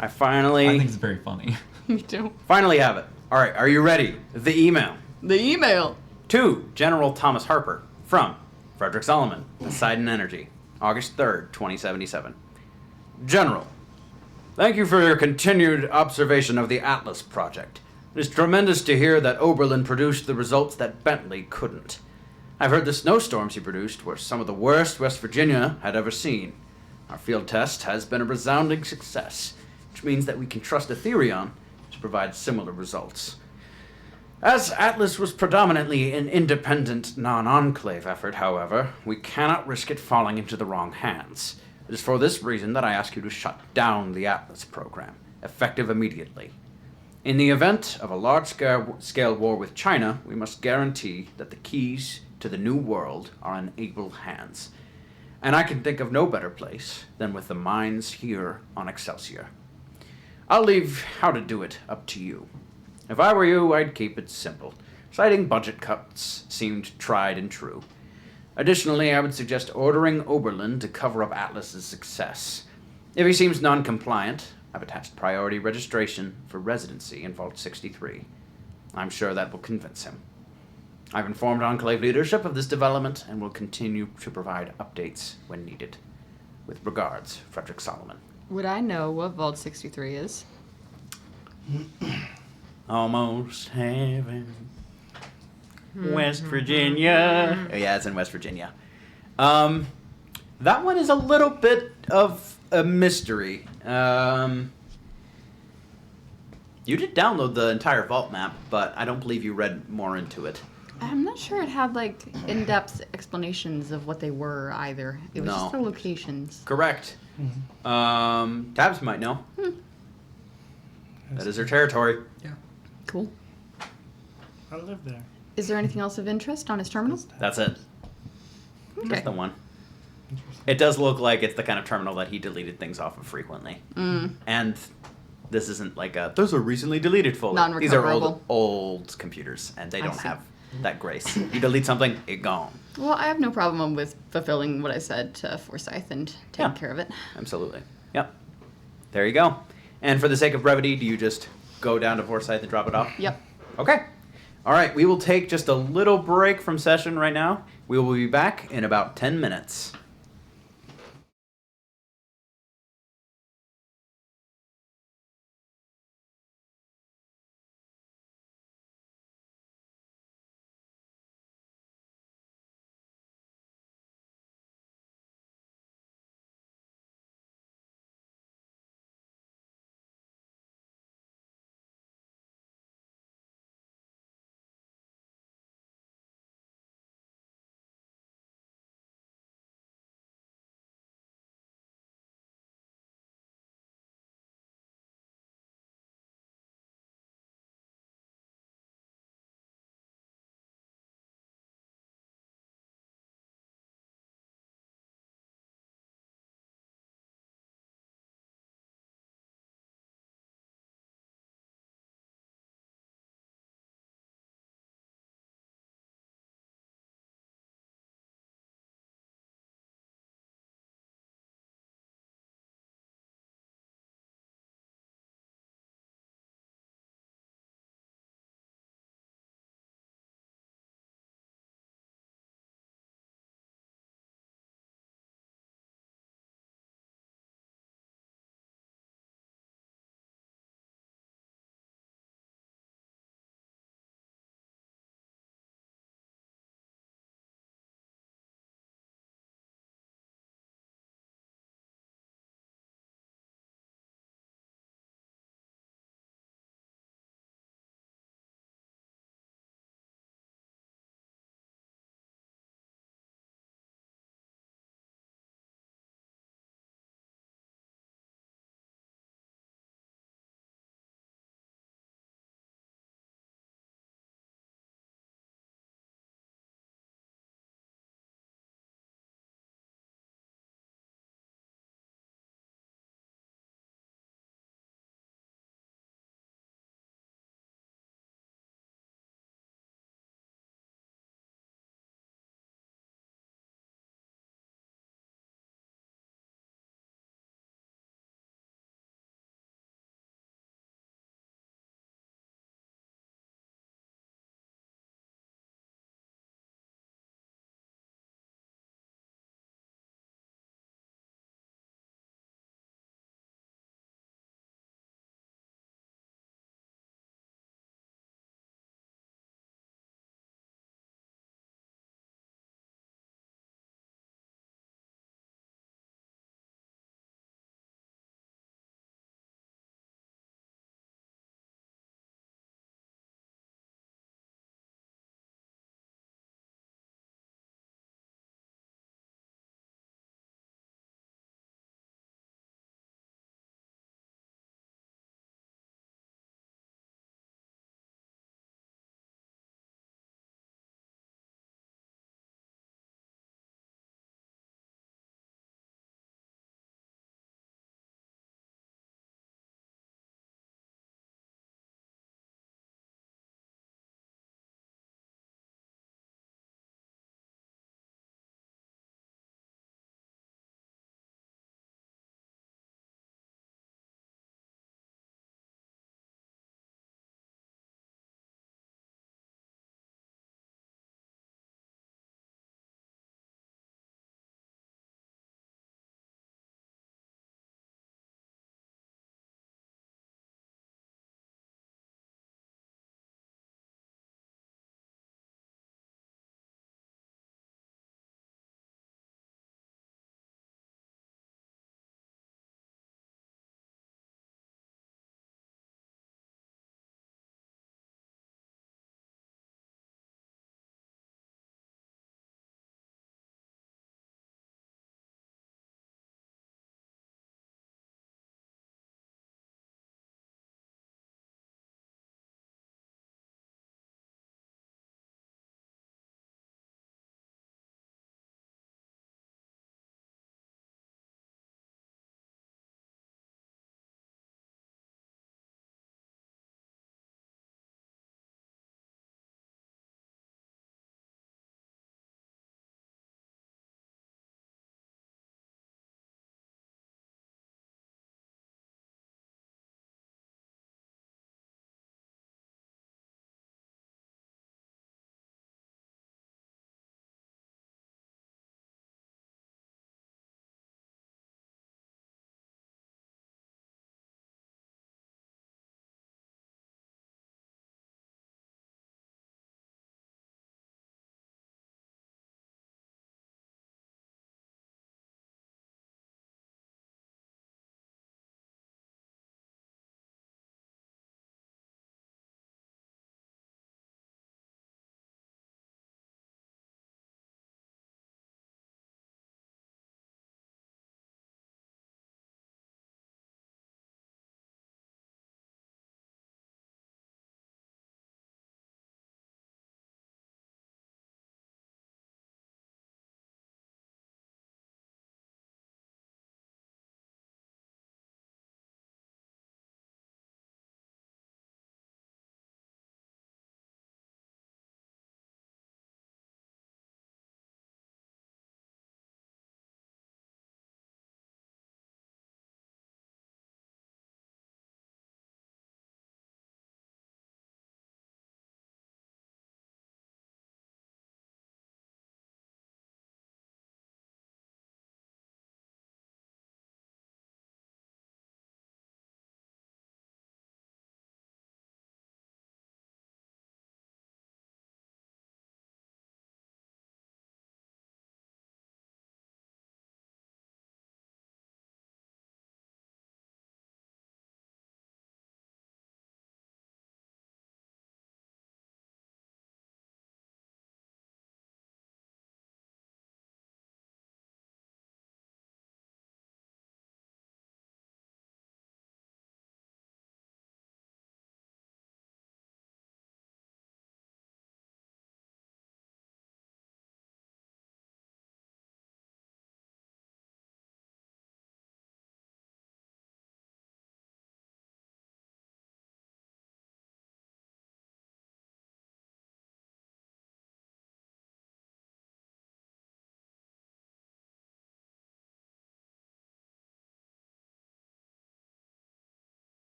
Speaker 1: I finally,
Speaker 7: I think it's very funny.
Speaker 6: Me too.
Speaker 1: finally have it. All right, are you ready? The email
Speaker 6: The email.
Speaker 1: to General Thomas Harper from Frederick Solomon, Poseidon Energy, August 3rd, 2077. General, thank you for your continued observation of the Atlas project. It is tremendous to hear that Oberlin produced the results that Bentley couldn't. I've heard the snowstorms he produced were some of the worst West Virginia had ever seen. Our field test has been a resounding success, which means that we can trust Etherion to provide similar results. As Atlas was predominantly an independent, non-enclave effort, however, we cannot risk it falling into the wrong hands. It is for this reason that I ask you to shut down the Atlas program, effective immediately. In the event of a large-scale war with China, we must guarantee that the keys to the New World are in able hands. And I can think of no better place than with the mines here on Excelsior. I'll leave how to do it up to you. If I were you, I'd keep it simple. Citing budget cuts seemed tried and true. Additionally, I would suggest ordering Oberlin to cover up Atlas's success. If he seems non-compliant, I've attached priority registration for residency in Vault 63. I'm sure that will convince him. I've informed Enclave leadership of this development and will continue to provide updates when needed. With regards, Frederick Solomon.
Speaker 6: Would I know what Vault 63 is?
Speaker 1: Almost heaven. West Virginia. Oh, yeah, it's in West Virginia. That one is a little bit of a mystery. You did download the entire vault map, but I don't believe you read more into it.
Speaker 6: I'm not sure it had like in-depth explanations of what they were either. It was
Speaker 1: No.
Speaker 6: just the locations.
Speaker 1: Correct. Tabs might know. That is her territory.
Speaker 6: Cool.
Speaker 2: I live there.
Speaker 6: Is there anything else of interest on his terminal?
Speaker 1: That's it.
Speaker 6: Okay.
Speaker 1: That's the one. It does look like it's the kind of terminal that he deleted things off of frequently. And this isn't like those are recently deleted folder. These are
Speaker 6: Non-recoverable.
Speaker 1: old computers, and they
Speaker 6: I
Speaker 1: don't
Speaker 6: see.
Speaker 1: have that grace. You delete something, it gone.
Speaker 6: Well, I have no problem with fulfilling what I said to Forsyth and taking
Speaker 1: Yeah.
Speaker 6: care of it.
Speaker 1: Absolutely. Yep. There you go. And for the sake of brevity, do you just go down to Forsyth and drop it off?
Speaker 6: Yep.
Speaker 1: Okay. All right, we will take just a little break from session right now. We will be back in about 10 minutes.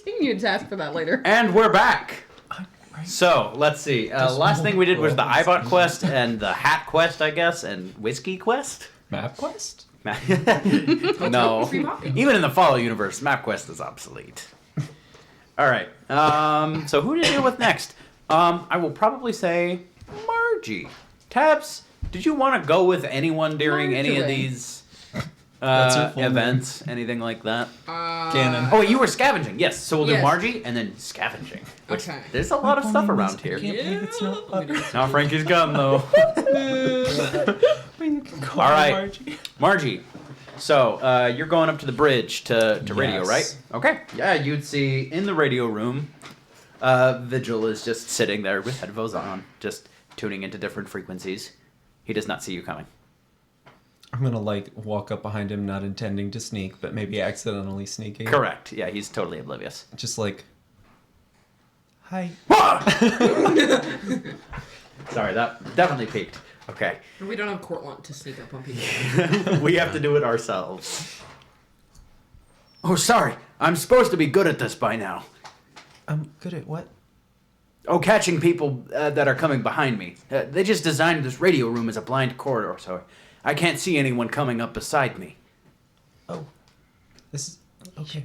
Speaker 5: You need to ask for that later.
Speaker 1: And we're back.
Speaker 4: Right?
Speaker 1: So let's see. Last thing we did was the iBot quest and the hat quest, I guess, and whiskey quest.
Speaker 7: Map quest?
Speaker 1: No,
Speaker 5: Free vodka.
Speaker 1: even in the Follow universe, MapQuest is obsolete. All right. So who to deal with next? I will probably say Margie. Tabs, did you want to go with anyone during any of
Speaker 5: Marjorie.
Speaker 1: these
Speaker 7: That's her full
Speaker 1: events? Anything like that?
Speaker 7: Ganon.
Speaker 1: Oh, you were scavenging. Yes. So we'll do
Speaker 5: Yes.
Speaker 1: Margie and then scavenging. Which
Speaker 5: Okay.
Speaker 1: there's a lot of stuff
Speaker 4: Full name
Speaker 1: around
Speaker 4: is-
Speaker 1: here.
Speaker 4: I can't believe it's not
Speaker 5: Let me do
Speaker 1: Now Frankie's gone though.
Speaker 4: Call
Speaker 1: All right.
Speaker 4: Margie.
Speaker 1: Margie, so you're going up to the bridge to radio,
Speaker 7: Yes.
Speaker 1: right? Okay. Yeah, you'd see in the radio room, Vigil is just sitting there with headphones on, just tuning into different frequencies. He does not see you coming.
Speaker 7: I'm gonna like walk up behind him, not intending to sneak, but maybe accidentally sneaking.
Speaker 1: Correct. Yeah, he's totally oblivious.
Speaker 7: Just like,
Speaker 4: Hi.
Speaker 1: Sorry, that definitely peaked. Okay.
Speaker 5: We don't have Cortland to sneak up on people.
Speaker 1: We have to do it ourselves. Oh, sorry. I'm supposed to be good at this by now.
Speaker 4: I'm good at what?
Speaker 1: Oh, catching people that are coming behind me. They just designed this radio room as a blind corridor, so I can't see anyone coming up beside me.
Speaker 4: Oh, this is okay.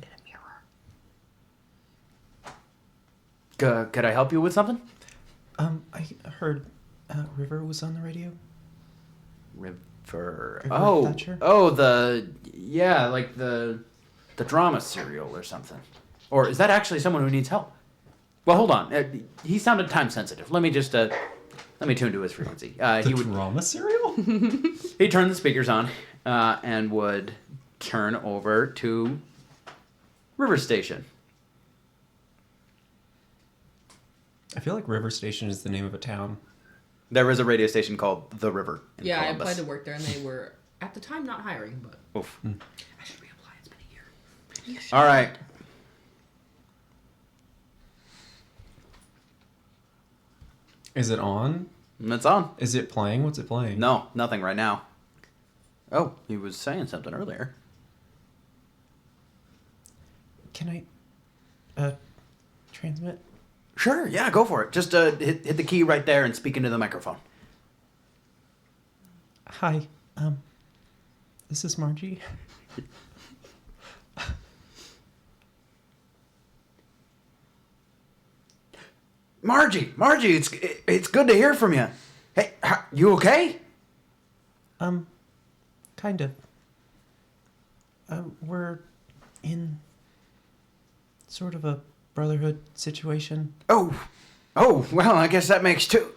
Speaker 1: Could I help you with something?
Speaker 4: I heard River was on the radio.
Speaker 1: River.
Speaker 4: River
Speaker 1: Oh,
Speaker 4: Thatcher?
Speaker 1: like the drama serial or something. Or is that actually someone who needs help? Well, hold on. He sounded time sensitive. Let me just let me tune to his frequency.
Speaker 7: the
Speaker 1: He would
Speaker 7: drama serial?
Speaker 1: he'd turn the speakers on and would turn over to River Station.
Speaker 7: I feel like River Station is the name of a town.
Speaker 1: There is a radio station called The River in
Speaker 5: Yeah, I
Speaker 1: Columbus.
Speaker 5: applied to work there, and they were at the time not hiring, but
Speaker 1: Oof.
Speaker 5: I should reapply. It's been a year.
Speaker 1: All right.
Speaker 7: Is it on?
Speaker 1: It's on.
Speaker 7: Is it playing? What's it playing?
Speaker 1: No, nothing right now. Oh, he was saying something earlier.
Speaker 4: Can I transmit?
Speaker 1: Sure, yeah, go for it. Just hit the key right there and speak into the microphone.
Speaker 4: Hi. This is Margie.
Speaker 1: Margie, it's good to hear from you. Hey, you okay?
Speaker 4: Kind of. We're in sort of a brotherhood situation.
Speaker 1: Oh, well, I guess that makes two.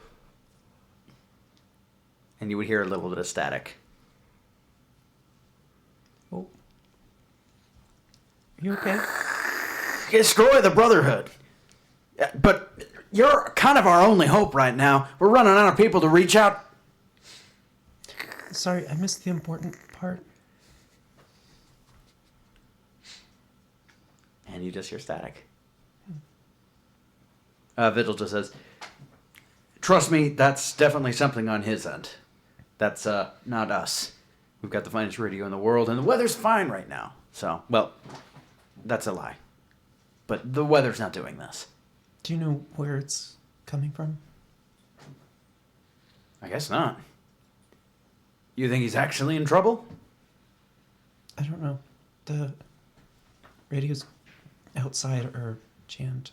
Speaker 1: And you would hear a little bit of static.
Speaker 4: Oh. You okay?
Speaker 1: Destroy the Brotherhood. But you're kind of our only hope right now. We're running out of people to reach out.
Speaker 4: Sorry, I missed the important part.
Speaker 1: And you just hear static. Vigil just says, trust me, that's definitely something on his end. That's not us. We've got the finest radio in the world, and the weather's fine right now. So, well, that's a lie. But the weather's not doing this.
Speaker 4: Do you know where it's coming from?
Speaker 1: I guess not. You think he's actually in trouble?
Speaker 4: I don't know. The radios outside are jammed.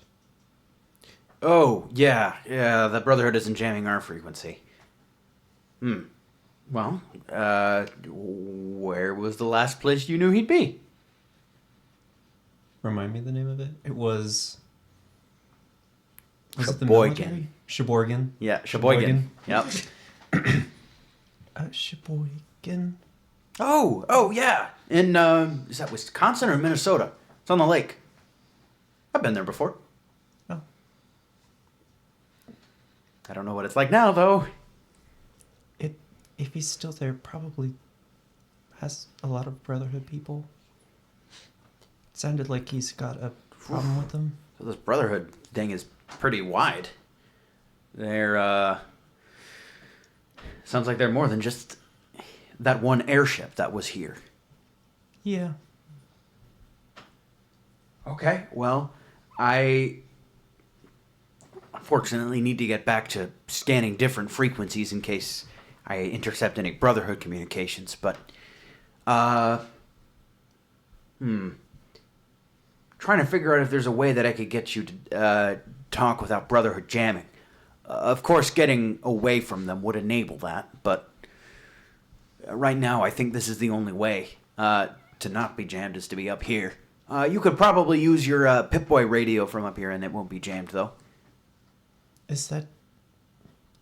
Speaker 1: Oh, yeah, the Brotherhood isn't jamming our frequency. Well, where was the last place you knew he'd be?
Speaker 7: Remind me the name of it. It was. Was it the
Speaker 1: Sheboygan.
Speaker 7: military? Sheboygan.
Speaker 1: Yeah, Sheboygan. Yep.
Speaker 4: Sheboygan.
Speaker 1: Oh, yeah. In, is that Wisconsin or Minnesota? It's on the lake. I've been there before.
Speaker 4: Oh.
Speaker 1: I don't know what it's like now, though.
Speaker 4: If he's still there, probably has a lot of Brotherhood people. It sounded like he's got a problem with them.
Speaker 1: So this Brotherhood thing is pretty wide. They're, sounds like they're more than just that one airship that was here.
Speaker 4: Yeah.
Speaker 1: Okay, well,
Speaker 8: I unfortunately need to get back to scanning different frequencies in case I intercept any Brotherhood communications, but trying to figure out if there's a way that I could get you to talk without Brotherhood jamming. Of course, getting away from them would enable that, but right now I think this is the only way to not be jammed is to be up here. You could probably use your Pip-Boy radio from up here and it won't be jammed, though.
Speaker 4: Is that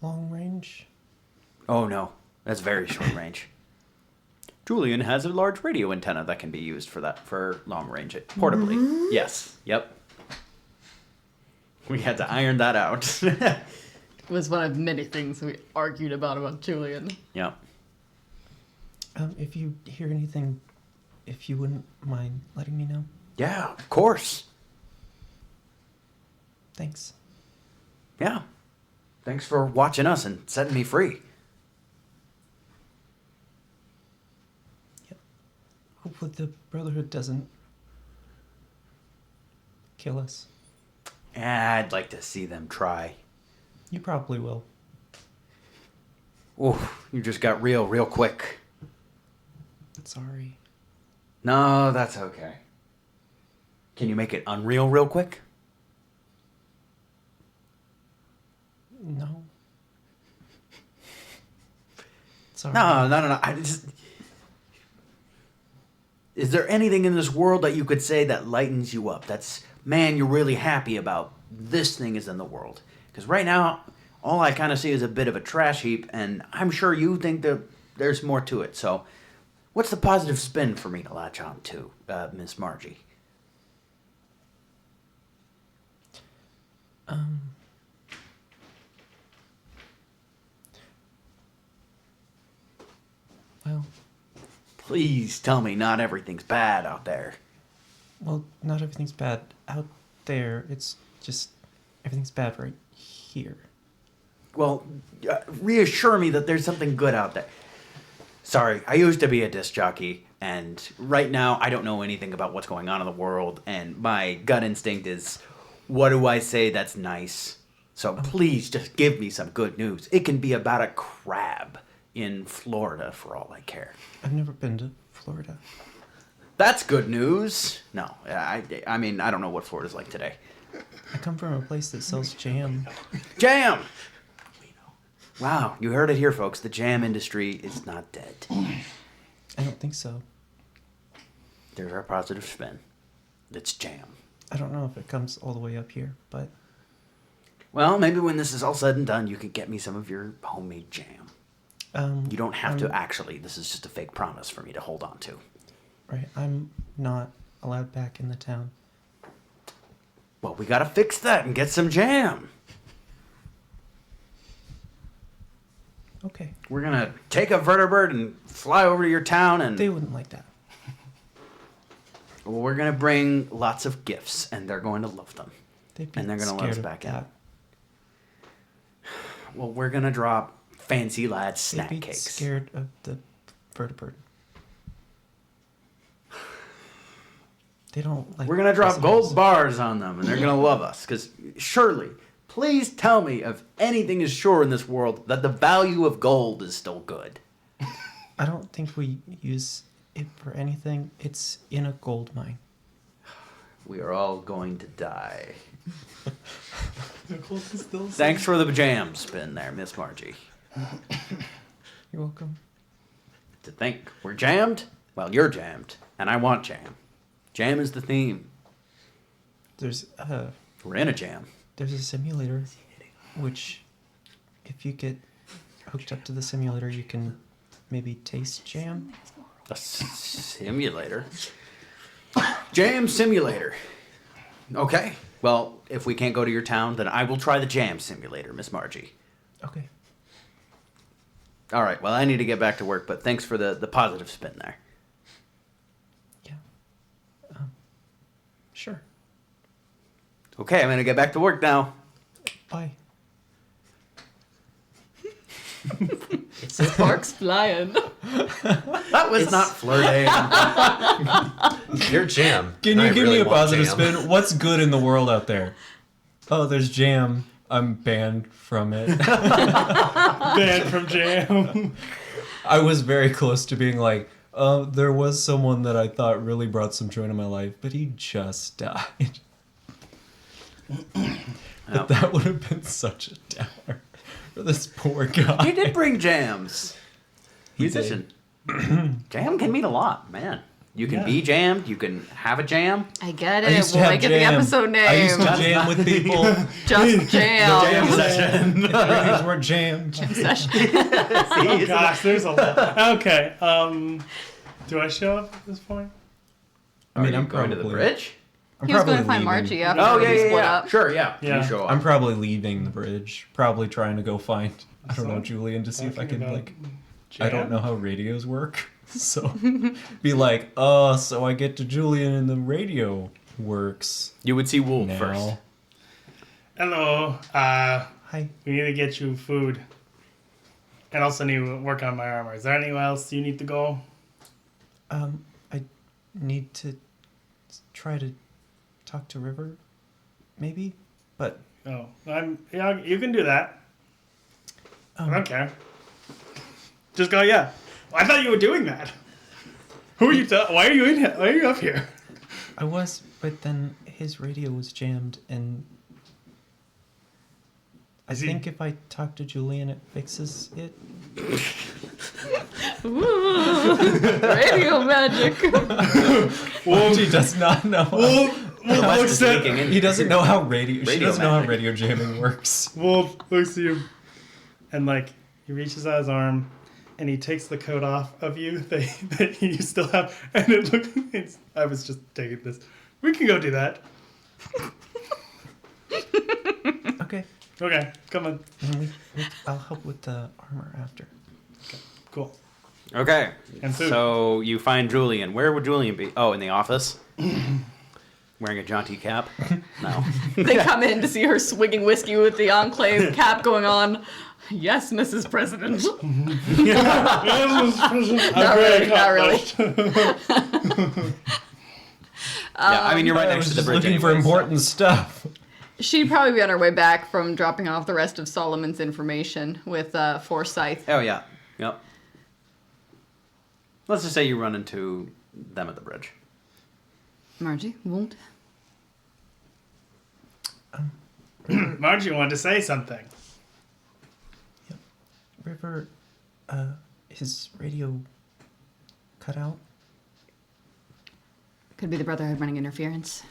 Speaker 4: long range?
Speaker 8: Oh, no. That's very short range. Julian has a large radio antenna that can be used for long range, portably. Yes. Yep. We had to iron that out.
Speaker 5: It was one of many things we argued about Julian.
Speaker 8: Yep.
Speaker 4: If you hear anything, if you wouldn't mind letting me know.
Speaker 8: Yeah, of course.
Speaker 4: Thanks.
Speaker 8: Yeah. Thanks for watching us and setting me free.
Speaker 4: Hopefully the Brotherhood doesn't kill us.
Speaker 8: I'd like to see them try.
Speaker 4: You probably will.
Speaker 8: Ooh, you just got real quick.
Speaker 4: Sorry.
Speaker 8: No, that's okay. Can you make it unreal real quick?
Speaker 4: No. Sorry.
Speaker 8: No. I just... Is there anything in this world that you could say that lightens you up? That's, man, you're really happy about this thing is in the world. Because right now, all I kind of see is a bit of a trash heap, and I'm sure you think that there's more to it. So, what's the positive spin for me to latch on to, Miss Margie?
Speaker 4: Well,
Speaker 8: Please tell me not everything's bad out there.
Speaker 4: well, not everything's bad out there. It's just everything's bad right here.
Speaker 8: Well, reassure me that there's something good out there. Sorry, I used to be a disc jockey, and right now I don't know anything about what's going on in the world, and my gut instinct is, what do I say that's nice? So please just give me some good news. It can be about a crab in Florida for all I care.
Speaker 4: I've never been to Florida.
Speaker 8: That's good news. No, I mean, I don't know what Florida's like today.
Speaker 4: I come from a place that sells jam.
Speaker 8: Jam! Wow, you heard it here, folks. The jam industry is not dead.
Speaker 4: I don't think so.
Speaker 8: There's our positive spin. It's jam.
Speaker 4: I don't know if it comes all the way up here, but
Speaker 8: Well, maybe when this is all said and done, you can get me some of your homemade jam. You don't have to actually. This is just a fake promise for me to hold on to.
Speaker 4: Right, I'm not allowed back in the town.
Speaker 8: Well, we gotta fix that and get some jam.
Speaker 4: Okay.
Speaker 8: We're gonna take a vertibird and fly over to your town, and
Speaker 4: They wouldn't like that.
Speaker 8: we're gonna bring lots of gifts, and they're going to love them.
Speaker 4: They'd be
Speaker 8: And they're gonna let us
Speaker 4: scared of
Speaker 8: back in.
Speaker 4: that.
Speaker 8: Well, we're gonna drop fancy lads
Speaker 4: They'd
Speaker 8: snack
Speaker 4: be
Speaker 8: cakes.
Speaker 4: scared of the vertibird. They don't like.
Speaker 8: We're gonna drop
Speaker 4: visitors.
Speaker 8: gold bars on them, and they're gonna love us. Because surely, please tell me if anything is sure in this world that the value of gold is still good.
Speaker 4: I don't think we use it for anything. It's in a gold mine.
Speaker 8: We are all going to die.
Speaker 2: Nicholas is still
Speaker 8: Thanks for the jam spin there, Miss Margie.
Speaker 4: You're welcome.
Speaker 8: To think we're jammed? Well, you're jammed, and I want jam. Jam is the theme.
Speaker 4: There's
Speaker 8: We're in a jam.
Speaker 4: a simulator, which, if you get hooked up to the simulator, you can maybe taste jam.
Speaker 8: A simulator. Jam simulator. Okay. Well, if we can't go to your town, then I will try the jam simulator, Miss Margie.
Speaker 4: Okay.
Speaker 8: All right. Well, I need to get back to work, but thanks for the positive spin there.
Speaker 4: Yeah. Sure.
Speaker 8: Okay, I'm gonna get back to work now.
Speaker 4: Bye.
Speaker 5: Sparks flying.
Speaker 8: That was not flirting.
Speaker 3: You're jam.
Speaker 7: Can
Speaker 3: and
Speaker 7: you
Speaker 3: I
Speaker 7: give
Speaker 3: really
Speaker 7: me a
Speaker 3: want
Speaker 7: positive
Speaker 3: jam.
Speaker 7: spin? What's good in the world out there? Oh, there's jam. I'm banned from it.
Speaker 2: Banned from jam.
Speaker 7: I was very close to being like, there was someone that I thought really brought some joy to my life, but he just died. But that would have been such a downer for this poor guy.
Speaker 8: He did bring jams.
Speaker 7: He
Speaker 8: Musician. Jam can mean a lot, man. You can
Speaker 2: Yeah.
Speaker 8: be jammed. You can have a jam.
Speaker 5: I get
Speaker 7: I
Speaker 5: it.
Speaker 7: used to
Speaker 5: We'll
Speaker 7: have
Speaker 5: make it the
Speaker 7: jam.
Speaker 5: episode name.
Speaker 7: I used to jam with people.
Speaker 5: Just jam.
Speaker 8: session.
Speaker 7: Things weren't jammed.
Speaker 5: Session.
Speaker 2: Oh gosh, there's a lot. Okay. Do I show up at this point?
Speaker 7: I mean,
Speaker 8: Are you
Speaker 7: I'm
Speaker 8: going to the
Speaker 7: probably-
Speaker 8: bridge.
Speaker 7: I'm
Speaker 5: He was going
Speaker 7: probably
Speaker 5: to find
Speaker 7: leaving.
Speaker 5: Margie after
Speaker 8: Oh
Speaker 5: we
Speaker 8: yeah, yeah,
Speaker 5: split
Speaker 8: yeah.
Speaker 5: up.
Speaker 8: Sure, yeah.
Speaker 2: Yeah.
Speaker 8: You show up.
Speaker 7: I'm probably leaving the bridge. Probably trying to go find, I don't know, Julian to see if I
Speaker 2: Talking
Speaker 7: can,
Speaker 2: about
Speaker 7: like, I don't
Speaker 2: jam?
Speaker 7: know how radios work. So, be like, so I get to Julian and the radio works
Speaker 8: You would see Wolf
Speaker 7: now.
Speaker 8: first.
Speaker 2: Hello.
Speaker 4: Hi.
Speaker 2: We need to get you food. And also need to work on my armor. Is there anywhere else you need to go?
Speaker 4: I need to try to talk to River, maybe, but
Speaker 2: Oh, yeah, you can do that. I don't care. Just go, yeah. I thought you were doing that. Who are you? Why are you in here? Why are you up here?
Speaker 4: I was, but then his radio was jammed, and I
Speaker 2: Is he-
Speaker 4: think if I talk to Julian, it fixes it.
Speaker 5: Ooh, radio magic.
Speaker 7: Margie does not know.
Speaker 2: Wolf looks at
Speaker 7: He doesn't know how radio. She
Speaker 8: Radio
Speaker 7: doesn't know how
Speaker 8: magic.
Speaker 7: radio jamming works.
Speaker 2: Wolf looks at you, and like he reaches out his arm, and he takes the coat off of you that you still have, and it looks. I was just taking this. We can go do that.
Speaker 4: Okay,
Speaker 2: Okay, come on.
Speaker 4: and I'll help with the armor after.
Speaker 2: Cool.
Speaker 8: Okay.
Speaker 2: And food.
Speaker 8: So you find Julian. Where would Julian be? Oh, in the office. Wearing a jaunty cap. No.
Speaker 5: They come in to see her swigging whiskey with the Enclave cap going on. Yes, Mrs. President.
Speaker 2: Not
Speaker 5: really, not really.
Speaker 8: Yeah, I mean you're right
Speaker 7: I
Speaker 8: next
Speaker 7: was
Speaker 8: to the
Speaker 7: just
Speaker 8: bridge.
Speaker 7: looking for
Speaker 8: anyway, so-
Speaker 7: important stuff.
Speaker 5: She'd probably be on her way back from dropping off the rest of Solomon's information with Forsyth.
Speaker 8: Oh yeah. Yep. Let's just say you run into them at the bridge.
Speaker 5: Margie, won't.
Speaker 2: Margie wanted to say something.
Speaker 4: River, his radio cut out.
Speaker 5: Could be the Brotherhood running interference.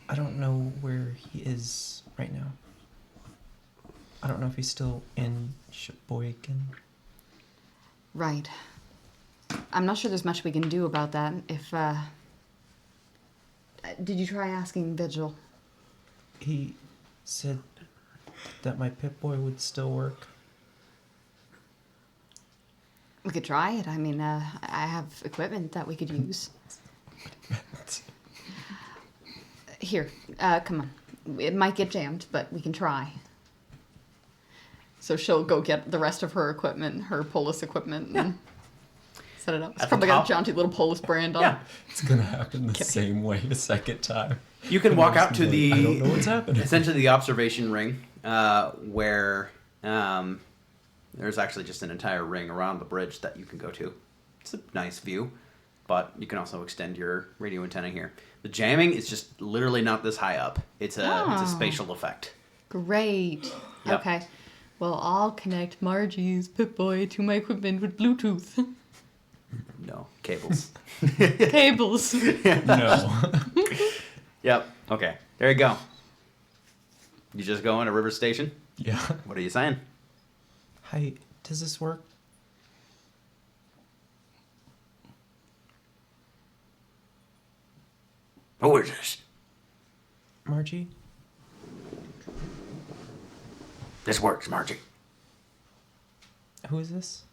Speaker 4: I don't know where he is right now. I don't know if he's still in Sheboygan.
Speaker 5: Right. I'm not sure there's much we can do about that. If, did you try asking Vigil?
Speaker 4: He said that my Pip-Boy would still work.
Speaker 5: We could try it. I mean, I have equipment that we could use. Here, come on. It might get jammed, but we can try. So she'll go get the rest of her equipment, her Polis equipment, and set it up. It's
Speaker 8: At the
Speaker 5: probably got
Speaker 8: top?
Speaker 5: a jaunty little Polis brand on.
Speaker 8: Yeah.
Speaker 7: It's gonna happen the same way a second time.
Speaker 8: You can walk out to the
Speaker 7: I don't know what's happening.
Speaker 8: essentially the observation ring, where there's actually just an entire ring around the bridge that you can go to. It's a nice view, but you can also extend your radio antenna here. The jamming is just literally not this high up. It's a
Speaker 5: Oh.
Speaker 8: spatial effect.
Speaker 5: Great.
Speaker 8: Yep.
Speaker 5: Okay. Well, I'll connect Margie's Pip-Boy to my equipment with Bluetooth
Speaker 8: No cables.
Speaker 5: cables.
Speaker 7: No.
Speaker 8: Yep. Okay. There you go. You just go into River Station.
Speaker 7: Yeah.
Speaker 8: What are you saying?
Speaker 4: Hi, does this work?
Speaker 8: Who is this?
Speaker 4: Margie?
Speaker 8: This works, Margie.
Speaker 4: Who is this?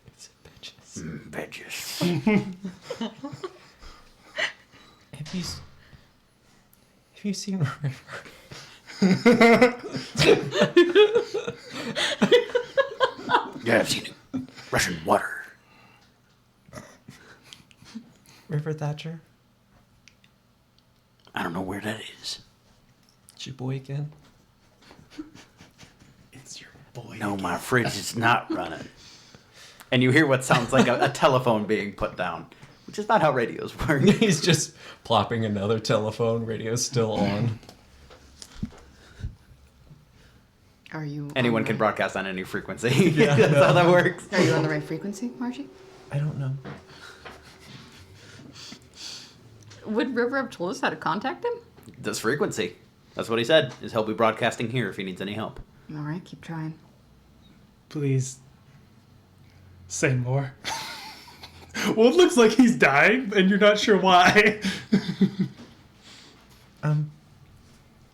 Speaker 7: It's bitches.
Speaker 8: Veggies.
Speaker 4: Have you seen River?
Speaker 8: Yeah, I've seen it. Russian water.
Speaker 4: Thatcher?
Speaker 8: I don't know where that is.
Speaker 4: Sheboygan?
Speaker 2: It's your boy.
Speaker 8: No, my fridge is not running. And you hear what sounds like a telephone being put down, which is not how radios work.
Speaker 7: He's just plopping another telephone. Radio's still on.
Speaker 5: Are you?
Speaker 8: Anyone
Speaker 5: on
Speaker 8: can
Speaker 5: the-
Speaker 8: broadcast on any frequency. That's how that works.
Speaker 5: Are you on the right frequency, Margie?
Speaker 4: I don't know.
Speaker 5: Would River have told us how to contact him?
Speaker 8: This frequency. That's what he said, is he'll be broadcasting here if he needs any help.
Speaker 5: All right, keep trying.
Speaker 2: Please say more. Well, it looks like he's dying, and you're not sure why.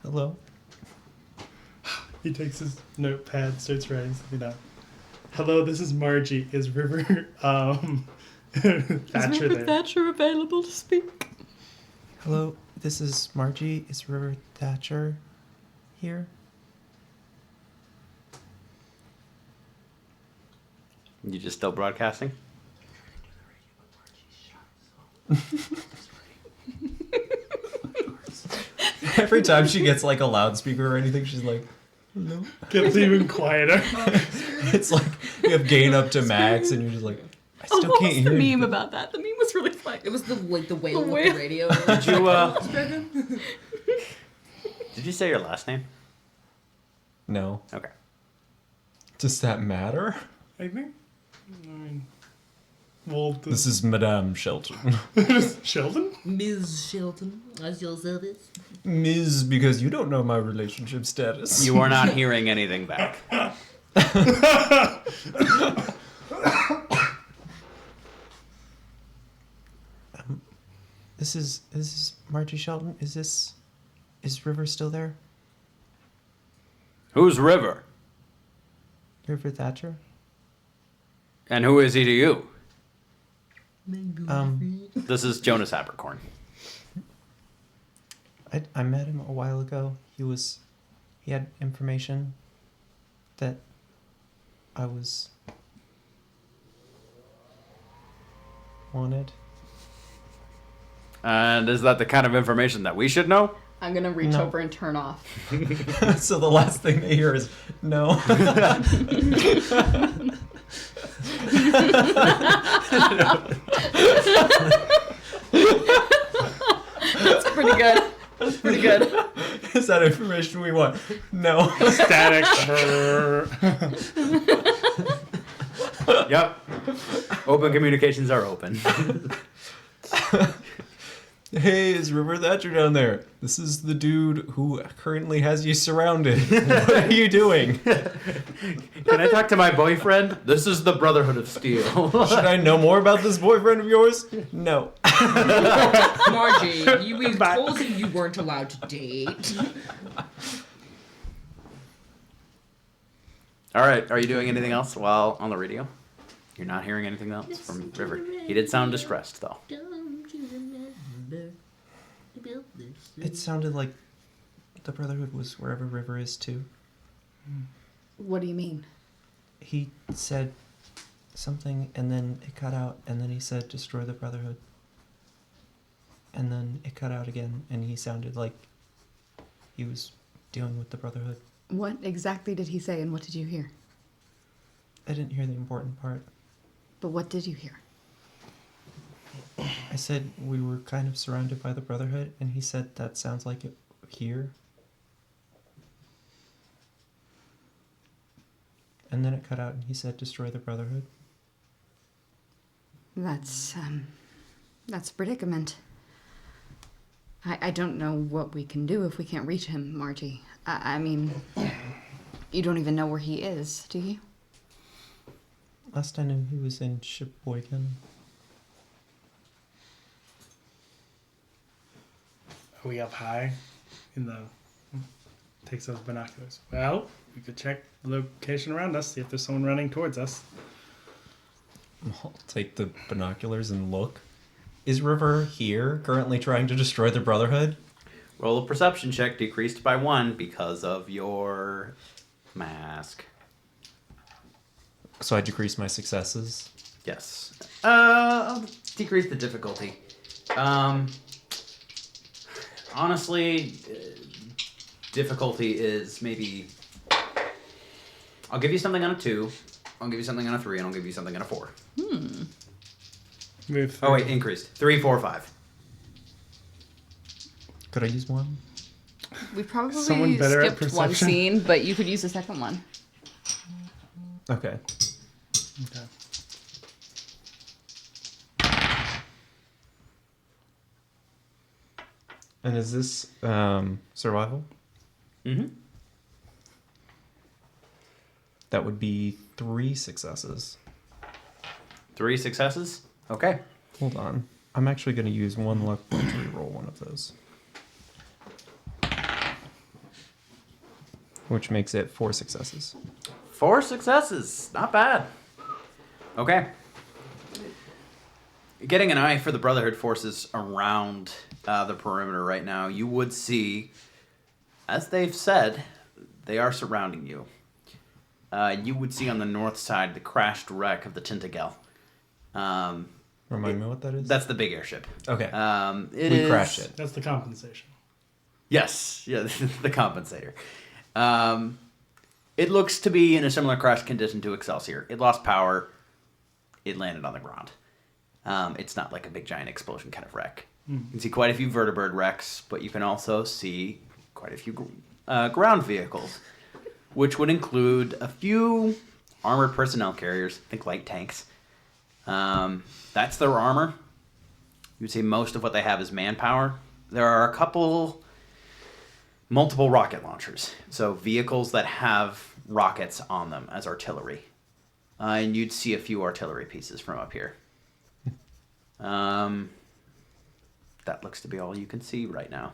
Speaker 4: Hello?
Speaker 2: He takes his notepad, starts writing something down. Hello, this is Margie. Is River Thatcher there?
Speaker 5: Thatcher available to speak?
Speaker 4: Hello, this is Margie. Is River Thatcher here?
Speaker 8: You just still broadcasting?
Speaker 7: Every time she gets like a loudspeaker or anything, she's like, hello.
Speaker 2: Gets even quieter.
Speaker 7: It's like you have gain up to max, and you're just like, I still
Speaker 5: What
Speaker 7: can't
Speaker 5: was
Speaker 7: hear
Speaker 5: the
Speaker 7: you.
Speaker 5: meme about that? The meme was really funny.
Speaker 9: It was the whale
Speaker 5: The
Speaker 9: with
Speaker 5: whale.
Speaker 9: the radio.
Speaker 8: Did you did you say your last name?
Speaker 7: No.
Speaker 8: Okay.
Speaker 7: Does that matter?
Speaker 2: I think. I mean, well,
Speaker 7: This is Madame Shelton.
Speaker 2: Sheldon?
Speaker 9: Ms. Shelton, as your service.
Speaker 7: Ms. Because you don't know my relationship status.
Speaker 8: You are not hearing anything back.
Speaker 4: This is Margie Shelton. Is River still there?
Speaker 8: Who's River?
Speaker 4: River Thatcher?
Speaker 8: And who is he to you?
Speaker 4: Um,
Speaker 8: This is Jonas Abercorn.
Speaker 4: I met him a while ago. He had information that I was wanted.
Speaker 8: And is that the kind of information that we should know?
Speaker 5: I'm gonna reach
Speaker 4: No.
Speaker 5: over and turn off.
Speaker 7: So the last thing they hear is no.
Speaker 5: That's pretty good. That's pretty good.
Speaker 7: Is that information we want? No.
Speaker 2: Static.
Speaker 8: Yep. Open communications are open.
Speaker 7: Hey, is River Thatcher down there? This is the dude who currently has you surrounded. What are you doing?
Speaker 8: Can I talk to my boyfriend? This is the Brotherhood of Steel.
Speaker 7: Should I know more about this boyfriend of yours? No.
Speaker 9: Margie, we told you you weren't allowed to date.
Speaker 8: All right. Are you doing anything else while on the radio? You're not hearing anything else from River. He did sound distressed, though.
Speaker 9: Don't you remember about this?
Speaker 4: It sounded like the Brotherhood was wherever River is too.
Speaker 5: What do you mean?
Speaker 4: He said something and then it cut out and then he said destroy the Brotherhood. And then it cut out again and he sounded like he was dealing with the Brotherhood.
Speaker 5: What exactly did he say and what did you hear?
Speaker 4: I didn't hear the important part.
Speaker 5: But what did you hear?
Speaker 4: I said we were kind of surrounded by the Brotherhood and he said that sounds like it here. And then it cut out and he said destroy the Brotherhood.
Speaker 5: That's a predicament. I don't know what we can do if we can't reach him, Margie. I mean, you don't even know where he is, do you?
Speaker 4: Last I knew he was in Sheboygan.
Speaker 2: Are we up high in the... Takes those binoculars. Well, we could check the location around us, see if there's someone running towards us.
Speaker 7: I'll take the binoculars and look. Is River here, currently trying to destroy the Brotherhood?
Speaker 8: Roll a perception check decreased by 1 because of your mask.
Speaker 7: So I decrease my successes.
Speaker 8: Yes. I'll decrease the difficulty. Honestly, difficulty is maybe. I'll give you something on a 2. I'll give you something on a 3, and I'll give you something on a 4.
Speaker 2: Move.
Speaker 8: Oh wait, increased. 3, 4, 5.
Speaker 4: Could I use one?
Speaker 5: We probably
Speaker 2: Someone better at
Speaker 5: skipped one
Speaker 2: perception?
Speaker 5: scene, but you could use the second one.
Speaker 4: Okay.
Speaker 2: Okay.
Speaker 4: And is this survival?
Speaker 8: Mm-hmm.
Speaker 4: That would be 3 successes.
Speaker 8: 3 successes. Okay.
Speaker 4: Hold on. I'm actually going to use 1 luck point to reroll one of those. Which makes it 4 successes.
Speaker 8: 4 successes. Not bad. Okay. Getting an eye for the Brotherhood forces around the perimeter right now, you would see, as they've said, they are surrounding you. You would see on the north side the crashed wreck of the Tintagel.
Speaker 4: Remind me what that is?
Speaker 8: That's the big airship.
Speaker 4: Okay.
Speaker 8: We
Speaker 4: crashed it.
Speaker 2: That's the compensation.
Speaker 8: Yes, yeah, the compensator. It looks to be in a similar crash condition to Excelsior. It lost power. It landed on the ground. It's not like a big giant explosion kind of wreck. You can see quite a few vertibird wrecks, but you can also see quite a few ground vehicles, which would include a few armored personnel carriers, think light tanks. That's their armor. You would say most of what they have is manpower. There are a couple multiple rocket launchers, so vehicles that have rockets on them as artillery. And you'd see a few artillery pieces from up here. That looks to be all you can see right now.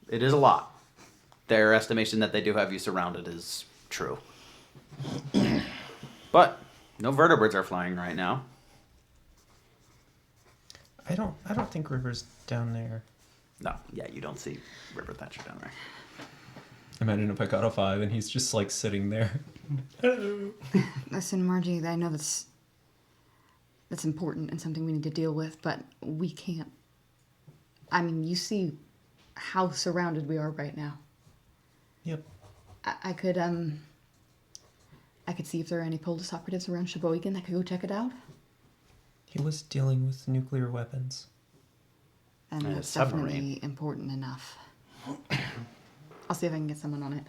Speaker 8: It is a lot. Their estimation that they do have you surrounded is true. But no vertebrates are flying right now.
Speaker 4: I don't think River's down there.
Speaker 8: No, yeah, you don't see River Thatcher down there.
Speaker 7: Imagine if I got a 5 and he's just like sitting there.
Speaker 5: Listen, Margie, I know that's important and something we need to deal with, but we can't. I mean, you see how surrounded we are right now.
Speaker 4: Yep.
Speaker 5: I could see if there are any Polis operatives around Sheboygan that could go check it out.
Speaker 4: He was dealing with nuclear weapons.
Speaker 5: And
Speaker 8: And a
Speaker 5: that's
Speaker 8: submarine.
Speaker 5: definitely important enough. I'll see if I can get someone on it.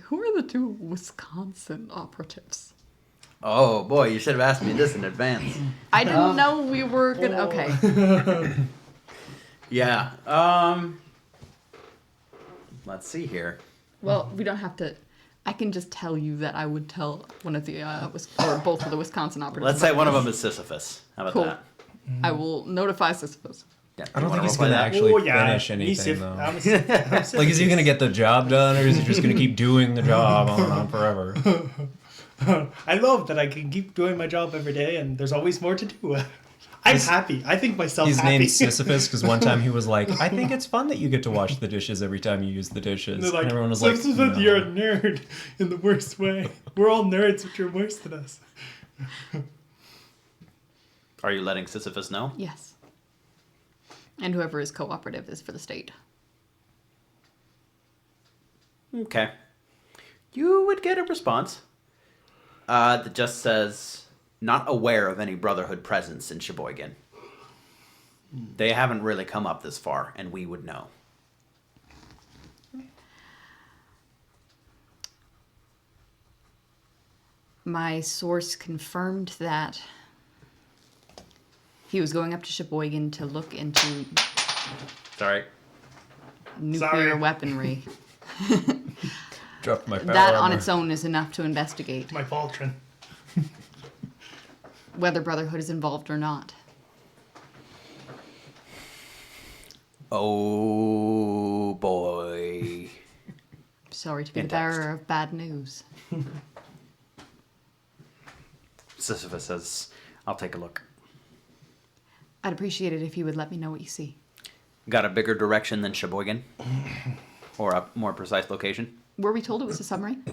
Speaker 5: Who are the 2 Wisconsin operatives?
Speaker 8: Oh boy, you should have asked me this in advance.
Speaker 5: I didn't know we were gonna. Okay.
Speaker 8: Yeah. Let's see here.
Speaker 5: Well, we don't have to. I can just tell you that I would tell one of the or both of the Wisconsin operatives.
Speaker 8: Let's say
Speaker 5: about
Speaker 8: one of
Speaker 5: this.
Speaker 8: them is Sisyphus. How about
Speaker 5: Cool.
Speaker 8: that?
Speaker 5: I will notify Sisyphus.
Speaker 8: Yeah.
Speaker 7: I don't
Speaker 8: You
Speaker 7: think he's
Speaker 8: wanna
Speaker 7: gonna
Speaker 8: roleplay that?
Speaker 7: actually
Speaker 2: Oh,
Speaker 7: finish anything though.
Speaker 2: I'm
Speaker 7: Like, is he gonna get the job done, or is he just gonna keep doing the job on and on forever?
Speaker 2: I love that I can keep doing my job every day, and there's always more to do. I'm happy. I think myself
Speaker 7: He's
Speaker 2: happy.
Speaker 7: named Sisyphus because one time he was like, "I think it's fun that you get to wash the dishes every time you use the dishes."
Speaker 2: They're like,
Speaker 7: and everyone was like,
Speaker 2: Sisyphus,
Speaker 7: "No."
Speaker 2: you're a nerd in the worst way. We're all nerds, but you're worse than us.
Speaker 8: Are you letting Sisyphus know?
Speaker 5: Yes. And whoever is cooperative is for the state.
Speaker 8: Okay. You would get a response that just says, not aware of any Brotherhood presence in Sheboygan. They haven't really come up this far, and we would know.
Speaker 5: My source confirmed that he was going up to Sheboygan to look into
Speaker 8: Sorry.
Speaker 5: nuclear
Speaker 2: Sorry.
Speaker 5: weaponry.
Speaker 7: Dropped my power
Speaker 5: That on
Speaker 7: armor.
Speaker 5: its own is enough to investigate
Speaker 2: My Voltron.
Speaker 5: whether Brotherhood is involved or not.
Speaker 8: Oh, boy.
Speaker 5: Sorry to be
Speaker 8: In
Speaker 5: the bearer
Speaker 8: text.
Speaker 5: of bad news.
Speaker 8: Sisyphus says, I'll take a look.
Speaker 5: I'd appreciate it if you would let me know what you see.
Speaker 8: Got a bigger direction than Sheboygan? Or a more precise location?
Speaker 5: Were we told it was a submarine?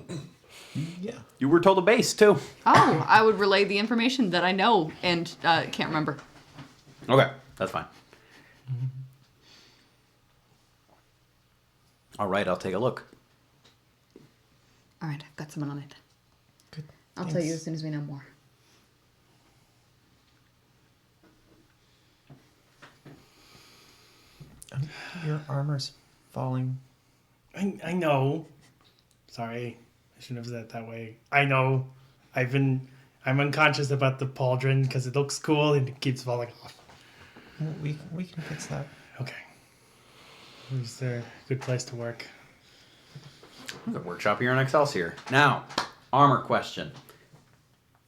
Speaker 7: Yeah.
Speaker 8: You were told a base too.
Speaker 5: Oh, I would relay the information that I know and can't remember.
Speaker 8: Okay, that's fine. All right, I'll take a look.
Speaker 5: All right, I've got someone on it.
Speaker 4: Good.
Speaker 5: I'll tell
Speaker 4: Thanks.
Speaker 5: you as soon as we know more.
Speaker 4: Your armor's falling.
Speaker 2: I know. Sorry, I shouldn't have said it that way. I know. I'm unconscious about the pauldron because it looks cool and it keeps falling off.
Speaker 4: We can fix that.
Speaker 2: Okay. Is there a good place to work?
Speaker 8: The workshop here in Excelsior. Now, armor question.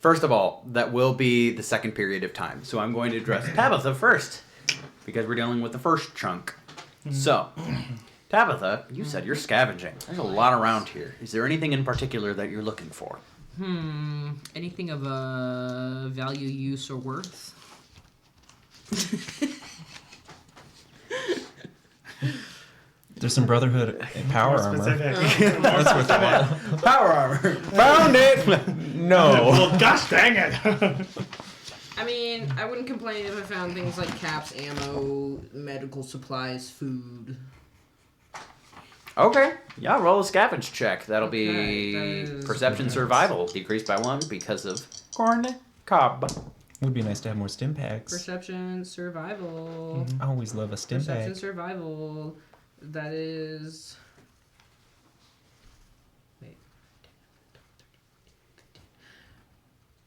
Speaker 8: First of all, that will be the second period of time. So I'm going to address Tabitha first, because we're dealing with the first chunk. So, Tabitha, you said you're scavenging. There's a lot around here. Is there anything in particular that you're looking for?
Speaker 9: Anything of value, use, or worth?
Speaker 4: There's some Brotherhood power
Speaker 2: More
Speaker 4: armor.
Speaker 2: specific.
Speaker 4: That's worth a while.
Speaker 8: Power armor. Found it.
Speaker 4: No.
Speaker 2: Well, gosh dang it!
Speaker 9: I mean, I wouldn't complain if I found things like caps, ammo, medical supplies, food.
Speaker 8: Okay. Yeah, roll a scavenge check. That'll
Speaker 9: Okay,
Speaker 8: be
Speaker 9: that is-
Speaker 8: perception survival, decreased by 1 because of corn cob.
Speaker 4: Would be nice to have more stim packs.
Speaker 9: Perception, survival.
Speaker 4: I always love a stim
Speaker 9: Perception,
Speaker 4: pack.
Speaker 9: survival. That is. Wait.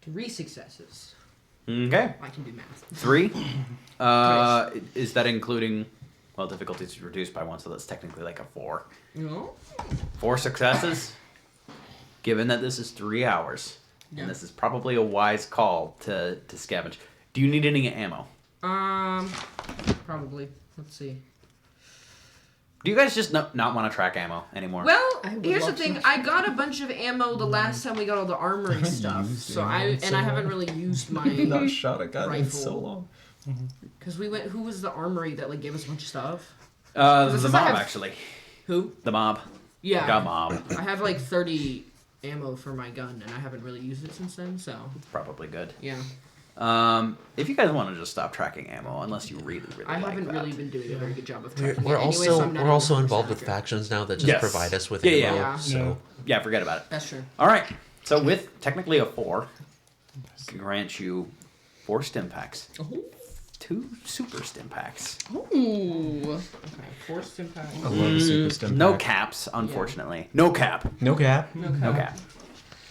Speaker 9: 3 successes.
Speaker 8: Okay.
Speaker 9: I can do math.
Speaker 8: 3. Is that including? Well, difficulty is reduced by 1, so that's technically like a 4.
Speaker 9: No?
Speaker 8: 4 successes. Given that this is 3 hours,
Speaker 9: Yeah.
Speaker 8: and this is probably a wise call to scavenge. Do you need any ammo?
Speaker 9: Probably. Let's see.
Speaker 8: Do you guys just not want to track ammo anymore?
Speaker 9: Well,
Speaker 5: I would
Speaker 9: here's the
Speaker 5: love
Speaker 9: thing.
Speaker 5: to.
Speaker 9: I got a bunch of ammo the last time we got all the armor and stuff.
Speaker 4: used
Speaker 9: So
Speaker 4: ammo
Speaker 9: I
Speaker 4: in so
Speaker 9: haven't
Speaker 4: long.
Speaker 9: really used my
Speaker 4: Not shot a gun in so
Speaker 9: rifle.
Speaker 4: long.
Speaker 9: Because we went. Who was the armory that like gave us a bunch of stuff?
Speaker 8: The
Speaker 9: since
Speaker 8: mob,
Speaker 9: I have-
Speaker 8: actually.
Speaker 9: Who?
Speaker 8: The mob.
Speaker 9: Yeah.
Speaker 8: Got mob.
Speaker 9: I have like 30 ammo for my gun, and I haven't really used it since then. So
Speaker 8: Probably good.
Speaker 9: yeah,
Speaker 8: If you guys want to just stop tracking ammo, unless you really
Speaker 9: I
Speaker 8: like
Speaker 9: haven't
Speaker 8: that.
Speaker 9: really been doing a very good job of
Speaker 3: We're,
Speaker 9: tracking
Speaker 3: we're
Speaker 9: it. Anyway,
Speaker 3: also
Speaker 9: so I'm not
Speaker 3: we're also
Speaker 9: 100%
Speaker 3: involved with
Speaker 9: accurate.
Speaker 3: factions now that just
Speaker 8: Yes.
Speaker 3: provide us with
Speaker 8: Yeah,
Speaker 3: ammo.
Speaker 8: yeah.
Speaker 9: Yeah.
Speaker 3: So
Speaker 8: Yeah, forget about it.
Speaker 9: That's true.
Speaker 8: All right. So with technically a 4, can grant you 4 stim packs.
Speaker 9: Oh.
Speaker 8: 2 super stim packs.
Speaker 9: Ooh. Okay. Forced impact.
Speaker 4: I love a super stim
Speaker 8: No
Speaker 4: pack.
Speaker 8: caps, unfortunately. No cap.
Speaker 4: No cap.
Speaker 9: No
Speaker 8: No
Speaker 9: cap.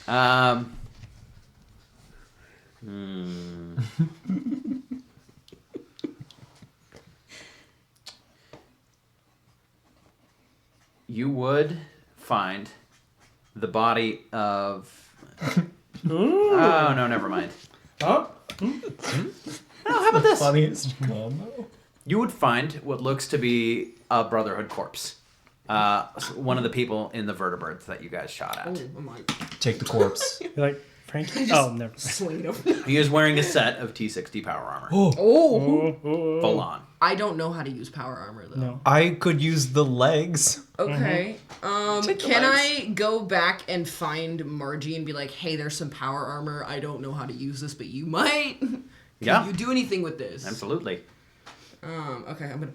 Speaker 8: cap. You would find the body of. Oh no, never mind.
Speaker 2: Oh,
Speaker 8: How about this?
Speaker 4: Funniest combo.
Speaker 8: You would find what looks to be a Brotherhood corpse. One of the people in the vertebrates that you guys shot
Speaker 9: Oh,
Speaker 8: at.
Speaker 9: I'm like
Speaker 4: Take the corpse.
Speaker 2: you're like Frankie? Oh, never mind.
Speaker 9: swing it over.
Speaker 8: He is wearing a set of T60 power armor.
Speaker 9: Oh.
Speaker 2: Oh, oh,
Speaker 8: Full on.
Speaker 9: I don't know how to use power armor though.
Speaker 2: No.
Speaker 4: I could use the legs.
Speaker 9: Okay.
Speaker 4: Take the
Speaker 9: Can
Speaker 4: legs.
Speaker 9: I go back and find Margie and be like, "Hey, there's some power armor. I don't know how to use this, but you might. Can
Speaker 8: Yeah.
Speaker 9: you do anything with this?"
Speaker 8: Absolutely.
Speaker 9: Okay, I'm gonna.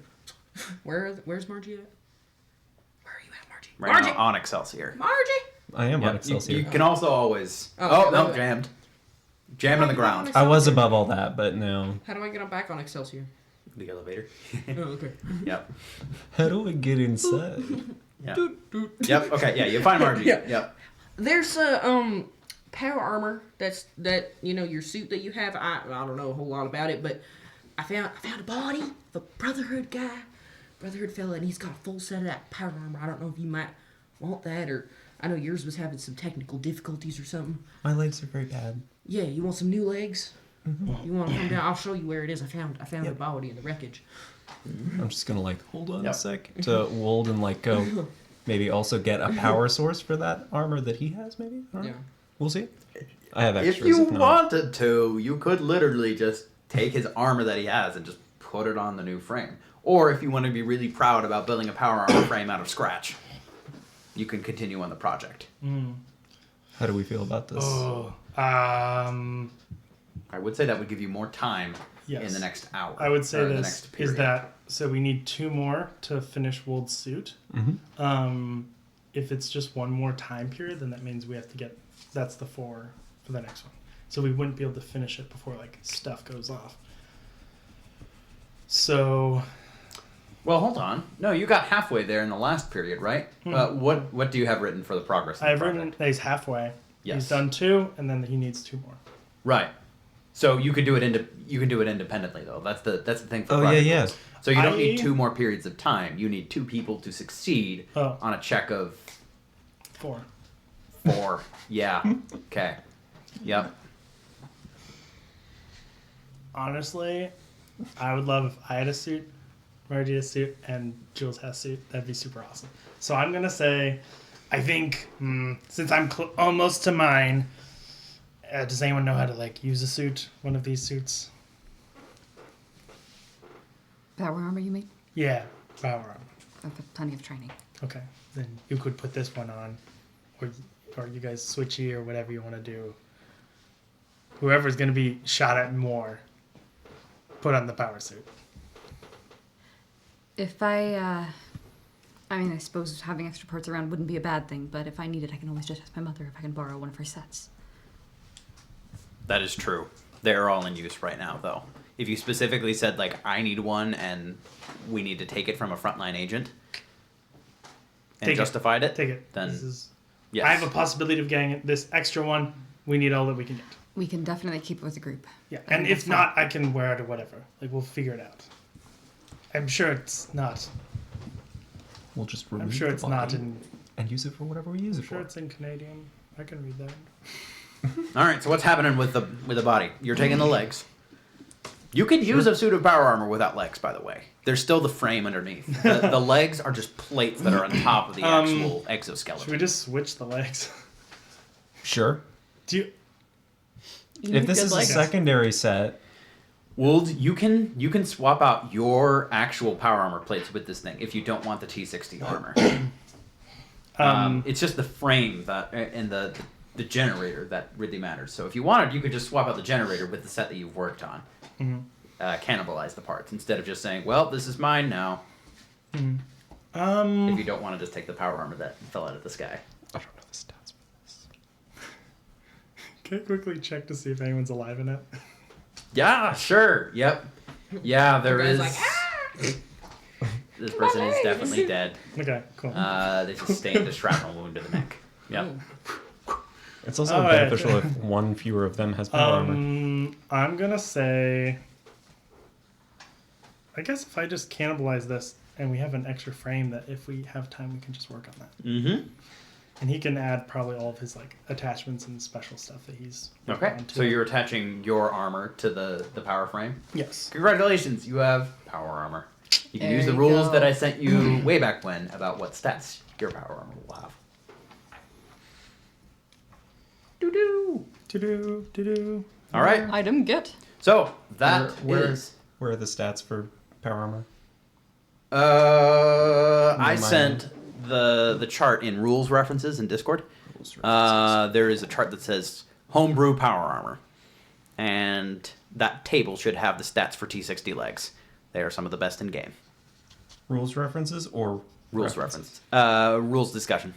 Speaker 9: Where's Margie at? Where are you at, Margie?
Speaker 8: Right
Speaker 9: Margie.
Speaker 8: now on Excelsior.
Speaker 9: Margie.
Speaker 4: I am on
Speaker 8: Yep.
Speaker 4: Excelsior.
Speaker 8: You can also always.
Speaker 9: Oh,
Speaker 8: Oh, no,
Speaker 9: okay.
Speaker 8: jammed. Jammed on the ground.
Speaker 4: I was above all that, but no.
Speaker 9: How do I get back on Excelsior?
Speaker 8: The elevator.
Speaker 9: Oh, okay.
Speaker 8: Yep.
Speaker 4: How do I get inside?
Speaker 8: Yep. Yep. Okay. Yeah. You find Margie.
Speaker 9: Yeah.
Speaker 8: Yep.
Speaker 9: There's a power armor that your suit that you have. I don't know a whole lot about it, but I found a body of a Brotherhood guy, Brotherhood fella, and he's got a full set of that power armor. I don't know if you might want that, or I know yours was having some technical difficulties or something.
Speaker 4: My legs are very bad.
Speaker 9: Yeah, you want some new legs? You want to come down? I'll show you where it is. I found the body in the wreckage.
Speaker 4: I'm just gonna hold on
Speaker 8: Yep.
Speaker 4: a sec to Wold and go. Maybe also get a power source for that armor that he has. Maybe. I don't know.
Speaker 9: Yeah.
Speaker 4: We'll see. I have extras.
Speaker 8: If you
Speaker 4: not.
Speaker 8: wanted to, you could literally just take his armor that he has and just put it on the new frame. Or if you want to be really proud about building a power armor frame out of scratch, you can continue on the project.
Speaker 7: How do we feel about this?
Speaker 2: Oh,
Speaker 8: I would say that would give you more time
Speaker 2: yes.
Speaker 8: in the next hour.
Speaker 2: I would say
Speaker 8: or the
Speaker 2: this
Speaker 8: next
Speaker 2: is
Speaker 8: period.
Speaker 2: that so we need 2 more to finish Wold's suit.
Speaker 7: Mm-hmm.
Speaker 2: If it's just 1 more time period, then that means we have to get that's the 4 for the next one. So we wouldn't be able to finish it before like stuff goes off. So
Speaker 8: Well, hold on. No, you got halfway there in the last period, right? What do you have written for the progress? Of the
Speaker 2: I've
Speaker 8: project?
Speaker 2: written that he's halfway.
Speaker 8: Yes.
Speaker 2: He's done 2, and then he needs 2 more.
Speaker 8: Right. So you could do it independently though. That's the thing for
Speaker 7: Oh,
Speaker 8: project
Speaker 7: yeah.
Speaker 8: rules. So you don't need
Speaker 2: I-
Speaker 8: 2 more periods of time. You need 2 people to succeed
Speaker 2: Oh.
Speaker 8: on a check of
Speaker 2: 4.
Speaker 8: 4. Yeah. Okay. Yep.
Speaker 2: Honestly, I would love if I had a suit, Margie had a suit, and Jules has a suit. That'd be super awesome. So I'm gonna say, I think since I'm almost to mine, does anyone know how to like use a suit? One of these suits?
Speaker 5: Power armor, you mean?
Speaker 2: Yeah, power armor.
Speaker 5: I've got plenty of training.
Speaker 2: Okay, then you could put this one on, or you guys switchy or whatever you want to do. Whoever's gonna be shot at more, put on the power suit.
Speaker 5: If I mean, I suppose having extra parts around wouldn't be a bad thing, but if I need it, I can always just ask my mother if I can borrow one of her sets.
Speaker 8: That is true. They're all in use right now, though. If you specifically said, like, I need one and we need to take it from a frontline agent and
Speaker 2: Take it.
Speaker 8: justified it,
Speaker 2: Take it.
Speaker 8: then
Speaker 2: This is,
Speaker 8: yes.
Speaker 2: I have a possibility of getting this extra one. We need all that we can get.
Speaker 5: We can definitely keep it with the group.
Speaker 2: Yeah,
Speaker 5: I
Speaker 2: and
Speaker 5: think
Speaker 2: if
Speaker 5: that's
Speaker 2: not, I can wear it or whatever. Like we'll figure it out. I'm sure it's not.
Speaker 7: We'll just
Speaker 2: I'm
Speaker 7: remove
Speaker 2: sure
Speaker 7: the
Speaker 2: it's not
Speaker 7: body
Speaker 2: in.
Speaker 7: and use it for whatever we use
Speaker 2: I'm
Speaker 7: it
Speaker 2: sure
Speaker 7: for.
Speaker 2: it's in Canadian. I can read that.
Speaker 8: All right, so what's happening with the body? You're taking the legs. You could use a suit of power armor without legs, by the way. There's still the frame underneath. The legs are just plates that are on top of the actual exoskeleton.
Speaker 2: Should we just switch the legs?
Speaker 7: Sure.
Speaker 2: Do you?
Speaker 7: If this is a secondary set,
Speaker 8: Wold, you can swap out your actual power armor plates with this thing if you don't want the T60 armor. It's just the frame that and the generator that really matters. So if you wanted, you could just swap out the generator with the set that you've worked on. Cannibalize the parts instead of just saying, "Well, this is mine now." If you don't want to just take the power armor that fell out of the sky.
Speaker 7: I don't know the stats for this.
Speaker 2: Can I quickly check to see if anyone's alive in it?
Speaker 8: Yeah, sure. Yep. Yeah, there
Speaker 9: The
Speaker 8: is.
Speaker 9: guy's like,
Speaker 8: This person is definitely dead.
Speaker 2: Okay, cool.
Speaker 8: They sustained a shrapnel wound to the neck. Yep.
Speaker 7: It's also
Speaker 2: All right.
Speaker 7: beneficial if one fewer of them has power armor.
Speaker 2: I'm gonna say. I guess if I just cannibalize this and we have an extra frame, that if we have time, we can just work on that.
Speaker 8: Mm-hmm.
Speaker 2: And he can add probably all of his like attachments and special stuff that he's worked
Speaker 8: Okay.
Speaker 2: on to
Speaker 8: So
Speaker 2: it.
Speaker 8: you're attaching your armor to the power frame.
Speaker 2: Yes.
Speaker 8: Congratulations, you have power armor. You can
Speaker 5: There
Speaker 8: use the
Speaker 5: you
Speaker 8: rules
Speaker 5: go.
Speaker 8: that I sent you way back when about what stats your power armor will have. Doo-doo.
Speaker 2: To-do.
Speaker 8: All right.
Speaker 5: Item get.
Speaker 8: So that
Speaker 7: Where-
Speaker 8: is.
Speaker 7: Where are the stats for power armor?
Speaker 8: I
Speaker 7: Mine.
Speaker 8: sent the chart in rules references in Discord. There is a chart that says homebrew power armor, and that table should have the stats for T60 legs. They are some of the best in game.
Speaker 7: Rules references or
Speaker 8: Rules
Speaker 7: references?
Speaker 8: reference. Rules discussion.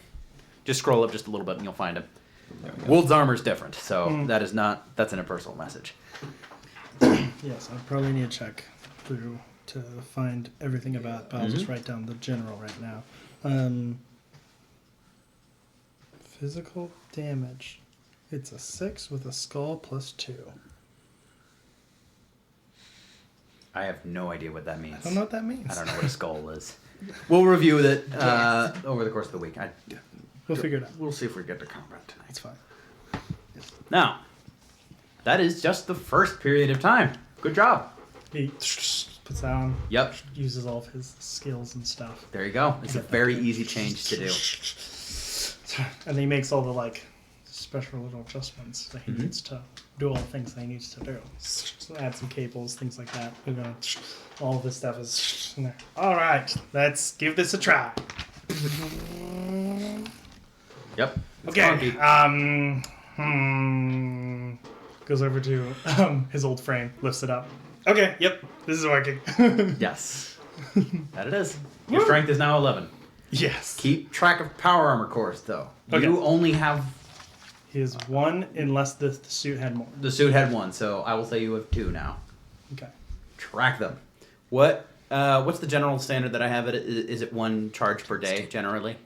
Speaker 8: Just scroll up just a little bit and you'll find them. Wold's armor is different, so that's an impersonal message.
Speaker 2: Yes, I probably need to check through to find everything about, but I'll just write down the general right now. Physical damage. It's a 6 with a skull plus 2.
Speaker 8: I have no idea what that means.
Speaker 2: I don't know what that means.
Speaker 8: I don't know what a skull is. We'll review it over the course of the week.
Speaker 2: We'll figure it out.
Speaker 8: We'll see if we get to combat tonight.
Speaker 2: It's fine.
Speaker 8: Now, that is just the first period of time. Good job.
Speaker 2: He puts that on,
Speaker 8: Yep.
Speaker 2: uses all of his skills and stuff.
Speaker 8: There you go. It's a very easy change to do.
Speaker 2: And he makes all the like special little adjustments that he needs to do all the things that he needs to do. So add some cables, things like that. We're gonna all of this stuff is in there. All right, let's give this a try.
Speaker 1: Yep. It's
Speaker 2: Okay.
Speaker 1: clunky.
Speaker 2: Goes over to his old frame, lifts it up. Okay, yep, this is working.
Speaker 1: Yes. That it is. Your strength is now 11.
Speaker 2: Yes.
Speaker 1: Keep track of power armor cores, though.
Speaker 2: Okay.
Speaker 1: You only have...
Speaker 2: He is 1 unless the suit had more.
Speaker 1: The suit had 1, so I will say you have 2 now.
Speaker 2: Okay.
Speaker 1: Track them. What's the general standard that I have it? Is it 1 charge per day, generally?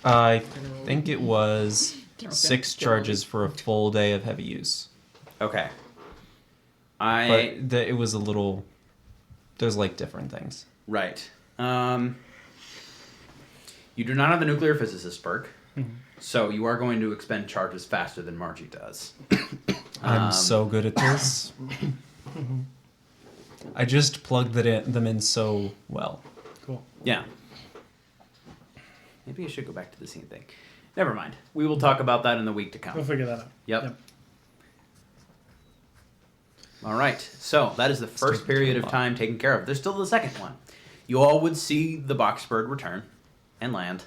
Speaker 7: I think it was 6 charges for a full day of heavy use.
Speaker 1: Okay.
Speaker 7: But it was a little... There's like different things.
Speaker 1: Right. You do not have the nuclear physicist perk, so you are going to expend charges faster than Margie does.
Speaker 7: I'm so good at this. I just plugged them in so well.
Speaker 2: Cool.
Speaker 1: Yeah. Maybe I should go back to the scene thing. Never mind. We will talk about that in the week to
Speaker 2: We'll
Speaker 1: come.
Speaker 2: figure that out.
Speaker 1: Yep. All right. So that is the first period of time taken care of. There's still the second one. You all would see the Boxbird return and land.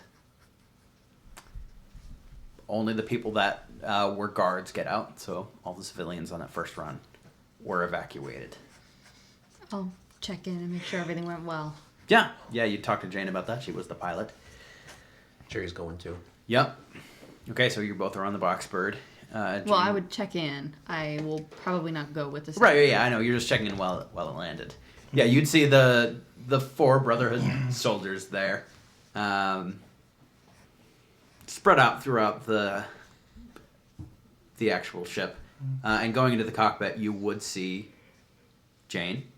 Speaker 1: Only the people that were guards get out. So all the civilians on that first run were evacuated.
Speaker 5: I'll check in and make sure everything went well.
Speaker 1: Yeah. Yeah, you talked to Jane about that. She was the pilot.
Speaker 3: Jerry's going to.
Speaker 1: Yep. Okay, so you both are on the Boxbird.
Speaker 5: Well, I would check in. I will probably not go with the
Speaker 1: Right, yeah, I know. You're just checking in while it landed. Yeah, you'd see the 4 Brotherhood soldiers there, spread out throughout the actual ship, and going into the cockpit, you would see Jane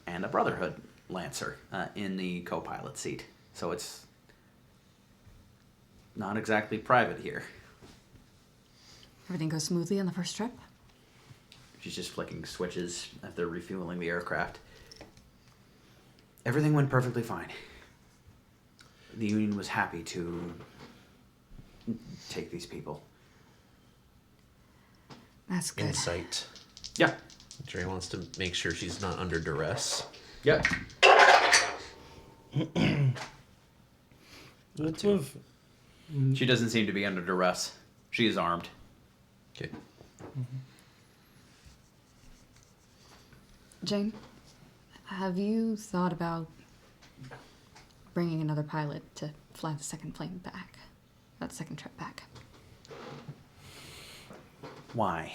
Speaker 1: and a Brotherhood Lancer in the co-pilot seat. So it's not exactly private here.
Speaker 5: Everything goes smoothly on the first trip.
Speaker 1: She's just flicking switches as they're refueling the aircraft. Everything went perfectly fine. The Union was happy to take these people.
Speaker 5: That's good.
Speaker 3: Insight.
Speaker 1: Yeah.
Speaker 3: Jerry wants to make sure she's not under duress.
Speaker 1: Yep.
Speaker 2: What of
Speaker 1: She doesn't seem to be under duress. She is armed.
Speaker 3: Okay.
Speaker 5: Jane, have you thought about bringing another pilot to fly the second plane back? That second trip back?
Speaker 1: Why?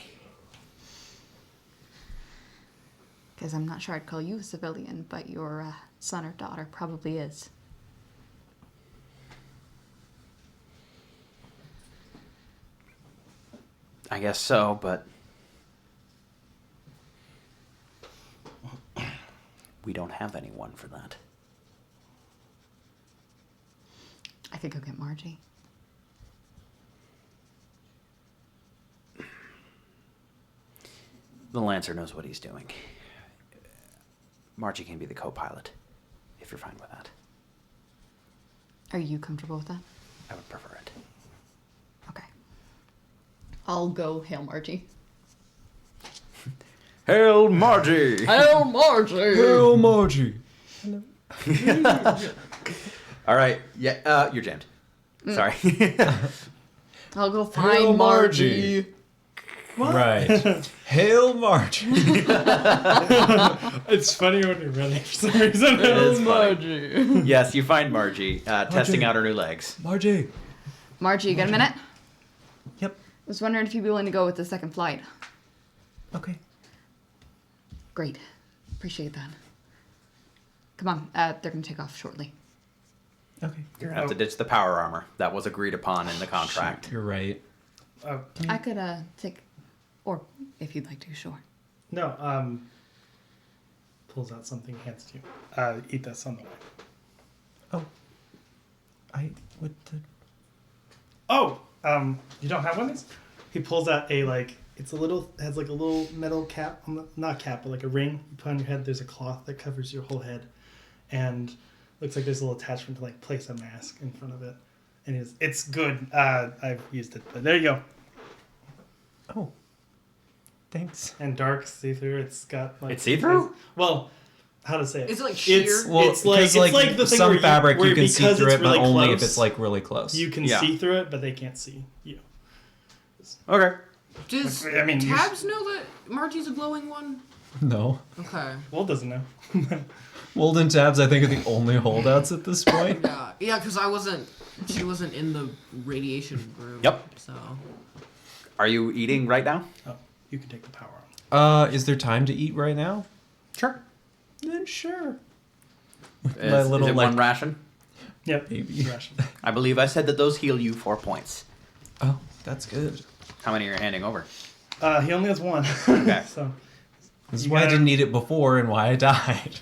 Speaker 5: Because I'm not sure I'd call you a civilian, but your son or daughter probably is.
Speaker 1: I guess so, but we don't have anyone for that.
Speaker 5: I could go get Margie.
Speaker 1: The Lancer knows what he's doing. Margie can be the co-pilot, if you're fine with that.
Speaker 5: Are you comfortable with that?
Speaker 1: I would prefer it.
Speaker 5: Okay. I'll go hail Margie.
Speaker 1: Hail Margie!
Speaker 5: Hail Margie!
Speaker 7: Hail Margie!
Speaker 1: All right. Yeah. You're jammed. Sorry.
Speaker 5: I'll go find
Speaker 7: Hail
Speaker 5: Margie.
Speaker 7: Margie. Right. Hail Margie!
Speaker 2: It's funny when you're running for some reason.
Speaker 1: It is funny.
Speaker 5: Margie.
Speaker 1: Yes, you find Margie testing out her new legs.
Speaker 7: Margie!
Speaker 5: Margie, you got a minute?
Speaker 7: Yep.
Speaker 5: I was wondering if you'd be willing to go with the second flight.
Speaker 7: Okay.
Speaker 5: Great. Appreciate that. Come on, they're gonna take off shortly.
Speaker 7: Okay.
Speaker 1: You're gonna have to ditch the power armor that was agreed upon in the contract.
Speaker 7: You're right.
Speaker 5: I could take, or if you'd like to, sure.
Speaker 2: No, pulls out something, hands to you. Eat this on the way.
Speaker 7: Oh. I would...
Speaker 2: Oh, you don't have one of these? He pulls out it's a little, has like a little metal cap, not cap, but like a ring you put on your head. There's a cloth that covers your whole head. And looks like there's a little attachment to like place a mask in front of it. And it's good. I've used it, but there you go.
Speaker 7: Oh. Thanks.
Speaker 2: And dark, see-through. It's got like...
Speaker 1: It's see-through?
Speaker 2: Well, how to say it.
Speaker 9: Is it like sheer?
Speaker 7: Well,
Speaker 2: It's like the thing
Speaker 7: some
Speaker 2: where
Speaker 7: fabric
Speaker 2: where
Speaker 7: you can see
Speaker 2: because
Speaker 7: through
Speaker 2: it's
Speaker 7: it, but
Speaker 2: really
Speaker 7: only if
Speaker 2: close,
Speaker 7: it's like really close.
Speaker 2: you can
Speaker 1: Yeah.
Speaker 2: see through it, but they can't see you.
Speaker 1: Okay.
Speaker 9: Does
Speaker 2: I mean, you
Speaker 9: Tabs know that Margie's a glowing one?
Speaker 7: No.
Speaker 9: Okay.
Speaker 2: Will doesn't know.
Speaker 7: Wold and Tabs, I think, are the only holdouts at this point.
Speaker 9: Yeah, because she wasn't in the radiation room.
Speaker 1: Yep.
Speaker 9: So.
Speaker 1: Are you eating right now?
Speaker 2: Oh, you can take the power on.
Speaker 7: Is there time to eat right now?
Speaker 1: Sure.
Speaker 7: Then sure.
Speaker 1: Is,
Speaker 7: My little,
Speaker 1: is it
Speaker 7: like-
Speaker 1: one ration?
Speaker 2: Yep.
Speaker 7: Maybe.
Speaker 2: Ration.
Speaker 1: I believe I said that those heal you 4 points.
Speaker 7: Oh, that's good.
Speaker 1: How many are you handing over?
Speaker 2: He only has one.
Speaker 1: Okay.
Speaker 2: So
Speaker 7: This is
Speaker 2: You
Speaker 7: why I
Speaker 2: gotta-
Speaker 7: didn't eat it before and why I died.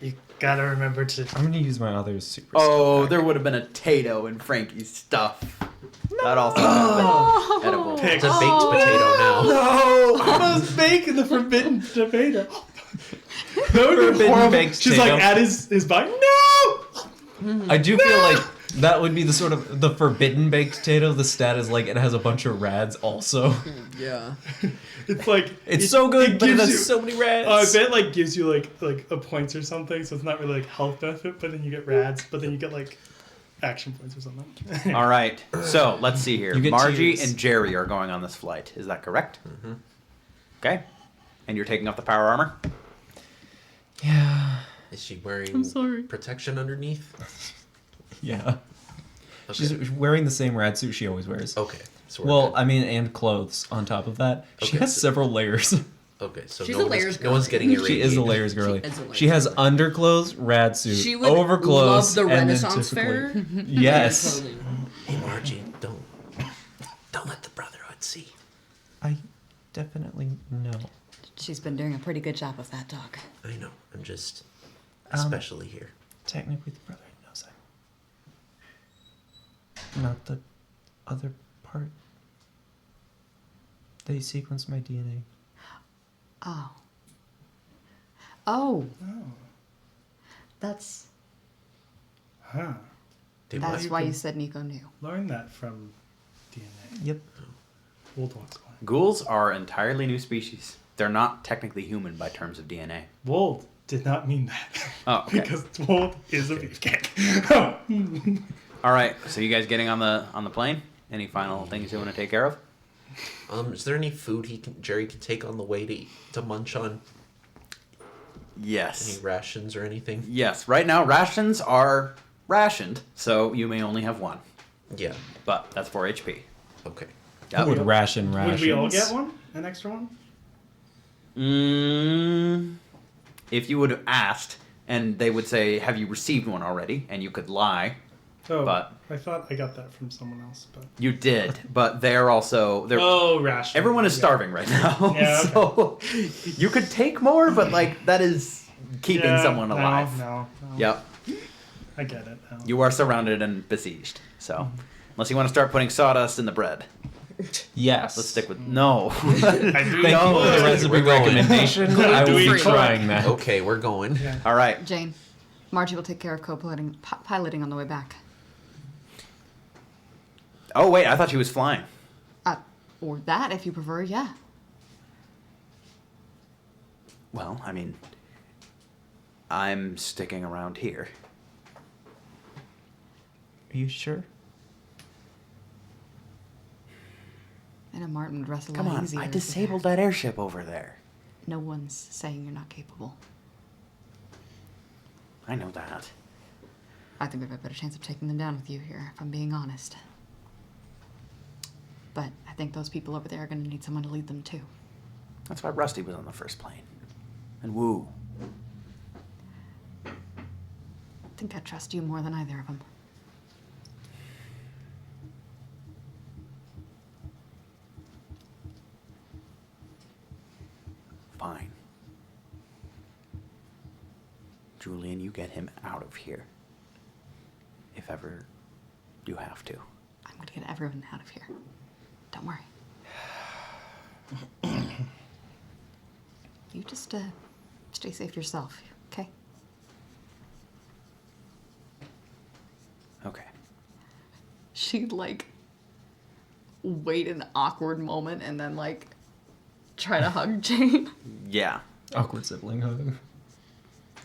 Speaker 2: you gotta remember to.
Speaker 7: I'm gonna use my other super.
Speaker 1: Oh,
Speaker 7: stuff
Speaker 1: there
Speaker 7: back.
Speaker 1: would have been a Tato in Frankie's stuff. That also would have been edible.
Speaker 2: Pick.
Speaker 3: It's a baked potato now.
Speaker 2: No, I was baking the forbidden tomato. That would be
Speaker 7: Forbidden
Speaker 2: horrible.
Speaker 7: baked
Speaker 2: She's
Speaker 7: potato.
Speaker 2: like at his body. No.
Speaker 7: I do feel like that would be the sort of the forbidden baked potato. The stat is like it has a bunch of rads also.
Speaker 9: Yeah.
Speaker 2: It's like
Speaker 7: It's so good, but it
Speaker 2: gives
Speaker 7: has
Speaker 2: you-
Speaker 7: so many rads.
Speaker 2: I bet like gives you like a points or something, so it's not really like health benefit, but then you get rads, but then you get like action points or something.
Speaker 1: All right. So let's see here.
Speaker 7: You get
Speaker 1: Margie
Speaker 7: tears.
Speaker 1: and Jerry are going on this flight. Is that correct? Mm-hmm. Okay. And you're taking off the power armor?
Speaker 7: Yeah.
Speaker 3: Is she wearing
Speaker 5: I'm sorry.
Speaker 3: protection underneath?
Speaker 7: Yeah.
Speaker 3: Okay.
Speaker 7: She's wearing the same rad suit she always wears.
Speaker 3: Okay. So we're
Speaker 7: Well,
Speaker 3: good.
Speaker 7: I mean, and clothes on top of that. She
Speaker 3: Okay,
Speaker 7: has
Speaker 3: so-
Speaker 7: several layers.
Speaker 3: Okay, so
Speaker 9: She's
Speaker 3: no
Speaker 9: a
Speaker 3: one's,
Speaker 9: layers
Speaker 3: no one's
Speaker 9: girl.
Speaker 3: getting
Speaker 7: She
Speaker 3: irradiated.
Speaker 7: is a layers girly.
Speaker 9: She is a layers
Speaker 7: She has
Speaker 9: girly.
Speaker 7: underclothes, rad suit,
Speaker 9: She would
Speaker 7: overclothes,
Speaker 9: love the
Speaker 7: and then
Speaker 9: Renaissance
Speaker 7: typically-
Speaker 9: fair.
Speaker 7: Yes.
Speaker 9: Clothing.
Speaker 3: Hey, Margie, don't let the Brotherhood see.
Speaker 7: I definitely know.
Speaker 6: She's been doing a pretty good job of that, Doc.
Speaker 3: I know. I'm just
Speaker 7: Um,
Speaker 3: especially here.
Speaker 7: Technically, the Brotherhood knows I'm not the other part. They sequenced my DNA.
Speaker 6: Oh. Oh,
Speaker 2: Oh,
Speaker 6: that's
Speaker 2: huh.
Speaker 3: They
Speaker 6: that's
Speaker 3: what?
Speaker 6: why you said Nico knew.
Speaker 2: Learn that from DNA.
Speaker 7: Yep.
Speaker 2: Wold walks by.
Speaker 1: Ghouls are entirely new species. They're not technically human by terms of DNA.
Speaker 2: Wold did not mean that.
Speaker 1: Oh, okay.
Speaker 2: Because Wold is a beefcake.
Speaker 1: All right. So you guys getting on the plane? Any final things you want to take care of?
Speaker 3: Is there any food Jerry can take on the way to munch on?
Speaker 1: Yes.
Speaker 3: Any rations or anything?
Speaker 1: Yes. Right now, rations are rationed, so you may only have one.
Speaker 3: Yeah.
Speaker 1: But that's 4 HP.
Speaker 3: Okay.
Speaker 7: I would ration rations.
Speaker 2: Would we all get one? An extra one?
Speaker 1: If you would have asked, and they would say, "Have you received one already?" and you could lie,
Speaker 2: Oh,
Speaker 1: But-
Speaker 2: I thought I got that from someone else. But
Speaker 1: you did. But they're also
Speaker 2: oh, ration.
Speaker 1: everyone is
Speaker 2: Yeah.
Speaker 1: starving right now.
Speaker 2: Yeah,
Speaker 1: So you could take more, but like that is keeping
Speaker 2: Yeah,
Speaker 1: someone alive.
Speaker 2: No.
Speaker 1: Yep.
Speaker 2: I get it now.
Speaker 1: You are surrounded and besieged. So unless you want to start putting sawdust in the bread,
Speaker 7: Yes.
Speaker 1: let's stick with no.
Speaker 2: I do
Speaker 7: Thank you
Speaker 2: know
Speaker 7: for the
Speaker 2: that.
Speaker 7: recipe
Speaker 3: We're going.
Speaker 7: recommendation. I will be
Speaker 2: Gluten-free.
Speaker 7: trying that.
Speaker 3: Okay, we're going.
Speaker 2: Yeah.
Speaker 1: All right.
Speaker 5: Jane, Margie will take care of piloting on the way back.
Speaker 1: Oh wait, I thought she was flying.
Speaker 5: Or that, if you prefer, yeah.
Speaker 1: Well, I mean, I'm sticking around here.
Speaker 7: Are you sure?
Speaker 5: And a Martin would rest a
Speaker 1: Come
Speaker 5: lot
Speaker 1: on,
Speaker 5: easier.
Speaker 1: I
Speaker 5: if
Speaker 1: disabled that airship over there.
Speaker 5: No one's saying you're not capable.
Speaker 1: I know that.
Speaker 5: I think we have a better chance of taking them down with you here, if I'm being honest. But I think those people over there are going to need someone to lead them too.
Speaker 1: That's why Rusty was on the first plane. And Woo.
Speaker 5: I think I trust you more than either of them.
Speaker 1: Fine. Julian, you get him out of here. If ever you have to.
Speaker 5: I'm going to get everyone out of here. Don't worry. You just stay safe yourself, okay?
Speaker 1: Okay.
Speaker 5: She'd wait an awkward moment and then try to hug Jane.
Speaker 1: Yeah.
Speaker 7: Awkward sibling hug.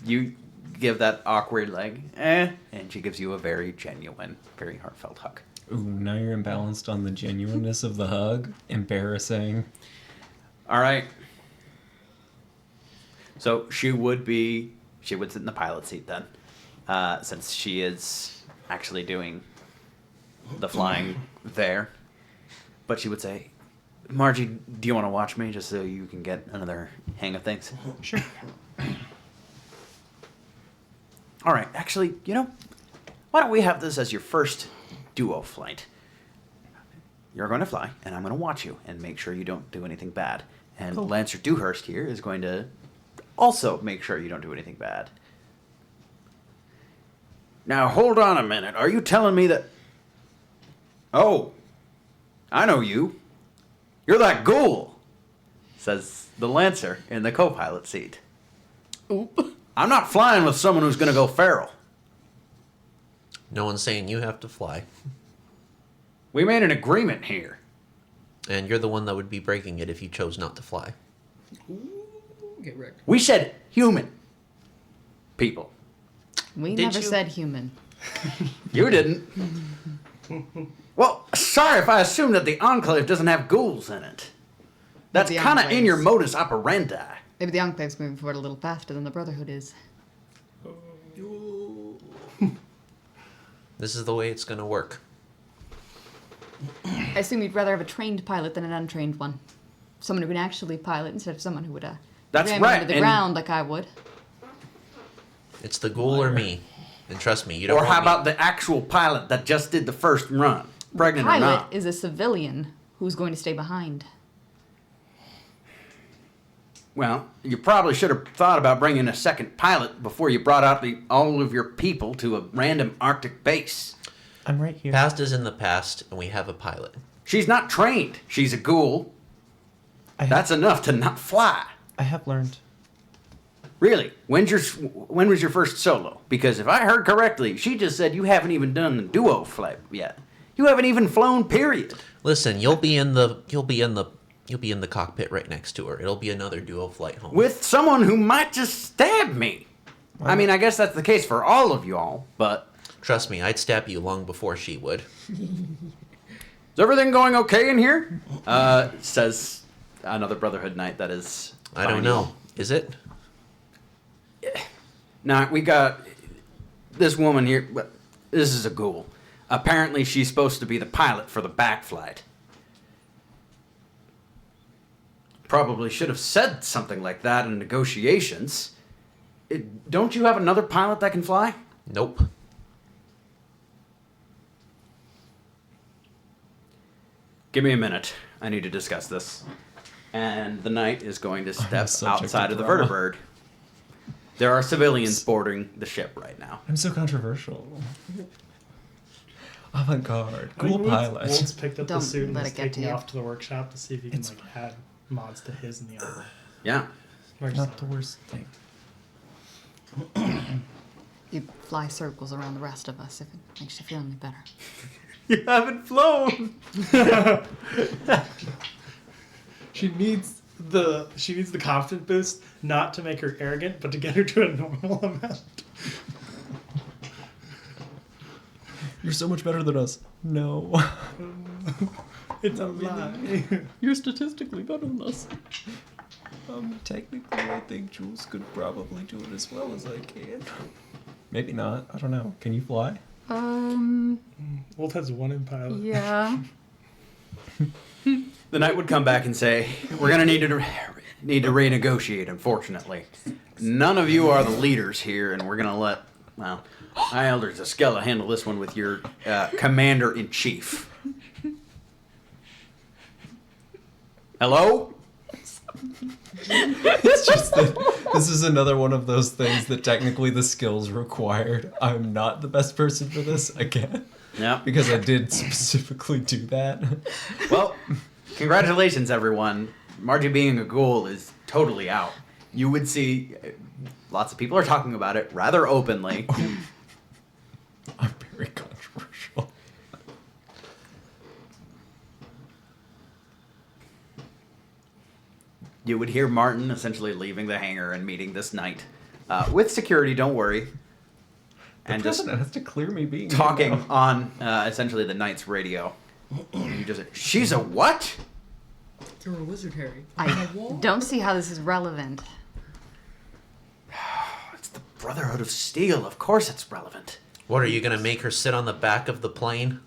Speaker 8: You give that awkward and she gives you a very genuine, very heartfelt hug.
Speaker 7: Ooh, now you're imbalanced on the genuineness of the hug. Embarrassing.
Speaker 8: All right. So she would sit in the pilot seat then, since she is actually doing the flying there. But she would say, Margie, do you want to watch me just so you can get another hang of things?
Speaker 7: Sure.
Speaker 8: All right, actually, why don't we have this as your first duo flight? You're going to fly, and I'm going to watch you and make sure you don't do anything bad. And
Speaker 7: Cool.
Speaker 8: Lancer Dewhurst here is going to also make sure you don't do anything bad. Now, hold on a minute. Are you telling me that... Oh, I know you. You're that ghoul, says the Lancer in the co-pilot seat.
Speaker 5: Oop.
Speaker 8: I'm not flying with someone who's going to go feral.
Speaker 3: No one's saying you have to fly.
Speaker 8: We made an agreement here.
Speaker 3: And you're the one that would be breaking it if you chose not to fly.
Speaker 9: Get wrecked.
Speaker 8: We said human people.
Speaker 5: We
Speaker 3: Did
Speaker 5: never
Speaker 3: you?
Speaker 5: said human.
Speaker 8: You didn't. Well, sorry if I assume that the Enclave doesn't have ghouls in it. That's
Speaker 5: The
Speaker 8: kind of in your
Speaker 5: Enclaves.
Speaker 8: modus operandi.
Speaker 5: Maybe the Enclave's moving forward a little faster than the Brotherhood is.
Speaker 3: This is the way it's going to work.
Speaker 5: I assume you'd rather have a trained pilot than an untrained one. Someone who can actually pilot instead of someone who would
Speaker 8: That's
Speaker 5: ram
Speaker 8: right,
Speaker 5: into the
Speaker 8: and-
Speaker 5: ground like I would.
Speaker 3: It's the ghoul or me. And trust me, you don't
Speaker 8: Or how
Speaker 3: want me.
Speaker 8: about the actual pilot that just did the first run? Pregnant or
Speaker 5: Pilot
Speaker 8: not.
Speaker 5: is a civilian who's going to stay behind.
Speaker 8: Well, you probably should have thought about bringing a second pilot before you brought out all of your people to a random Arctic base.
Speaker 4: I'm right here.
Speaker 3: Past is in the past, and we have a pilot.
Speaker 8: She's not trained. She's a ghoul.
Speaker 4: I have,
Speaker 8: That's enough to not fly.
Speaker 4: I have learned.
Speaker 8: Really? When was your first solo? Because if I heard correctly, she just said you haven't even done the duo flight yet. You haven't even flown, period.
Speaker 3: Listen, you'll be in the cockpit right next to her. It'll be another duo flight home.
Speaker 8: With someone who might just stab me. I mean, I guess that's the case for all of y'all, but
Speaker 3: Trust me, I'd stab you long before she would.
Speaker 8: is everything going okay in here? Says another Brotherhood Knight that is...
Speaker 3: I don't know. Is it?
Speaker 8: Now, we got this woman here. This is a ghoul. Apparently, she's supposed to be the pilot for the back flight. Probably should have said something like that in negotiations. Don't you have another pilot that can fly?
Speaker 3: Nope.
Speaker 8: Give me a minute. I need to discuss this. And the knight is going to step
Speaker 7: subject
Speaker 8: outside
Speaker 7: to
Speaker 8: of the
Speaker 7: drama.
Speaker 8: vertibird. There are civilians boarding the ship right now.
Speaker 7: I'm so controversial. Avant-garde.
Speaker 2: I think
Speaker 7: Cool pilot.
Speaker 2: Wolf's picked up the
Speaker 5: Don't
Speaker 2: suit and
Speaker 5: let
Speaker 2: is
Speaker 5: it get to
Speaker 2: taking
Speaker 5: you.
Speaker 2: it off to the workshop to see if he can
Speaker 7: It's
Speaker 2: add mods to his in the armor.
Speaker 8: Yeah.
Speaker 2: Or
Speaker 7: Not the worst thing.
Speaker 5: You fly circles around the rest of us if it makes you feel any better.
Speaker 8: You haven't flown.
Speaker 2: She needs the confidence boost not to make her arrogant, but to get her to a normal amount.
Speaker 7: You're so much better than us. No.
Speaker 2: It's a lie.
Speaker 7: You're statistically better than us. Technically, I think Jules could probably do it as well as I can. Maybe not. I don't know. Can you fly?
Speaker 2: Wolf has one in pilot.
Speaker 5: Yeah.
Speaker 8: The knight would come back and say, "We're gonna need to renegotiate. Unfortunately, none of you are the leaders here, and we're gonna let High Elder Zaskella handle this one with your commander in chief." Hello?
Speaker 7: It's just that this is another one of those things that technically the skills required. I'm not the best person for this again
Speaker 8: Yeah.
Speaker 7: because I did specifically do that.
Speaker 8: Well, congratulations, everyone. Margie being a ghoul is totally out. You would see lots of people are talking about it rather openly.
Speaker 7: I'm very controversial.
Speaker 8: You would hear Martin essentially leaving the hangar and meeting this knight with security. Don't worry.
Speaker 7: The
Speaker 8: And just
Speaker 7: president has to clear me being
Speaker 8: talking
Speaker 7: here now.
Speaker 8: on essentially the knight's radio. You just, she's a what?
Speaker 9: You're a wizard, Harry.
Speaker 5: I don't see how this is relevant.
Speaker 8: It's the Brotherhood of Steel. Of course it's relevant.
Speaker 3: What, are you gonna make her sit on the back of the plane?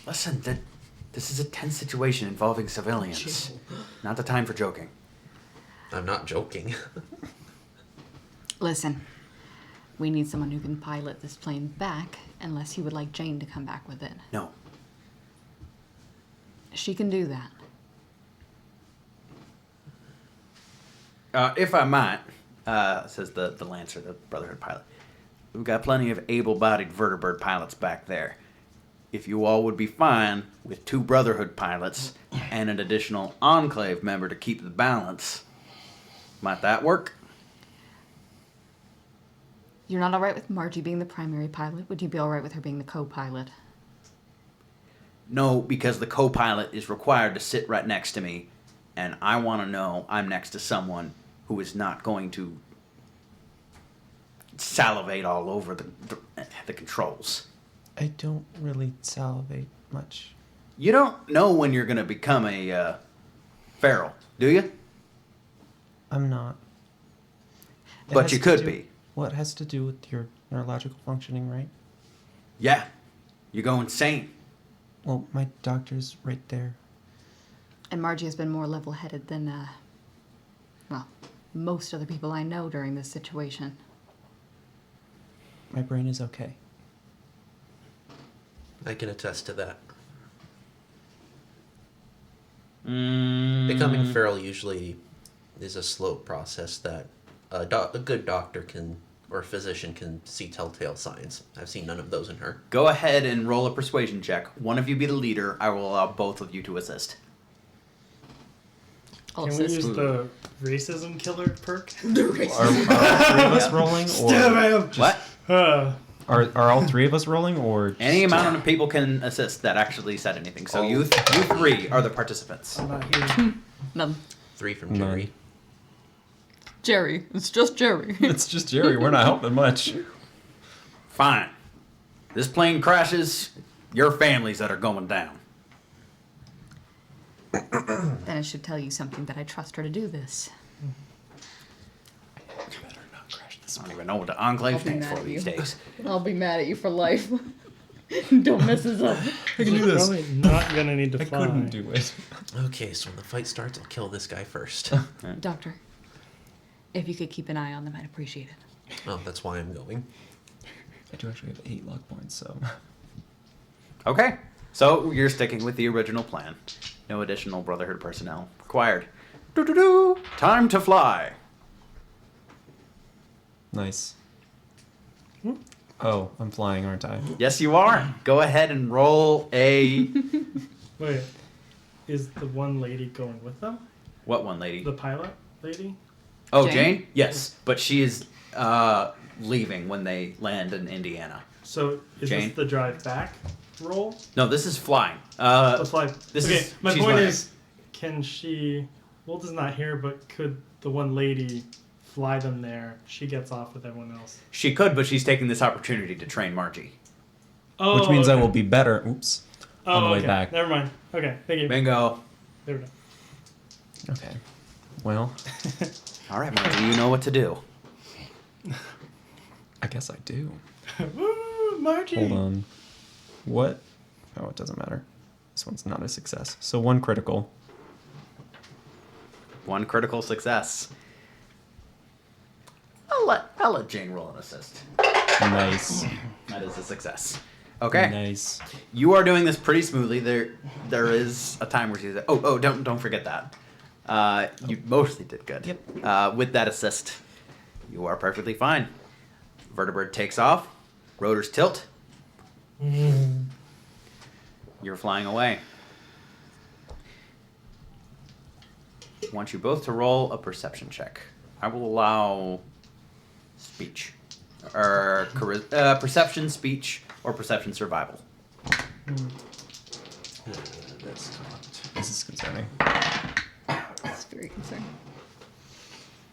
Speaker 8: Listen, this is a tense situation involving civilians. Not the time for joking.
Speaker 3: I'm not joking.
Speaker 5: Listen, we need someone who can pilot this plane back, unless you would like Jane to come back with it.
Speaker 8: No.
Speaker 5: She can do that.
Speaker 8: If I might, says the Lancer, the Brotherhood pilot, we've got plenty of able-bodied vertibird pilots back there. If you all would be fine with 2 Brotherhood pilots and an additional Enclave member to keep the balance, might that work?
Speaker 5: You're not alright with Margie being the primary pilot? Would you be alright with her being the co-pilot?
Speaker 8: No, because the co-pilot is required to sit right next to me, and I want to know I'm next to someone who is not going to salivate all over the controls.
Speaker 4: I don't really salivate much.
Speaker 8: You don't know when you're going to become a feral, do you?
Speaker 4: I'm not. It
Speaker 8: But
Speaker 4: has
Speaker 8: you
Speaker 4: to
Speaker 8: could
Speaker 4: do-
Speaker 8: be.
Speaker 4: Well, it has to do with your neurological functioning, right?
Speaker 8: Yeah. You go insane.
Speaker 4: Well, my doctor's right there.
Speaker 5: And Margie has been more level-headed than, most other people I know during this situation.
Speaker 4: My brain is okay.
Speaker 3: I can attest to that.
Speaker 8: Mm.
Speaker 3: Becoming feral usually is a slow process that a good doctor can or physician can see telltale signs. I've seen none of those in her.
Speaker 8: Go ahead and roll a persuasion check. One of you be the leader. I will allow both of you to assist.
Speaker 5: I'll
Speaker 2: Can we
Speaker 5: assist.
Speaker 2: use the racism killer perk?
Speaker 7: Are all 3 of us rolling, or
Speaker 8: What?
Speaker 7: are all 3 of us rolling, or just
Speaker 8: Any amount of people can assist that actually said anything. So you 3 are the participants.
Speaker 2: I'm not here.
Speaker 5: None.
Speaker 3: 3 from
Speaker 7: None.
Speaker 3: Jerry.
Speaker 5: Jerry. It's just Jerry.
Speaker 7: It's just Jerry. We're not helping much.
Speaker 8: Fine. This plane crashes. Your families that are going down.
Speaker 5: Then it should tell you something that I trust her to do this.
Speaker 8: I don't even know what the Enclave
Speaker 5: I'll be
Speaker 8: stands
Speaker 5: mad
Speaker 8: for
Speaker 5: at
Speaker 8: these
Speaker 5: you.
Speaker 8: days.
Speaker 5: I'll be mad at you for life. Don't mess this up.
Speaker 7: I can do this.
Speaker 2: Probably not gonna need to
Speaker 7: I
Speaker 2: fly.
Speaker 7: couldn't do it.
Speaker 3: Okay, so when the fight starts, I'll kill this guy first.
Speaker 5: Doctor, if you could keep an eye on them, I'd appreciate it.
Speaker 3: Oh, that's why I'm going.
Speaker 7: I do actually have 8 luck points, so
Speaker 8: Okay. So you're sticking with the original plan. No additional Brotherhood personnel required. Doo-doo-doo. Time to fly.
Speaker 7: nice. Oh, I'm flying, aren't I?
Speaker 8: Yes, you are. Go ahead and roll a...
Speaker 2: Wait, is the one lady going with them?
Speaker 8: What one, lady?
Speaker 2: The pilot lady?
Speaker 8: Oh,
Speaker 5: Jane?
Speaker 8: Jane? Yes, but she is leaving when they land in Indiana.
Speaker 2: So is
Speaker 8: Jane?
Speaker 2: this the drive back roll?
Speaker 8: No, this is flying.
Speaker 2: Let's fly.
Speaker 8: this
Speaker 2: okay,
Speaker 8: is-
Speaker 2: my
Speaker 8: she's
Speaker 2: point
Speaker 8: learning.
Speaker 2: is, can she? Walter's not here, but could the one lady fly them there? She gets off with everyone else.
Speaker 8: She could, but she's taking this opportunity to train Margie.
Speaker 2: Oh,
Speaker 7: Which means I
Speaker 2: okay.
Speaker 7: will be better. Oops.
Speaker 2: Oh,
Speaker 7: on the way
Speaker 2: okay.
Speaker 7: back.
Speaker 2: Never mind. Okay, thank you.
Speaker 8: Bingo.
Speaker 2: There we go.
Speaker 7: Okay. Well,
Speaker 8: All right, Margie, you know what to do.
Speaker 7: I guess I do.
Speaker 2: Woo, Margie.
Speaker 7: Hold on. What? Oh, it doesn't matter. This one's not a success. So 1 critical.
Speaker 8: 1 critical success. I'll let Jane roll an assist.
Speaker 7: Nice.
Speaker 8: That is a success. Okay.
Speaker 7: Nice.
Speaker 8: You are doing this pretty smoothly. There is a time where she's don't forget that. You mostly did good.
Speaker 4: Yep.
Speaker 8: With that assist, you are perfectly fine. Vertibird takes off. Rotors tilt. You're flying away. I want you both to roll a perception check. I will allow speech, or perception, speech, or perception survival.
Speaker 7: This is concerning.
Speaker 5: very concerned.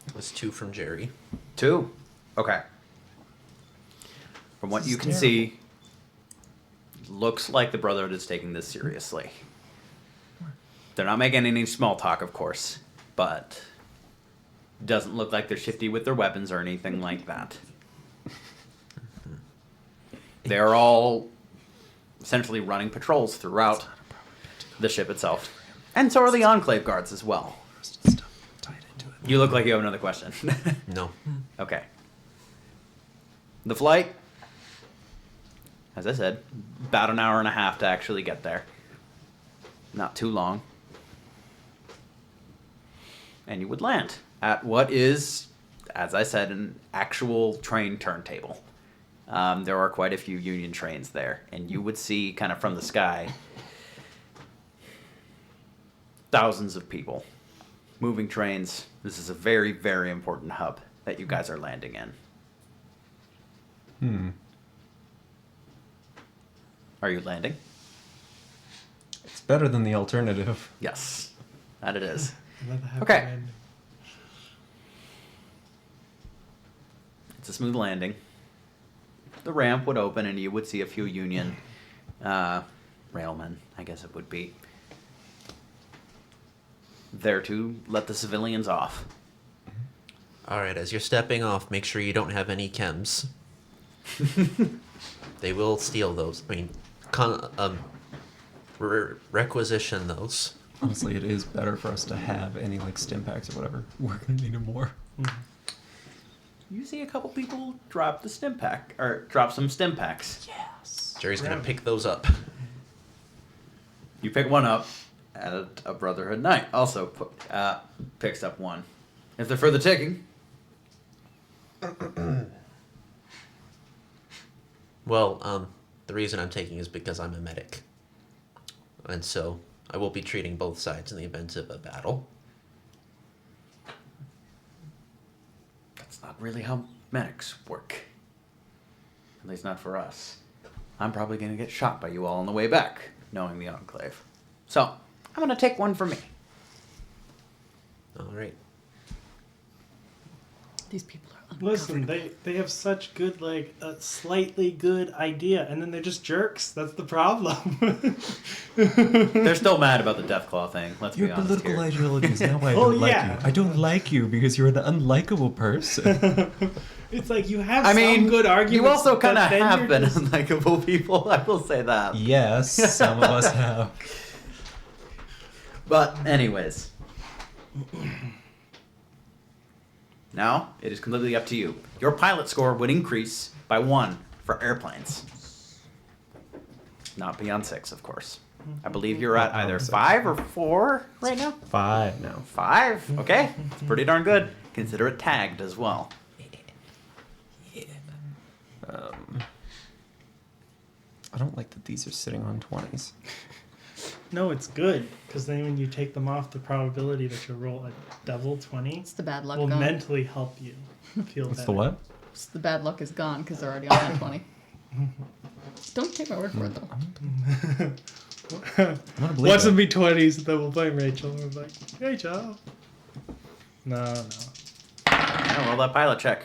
Speaker 3: It was 2 from Jerry.
Speaker 1: 2. Okay. From what
Speaker 4: This
Speaker 1: you
Speaker 4: is
Speaker 1: can see, looks like the Brotherhood is taking this seriously. They're not making any small talk, of course, but doesn't look like they're shifty with their weapons or anything like that. They're all essentially running patrols throughout the ship itself. And so are the Enclave guards as well. You look like you have another question.
Speaker 3: No.
Speaker 1: Okay. The flight, as I said, about an hour and a half to actually get there. Not too long. And you would land at what is, as I said, an actual train turntable. There are quite a few Union trains there, and you would see, kind of from the sky, thousands of people. Moving trains. This is a very, very important hub that you guys are landing in. Are you landing?
Speaker 7: It's better than the alternative.
Speaker 1: Yes, that it is.
Speaker 2: Another happy
Speaker 1: Okay.
Speaker 2: ending.
Speaker 1: It's a smooth landing. The ramp would open and you would see a few Union railmen, I guess it would be, there to let the civilians off.
Speaker 3: Alright, as you're stepping off, make sure you don't have any chems. They will steal those. I mean, requisition those.
Speaker 7: Honestly, it is better for us to have any like stim packs or whatever. We're gonna need them more.
Speaker 1: You see a couple people drop the stim pack, or drop some stim packs.
Speaker 7: Yes.
Speaker 3: Jerry's gonna pick those up.
Speaker 1: You pick one up, and a Brotherhood Knight also picks up one. If they're for the taking.
Speaker 3: Well, the reason I'm taking is because I'm a medic. And so I will be treating both sides in the event of a battle.
Speaker 1: That's not really how medics work. At least not for us. I'm probably going to get shot by you all on the way back, knowing the Enclave. So, I'm going to take one for me.
Speaker 3: Alright.
Speaker 5: These people are
Speaker 2: Listen, they have such good, like, a slightly good idea, and then they're just jerks. That's the problem.
Speaker 1: They're still mad about the Deathclaw thing, let's
Speaker 7: Your
Speaker 1: be honest
Speaker 7: political
Speaker 1: here.
Speaker 7: ideologies. Now I
Speaker 2: Oh,
Speaker 7: don't like
Speaker 2: yeah.
Speaker 7: you. I don't like you because you're an unlikable person.
Speaker 2: It's like you have
Speaker 1: I mean,
Speaker 2: some good arguments.
Speaker 1: you also kind of
Speaker 2: but then
Speaker 1: have
Speaker 2: you're
Speaker 1: been
Speaker 2: just-
Speaker 1: unlikable people, I will say that.
Speaker 7: Yes, some of us have.
Speaker 1: But, anyways. Now, it is completely up to you. Your pilot score would increase by 1 for airplanes. Not beyond 6, of course. I believe you're at either 5 or 4 right now?
Speaker 7: 5 now.
Speaker 1: 5? Okay. It's pretty darn good. Consider it tagged as well.
Speaker 7: I don't like that these are sitting on 20s.
Speaker 2: No, it's good, because then when you take them off, the probability that you'll roll a double 20
Speaker 5: It's the bad luck
Speaker 2: will
Speaker 5: gone.
Speaker 2: mentally help you feel
Speaker 7: What's
Speaker 2: better.
Speaker 7: the what?
Speaker 5: It's the bad luck is gone because they're already on that 20. Don't take my word for it though.
Speaker 7: I'm gonna believe
Speaker 2: Watch
Speaker 7: it.
Speaker 2: them be 20s, and then we'll blame Rachel. We're like, Rachel. No.
Speaker 1: Yeah, roll that pilot check.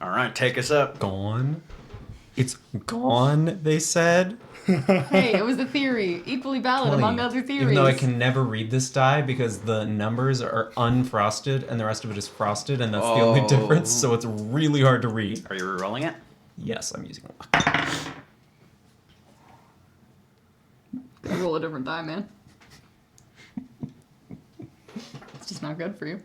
Speaker 1: Alright, take us up.
Speaker 7: Gone. It's gone, they said.
Speaker 5: Hey, it was a theory, equally valid among other theories.
Speaker 7: Even though I can never read this die because the numbers are unfrosted and the rest of it is frosted, and that's the only
Speaker 1: Oh.
Speaker 7: difference, so it's really hard to read.
Speaker 1: Are you re-rolling it?
Speaker 7: Yes, I'm using luck.
Speaker 5: roll a different die, man. It's just not good for you.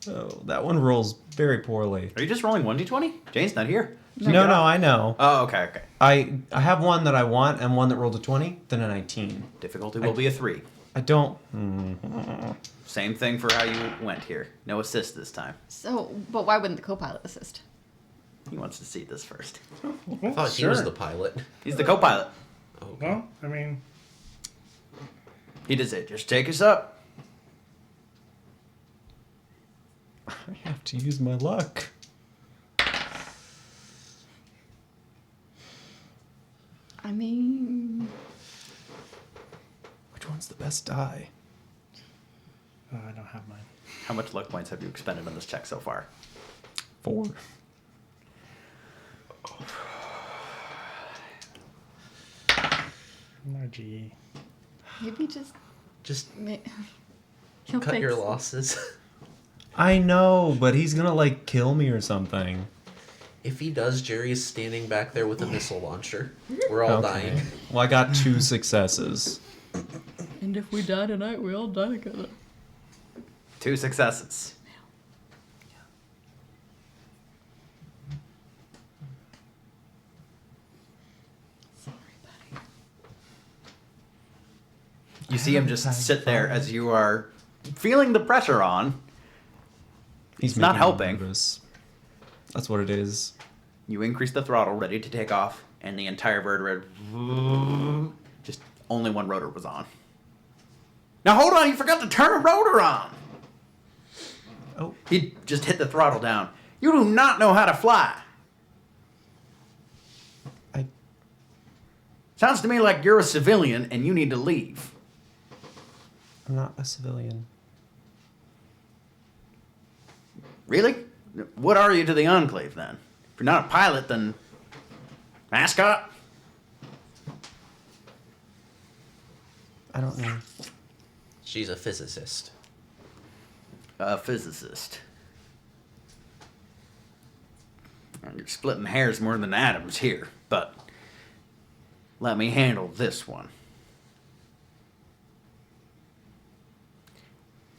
Speaker 7: Oh, that one rolls very poorly.
Speaker 1: Are you just rolling 1d20? Jane's not here.
Speaker 7: No, I know.
Speaker 1: Oh, okay, okay.
Speaker 7: I have one that I want and one that rolled a 20, then a 19.
Speaker 1: Difficulty will be a 3.
Speaker 7: I don't.
Speaker 1: Same thing for how you went here. No assist this time.
Speaker 5: So, but why wouldn't the co-pilot assist?
Speaker 1: He wants to see this first.
Speaker 3: I thought he was the pilot.
Speaker 1: He's the co-pilot.
Speaker 3: Okay.
Speaker 2: Well, I mean,
Speaker 1: He does it. Just take us up.
Speaker 7: I have to use my luck.
Speaker 5: I mean,
Speaker 7: the best die?
Speaker 2: Oh, I don't have mine.
Speaker 1: How much luck points have you expended on this check so far?
Speaker 7: 4.
Speaker 2: Margie.
Speaker 6: Maybe just
Speaker 3: Just
Speaker 6: he'll
Speaker 3: cut
Speaker 6: fix
Speaker 3: your
Speaker 6: it.
Speaker 3: losses.
Speaker 7: I know, but he's gonna like kill me or something.
Speaker 3: If he does, Jerry is standing back there with a missile launcher. We're all dying.
Speaker 7: Well, I got 2 successes.
Speaker 6: And if we die tonight, we all die together.
Speaker 1: 2 successes.
Speaker 6: Sorry, buddy.
Speaker 1: You see him just sit there as you are feeling the pressure on.
Speaker 7: He's
Speaker 1: It's not
Speaker 7: making me
Speaker 1: helping.
Speaker 7: nervous. That's what it is.
Speaker 1: You increase the throttle, ready to take off, and the entire vertebrate. Just only one rotor was on. Now hold on, you forgot to turn a rotor on.
Speaker 7: Oh.
Speaker 1: He just hit the throttle down. You do not know how to fly.
Speaker 4: I
Speaker 1: Sounds to me like you're a civilian and you need to leave.
Speaker 4: I'm not a civilian.
Speaker 1: Really? What are you to the Enclave then? If you're not a pilot, then mascot?
Speaker 4: I don't know.
Speaker 3: She's a physicist.
Speaker 1: A physicist. You're splitting hairs more than atoms here, but let me handle this one.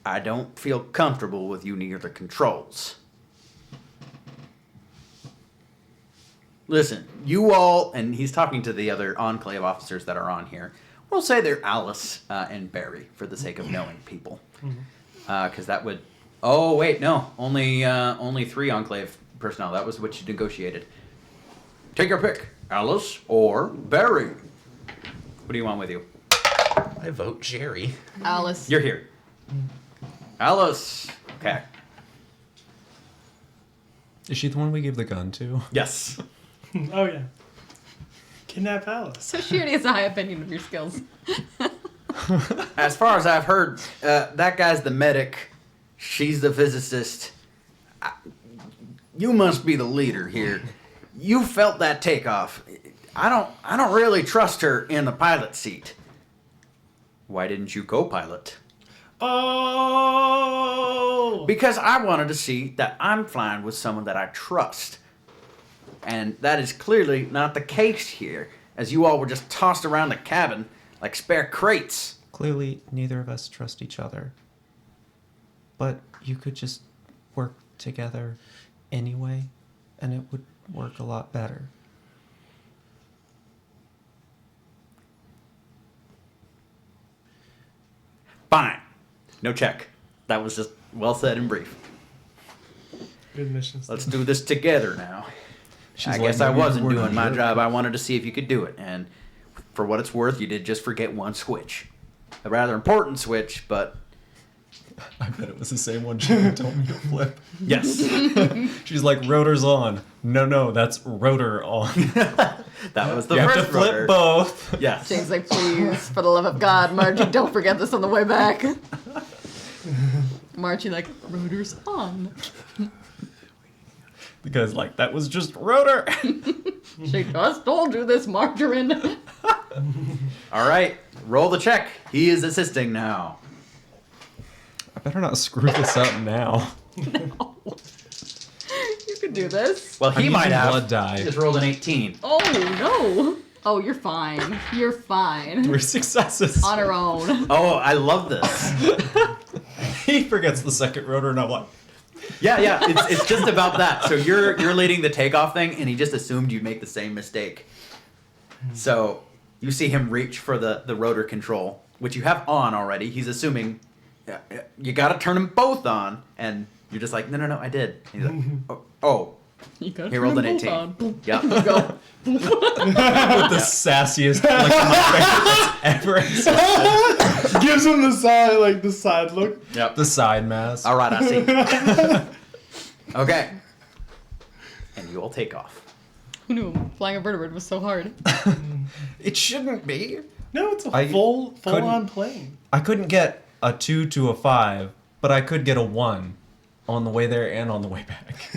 Speaker 1: I don't feel comfortable with you near the controls. Listen, you all, and he's talking to the other Enclave officers that are on here. We'll say they're Alice and Barry for the sake of knowing people. Because that would... Oh, wait, no. Only 3 Enclave personnel. That was what you negotiated. Take your pick. Alice or Barry. What do you want with you?
Speaker 3: I vote Jerry.
Speaker 5: Alice.
Speaker 1: You're here. Alice. Okay.
Speaker 7: Is she the one we gave the gun to?
Speaker 1: Yes.
Speaker 2: Oh yeah. Kidnap Alice.
Speaker 5: So she already has a high opinion of your skills.
Speaker 1: As far as I've heard, that guy's the medic. She's the physicist. You must be the leader here. You felt that takeoff. I don't really trust her in the pilot seat. Why didn't you co-pilot?
Speaker 2: Oh.
Speaker 1: Because I wanted to see that I'm flying with someone that I trust. And that is clearly not the case here, as you all were just tossed around the cabin like spare crates.
Speaker 4: Clearly, neither of us trust each other. But you could just work together anyway, and it would work a lot better.
Speaker 1: Fine. No check. That was just well said and brief.
Speaker 2: Good mission.
Speaker 1: Let's do this together now.
Speaker 7: She's
Speaker 1: I
Speaker 7: like,
Speaker 1: guess I
Speaker 7: maybe the
Speaker 1: wasn't
Speaker 7: word
Speaker 1: doing my
Speaker 7: jerk.
Speaker 1: job. I wanted to see if you could do it. And for what it's worth, you did just forget one switch. A rather important switch, but
Speaker 7: I bet it was the same one she told me to flip.
Speaker 1: yes.
Speaker 7: She's like, rotor's on. No, that's rotor on.
Speaker 1: That was the
Speaker 7: You have
Speaker 1: first
Speaker 7: to flip
Speaker 1: rotor.
Speaker 7: both.
Speaker 1: Yes.
Speaker 5: James like, please, for the love of God, Margie, don't forget this on the way back. Margie like, rotor's on.
Speaker 7: Because, like, that was just rotor.
Speaker 5: She just told you this, Margarine.
Speaker 1: All right. Roll the check. He is assisting now.
Speaker 7: I better not screw this up now.
Speaker 5: You could do this.
Speaker 1: Well, he
Speaker 7: I'm
Speaker 1: might
Speaker 7: using
Speaker 1: have.
Speaker 7: blood dye.
Speaker 1: He just rolled an 18.
Speaker 5: Oh, no. Oh, you're fine. You're fine.
Speaker 7: 3 successes.
Speaker 5: On her own.
Speaker 1: Oh, I love this.
Speaker 7: He forgets the second rotor, and I'm like,
Speaker 1: Yeah. It's just about that. So you're leading the takeoff thing, and he just assumed you'd make the same mistake. So you see him reach for the rotor control, which you have on already. He's assuming you got to turn them both on, and you're just like, no, I did. And he's like, oh.
Speaker 5: You got
Speaker 1: He rolled an 18. Yep.
Speaker 5: Go.
Speaker 7: with the sassiest like my ever existed.
Speaker 2: Gives him the side look.
Speaker 1: Yep.
Speaker 7: The side mask.
Speaker 1: All right, I see. Okay. And you all take off.
Speaker 5: Who knew flying a vertebrate was so hard?
Speaker 7: It shouldn't be.
Speaker 2: No, it's a
Speaker 7: I
Speaker 2: full
Speaker 7: couldn't-
Speaker 2: on plane.
Speaker 7: I couldn't get a 2 to a 5, but I could get a 1 on the way there and on the way back.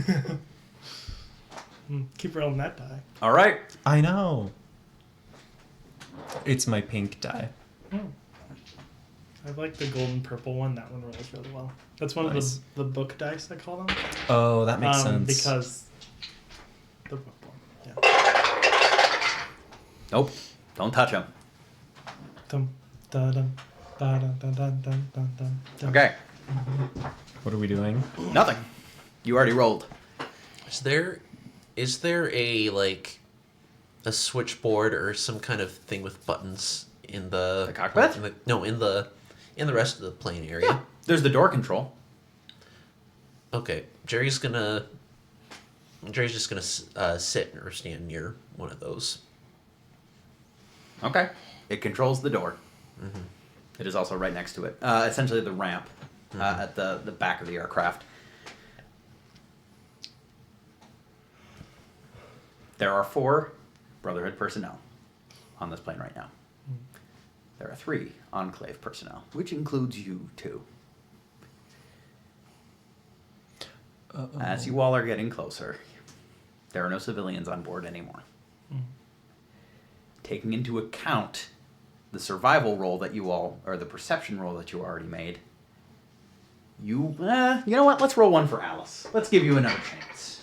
Speaker 2: Keep rolling that die.
Speaker 1: All right.
Speaker 7: I know. It's my pink die.
Speaker 2: I like the golden purple one. That one rolls really well. That's one
Speaker 7: Nice.
Speaker 2: of the book dice, I call them.
Speaker 7: Oh, that makes sense.
Speaker 2: Because the book one. Yeah.
Speaker 1: Nope. Don't touch him.
Speaker 2: Dum, da, dum, da, dum, dun, dun, dun, dun, dun, dun.
Speaker 1: Okay.
Speaker 7: What are we doing?
Speaker 1: Nothing. You already rolled.
Speaker 3: Is there a like a switchboard or some kind of thing with buttons in the
Speaker 1: cockpit?
Speaker 3: In the rest of the plane area.
Speaker 1: Yeah. There's the door control.
Speaker 3: Okay, Jerry's just gonna sit or stand near one of those.
Speaker 1: Okay. It controls the door. It is also right next to it. Essentially the ramp at the back of the aircraft. There are 4 Brotherhood personnel on this plane right now. There are 3 Enclave personnel, which includes you too. As you all are getting closer, there are no civilians on board anymore. Taking into account the survival roll that you all, or the perception roll that you already made, you know what? Let's roll one for Alice. Let's give you another chance.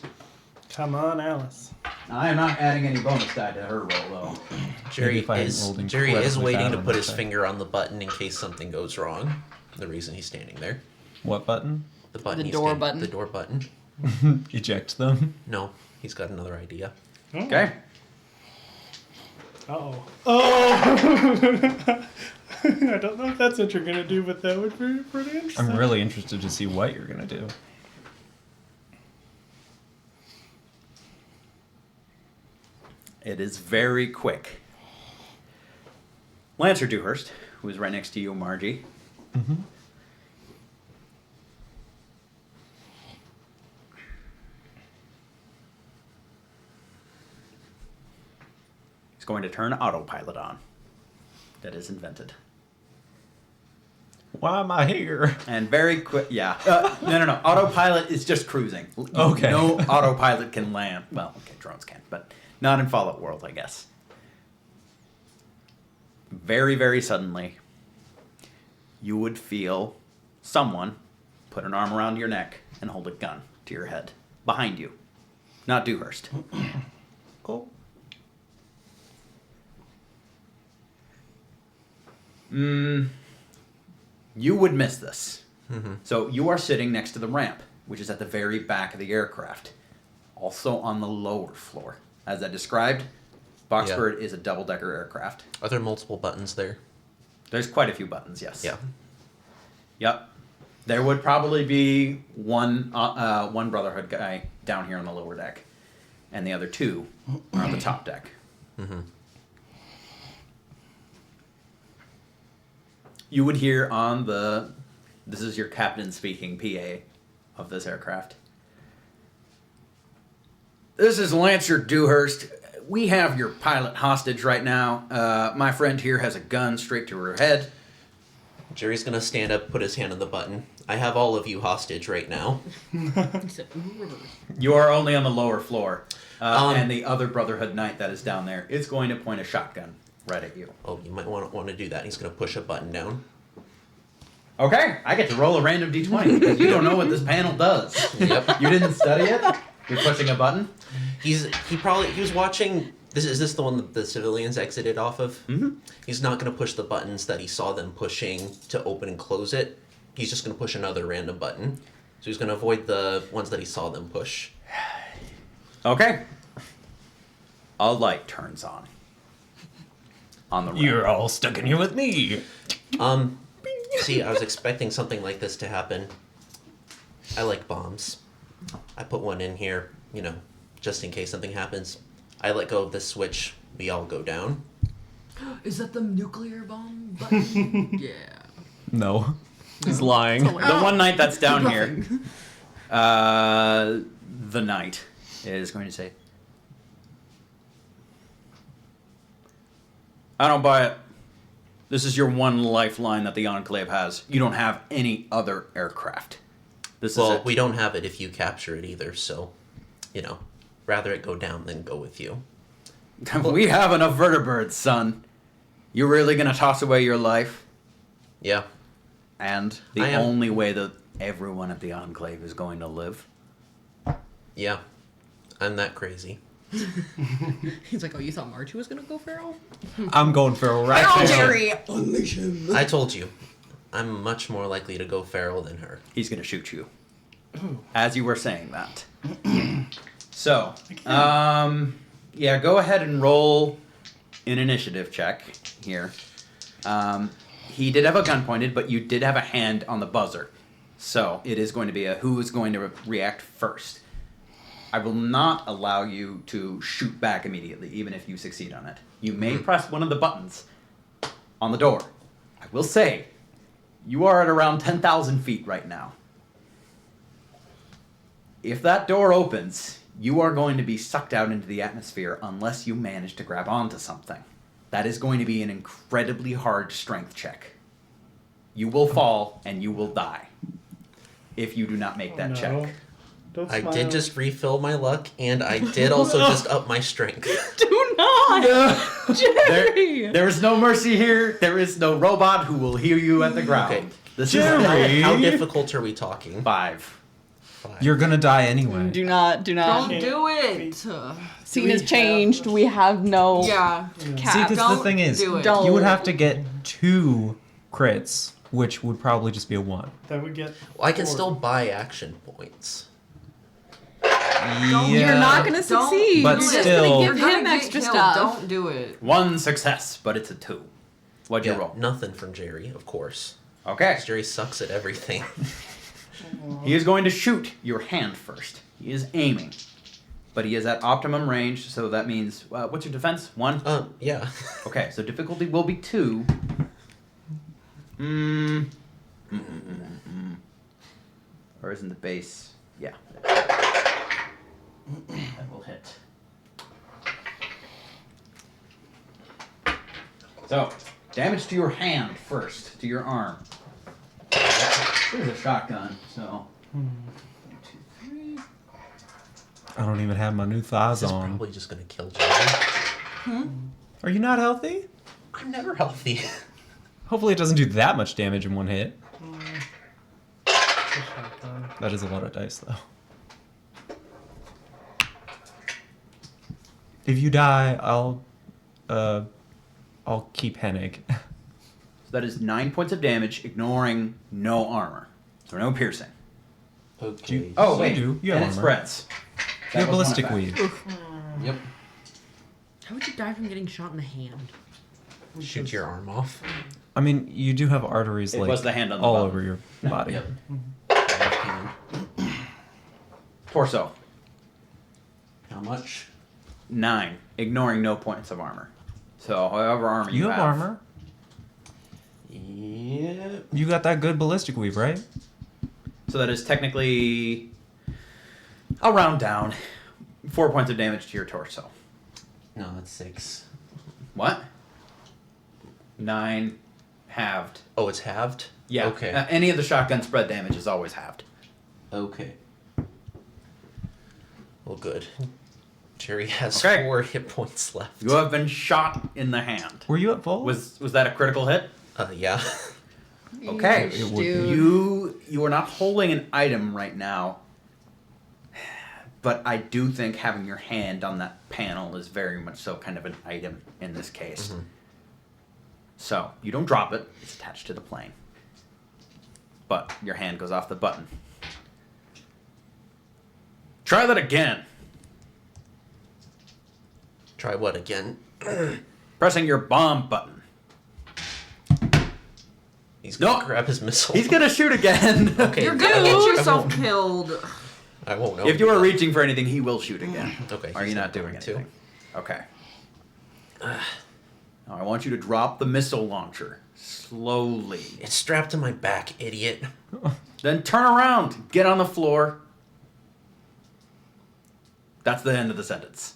Speaker 2: Come on, Alice.
Speaker 1: I am not adding any bonus die to her roll, though.
Speaker 3: Jerry
Speaker 7: if I hadn't
Speaker 3: is
Speaker 7: rolled
Speaker 3: waiting
Speaker 7: incredibly
Speaker 3: to
Speaker 7: bad
Speaker 3: put
Speaker 7: on
Speaker 3: his
Speaker 7: that.
Speaker 3: finger on the button in case something goes wrong. The reason he's standing there.
Speaker 7: What button?
Speaker 3: The button.
Speaker 5: The
Speaker 3: he's
Speaker 5: door
Speaker 3: standing-
Speaker 5: button.
Speaker 3: The door button.
Speaker 7: Eject them.
Speaker 3: No, he's got another idea.
Speaker 1: Okay.
Speaker 2: Uh-oh. Oh! I don't know if that's what you're going to do, but that would be pretty interesting.
Speaker 7: I'm really interested to see what you're gonna do.
Speaker 1: It is very quick. Lancer Dewhurst, who is right next to you, Margie. He's going to turn autopilot on. That is invented.
Speaker 7: Why am I here?
Speaker 1: And very quick, yeah. No. Autopilot is just cruising.
Speaker 7: Okay.
Speaker 1: No autopilot can land. Well, okay, drones can, but not in Fallout World, I guess. Very, very suddenly, you would feel someone put an arm around your neck and hold a gun to your head. Behind you. Not Dewhurst.
Speaker 7: Oh.
Speaker 1: You would miss this. So you are sitting next to the ramp, which is at the very back of the aircraft. Also on the lower floor. As I described, Boxbird is a double-decker aircraft.
Speaker 3: Are there multiple buttons there?
Speaker 1: There's quite a few buttons, yes.
Speaker 3: Yeah.
Speaker 1: Yep. There would probably be one Brotherhood guy down here on the lower deck, and the other 2 are on the top deck. You would hear on this is your captain speaking PA of this aircraft. This is Lancer Dewhurst. We have your pilot hostage right now. My friend here has a gun straight to her head.
Speaker 3: Jerry's gonna stand up, put his hand on the button. I have all of you hostage right now.
Speaker 9: Except in reverse.
Speaker 1: You are only on the lower floor. And the other Brotherhood Knight that is down there is going to point a shotgun right at you.
Speaker 3: Oh, you might want to do that. He's gonna push a button down.
Speaker 1: Okay, I get to roll a random d20 because you don't know what this panel does.
Speaker 3: Yep.
Speaker 1: You didn't study it? You're pushing a button?
Speaker 3: He was watching. Is this the one that the civilians exited off of?
Speaker 1: Mm-hmm.
Speaker 3: He's not gonna push the buttons that he saw them pushing to open and close it. He's just gonna push another random button. So he's gonna avoid the ones that he saw them push.
Speaker 1: Okay. A light turns on the ramp.
Speaker 7: You're all stuck in here with me.
Speaker 3: See, I was expecting something like this to happen. I like bombs. I put one in here, just in case something happens. I let go of this switch, we all go down.
Speaker 9: Is that the nuclear bomb button? Yeah.
Speaker 7: No. He's lying.
Speaker 1: The one knight that's down here, the knight is going to say, I don't buy it.
Speaker 8: This is your one lifeline that the Enclave has. You don't have any other aircraft. This
Speaker 3: Well,
Speaker 8: is it.
Speaker 3: we don't have it if you capture it either, so, rather it go down than go with you.
Speaker 8: We have enough vertebrates, son. You're really gonna toss away your life?
Speaker 3: Yeah.
Speaker 8: And the
Speaker 3: I am.
Speaker 8: only way that everyone at the Enclave is going to live?
Speaker 3: Yeah. I'm that crazy.
Speaker 9: He's like, oh, you thought Marty was gonna go feral?
Speaker 7: I'm going feral right
Speaker 9: Feral
Speaker 7: now.
Speaker 9: Jerry, unleash him.
Speaker 3: I told you. I'm much more likely to go feral than her.
Speaker 8: He's gonna shoot you. As you were saying that. So, yeah, go ahead and roll an initiative check here. He did have a gun pointed, but you did have a hand on the buzzer. So, it is going to be a who is going to react first. I will not allow you to shoot back immediately, even if you succeed on it. You may press one of the buttons on the door. I will say, you are at around 10,000 feet right now. If that door opens, you are going to be sucked out into the atmosphere unless you manage to grab onto something. That is going to be an incredibly hard strength check. You will fall and you will die if you do not make that check.
Speaker 2: Don't
Speaker 3: I
Speaker 2: smile.
Speaker 3: did just refill my luck, and I did also just up my strength.
Speaker 9: Do not, Jerry.
Speaker 8: There is no mercy here. There is no robot who will heal you at the ground.
Speaker 3: Okay.
Speaker 8: This
Speaker 7: Jerry.
Speaker 8: is
Speaker 3: How difficult are we talking?
Speaker 8: 5.
Speaker 7: You're gonna die anyway.
Speaker 5: Do not.
Speaker 9: Don't do it.
Speaker 5: Scene has changed. We have no
Speaker 9: Yeah.
Speaker 7: See,
Speaker 5: cap.
Speaker 7: because the
Speaker 9: Don't
Speaker 7: thing is,
Speaker 9: do it.
Speaker 5: Don't.
Speaker 7: you would have to get 2 crits, which would probably just be a 1.
Speaker 2: That would get.
Speaker 3: Well, I can
Speaker 2: 4.
Speaker 3: still buy action points.
Speaker 7: Yeah.
Speaker 5: You're not gonna
Speaker 9: Don't
Speaker 5: succeed.
Speaker 7: But
Speaker 5: You're just
Speaker 7: still-
Speaker 5: gonna
Speaker 9: You're
Speaker 5: give
Speaker 9: gonna
Speaker 5: him
Speaker 9: get
Speaker 5: extra
Speaker 9: killed.
Speaker 5: stuff.
Speaker 9: Don't do it.
Speaker 8: 1 success, but it's a 2. What'd you
Speaker 3: Yeah,
Speaker 8: roll?
Speaker 3: nothing from Jerry, of course.
Speaker 8: Okay.
Speaker 3: Jerry sucks at everything.
Speaker 8: He is going to shoot your hand first. He is aiming. But he is at optimum range, so that means, what's your defense? 1?
Speaker 3: Yeah.
Speaker 8: Okay, so difficulty will be 2. Or isn't the base? Yeah. That will hit. So, damage to your hand first, to your arm. There's a shotgun, so. 1, 2, 3.
Speaker 7: I don't even have my new thighs
Speaker 3: This is
Speaker 7: on.
Speaker 3: probably just gonna kill Jerry.
Speaker 7: Are you not healthy?
Speaker 3: I'm never healthy.
Speaker 7: Hopefully it doesn't do that much damage in one hit.
Speaker 2: Shotgun.
Speaker 7: That is a lot of dice, though. If you die, I'll keep Hennig.
Speaker 8: So that is 9 points of damage, ignoring no armor. So no piercing.
Speaker 3: Okay.
Speaker 8: Oh,
Speaker 7: You
Speaker 8: wait.
Speaker 7: do. You have
Speaker 8: and it
Speaker 7: armor.
Speaker 8: spreads.
Speaker 7: You have
Speaker 8: That was one
Speaker 7: ballistic
Speaker 8: effect.
Speaker 7: weave.
Speaker 3: Yep.
Speaker 9: How would you die from getting shot in the hand?
Speaker 3: Shoot your arm off.
Speaker 7: I mean, you do have arteries
Speaker 8: It
Speaker 7: like
Speaker 8: was the hand on the
Speaker 7: all
Speaker 8: bottom.
Speaker 7: over your body.
Speaker 3: Yep.
Speaker 8: Torso.
Speaker 3: How much?
Speaker 8: 9, ignoring no points of armor. So however armor you
Speaker 7: You have armor.
Speaker 3: Yep.
Speaker 7: You got that good ballistic weave, right?
Speaker 8: So that is technically, I'll round down, 4 points of damage to your torso.
Speaker 3: No, that's 6.
Speaker 8: What? 9 halved.
Speaker 3: Oh, it's halved?
Speaker 8: Yeah.
Speaker 3: Okay.
Speaker 8: Any of the shotgun spread damage is always halved.
Speaker 3: Okay. Well, good. Jerry has
Speaker 8: Okay.
Speaker 3: 4 hit points left.
Speaker 8: You have been shot in the hand.
Speaker 7: Were you at full?
Speaker 8: Was that a critical hit?
Speaker 3: Yeah.
Speaker 8: Okay.
Speaker 7: It would be.
Speaker 8: You are not holding an item right now, but I do think having your hand on that panel is very much so kind of an item in this case.
Speaker 3: Mhm.
Speaker 8: So you don't drop it; it's attached to the plane. But your hand goes off the button. Try that again.
Speaker 3: Try what again?
Speaker 8: Pressing your bomb button.
Speaker 3: He's gonna
Speaker 8: No.
Speaker 3: grab his missile.
Speaker 8: He's gonna shoot again.
Speaker 3: Okay.
Speaker 9: You're gonna get yourself killed.
Speaker 3: I won't know.
Speaker 8: If you are reaching for anything, he will shoot again.
Speaker 3: Okay.
Speaker 8: Are
Speaker 3: he's
Speaker 8: you not doing
Speaker 3: going to.
Speaker 8: anything? Okay. Now I want you to drop the missile launcher slowly.
Speaker 3: It's strapped to my back, idiot.
Speaker 8: Then turn around. Get on the floor. That's the end of the sentence.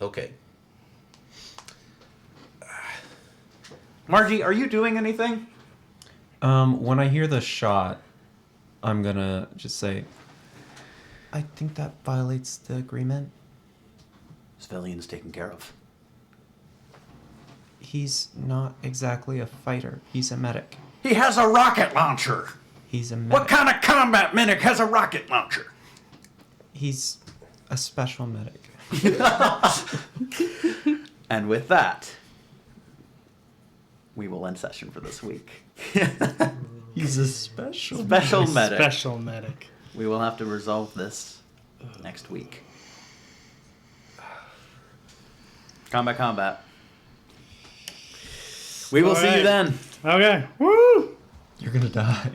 Speaker 3: Okay.
Speaker 1: Margie, are you doing anything?
Speaker 7: When I hear the shot, I'm gonna just say,
Speaker 4: I think that violates the agreement.
Speaker 8: Civilians taken care of.
Speaker 4: He's not exactly a fighter. He's a medic.
Speaker 8: He has a rocket launcher.
Speaker 4: He's a medic.
Speaker 8: What kind of combat medic has a rocket launcher?
Speaker 4: He's a special medic.
Speaker 8: And with that, we will end session for this week.
Speaker 4: He's a special
Speaker 8: Special medic.
Speaker 2: Special medic.
Speaker 8: We will have to resolve this next week. Combat. We will see you
Speaker 2: Alright.
Speaker 8: then.
Speaker 2: Okay. Woo!
Speaker 4: You're gonna die.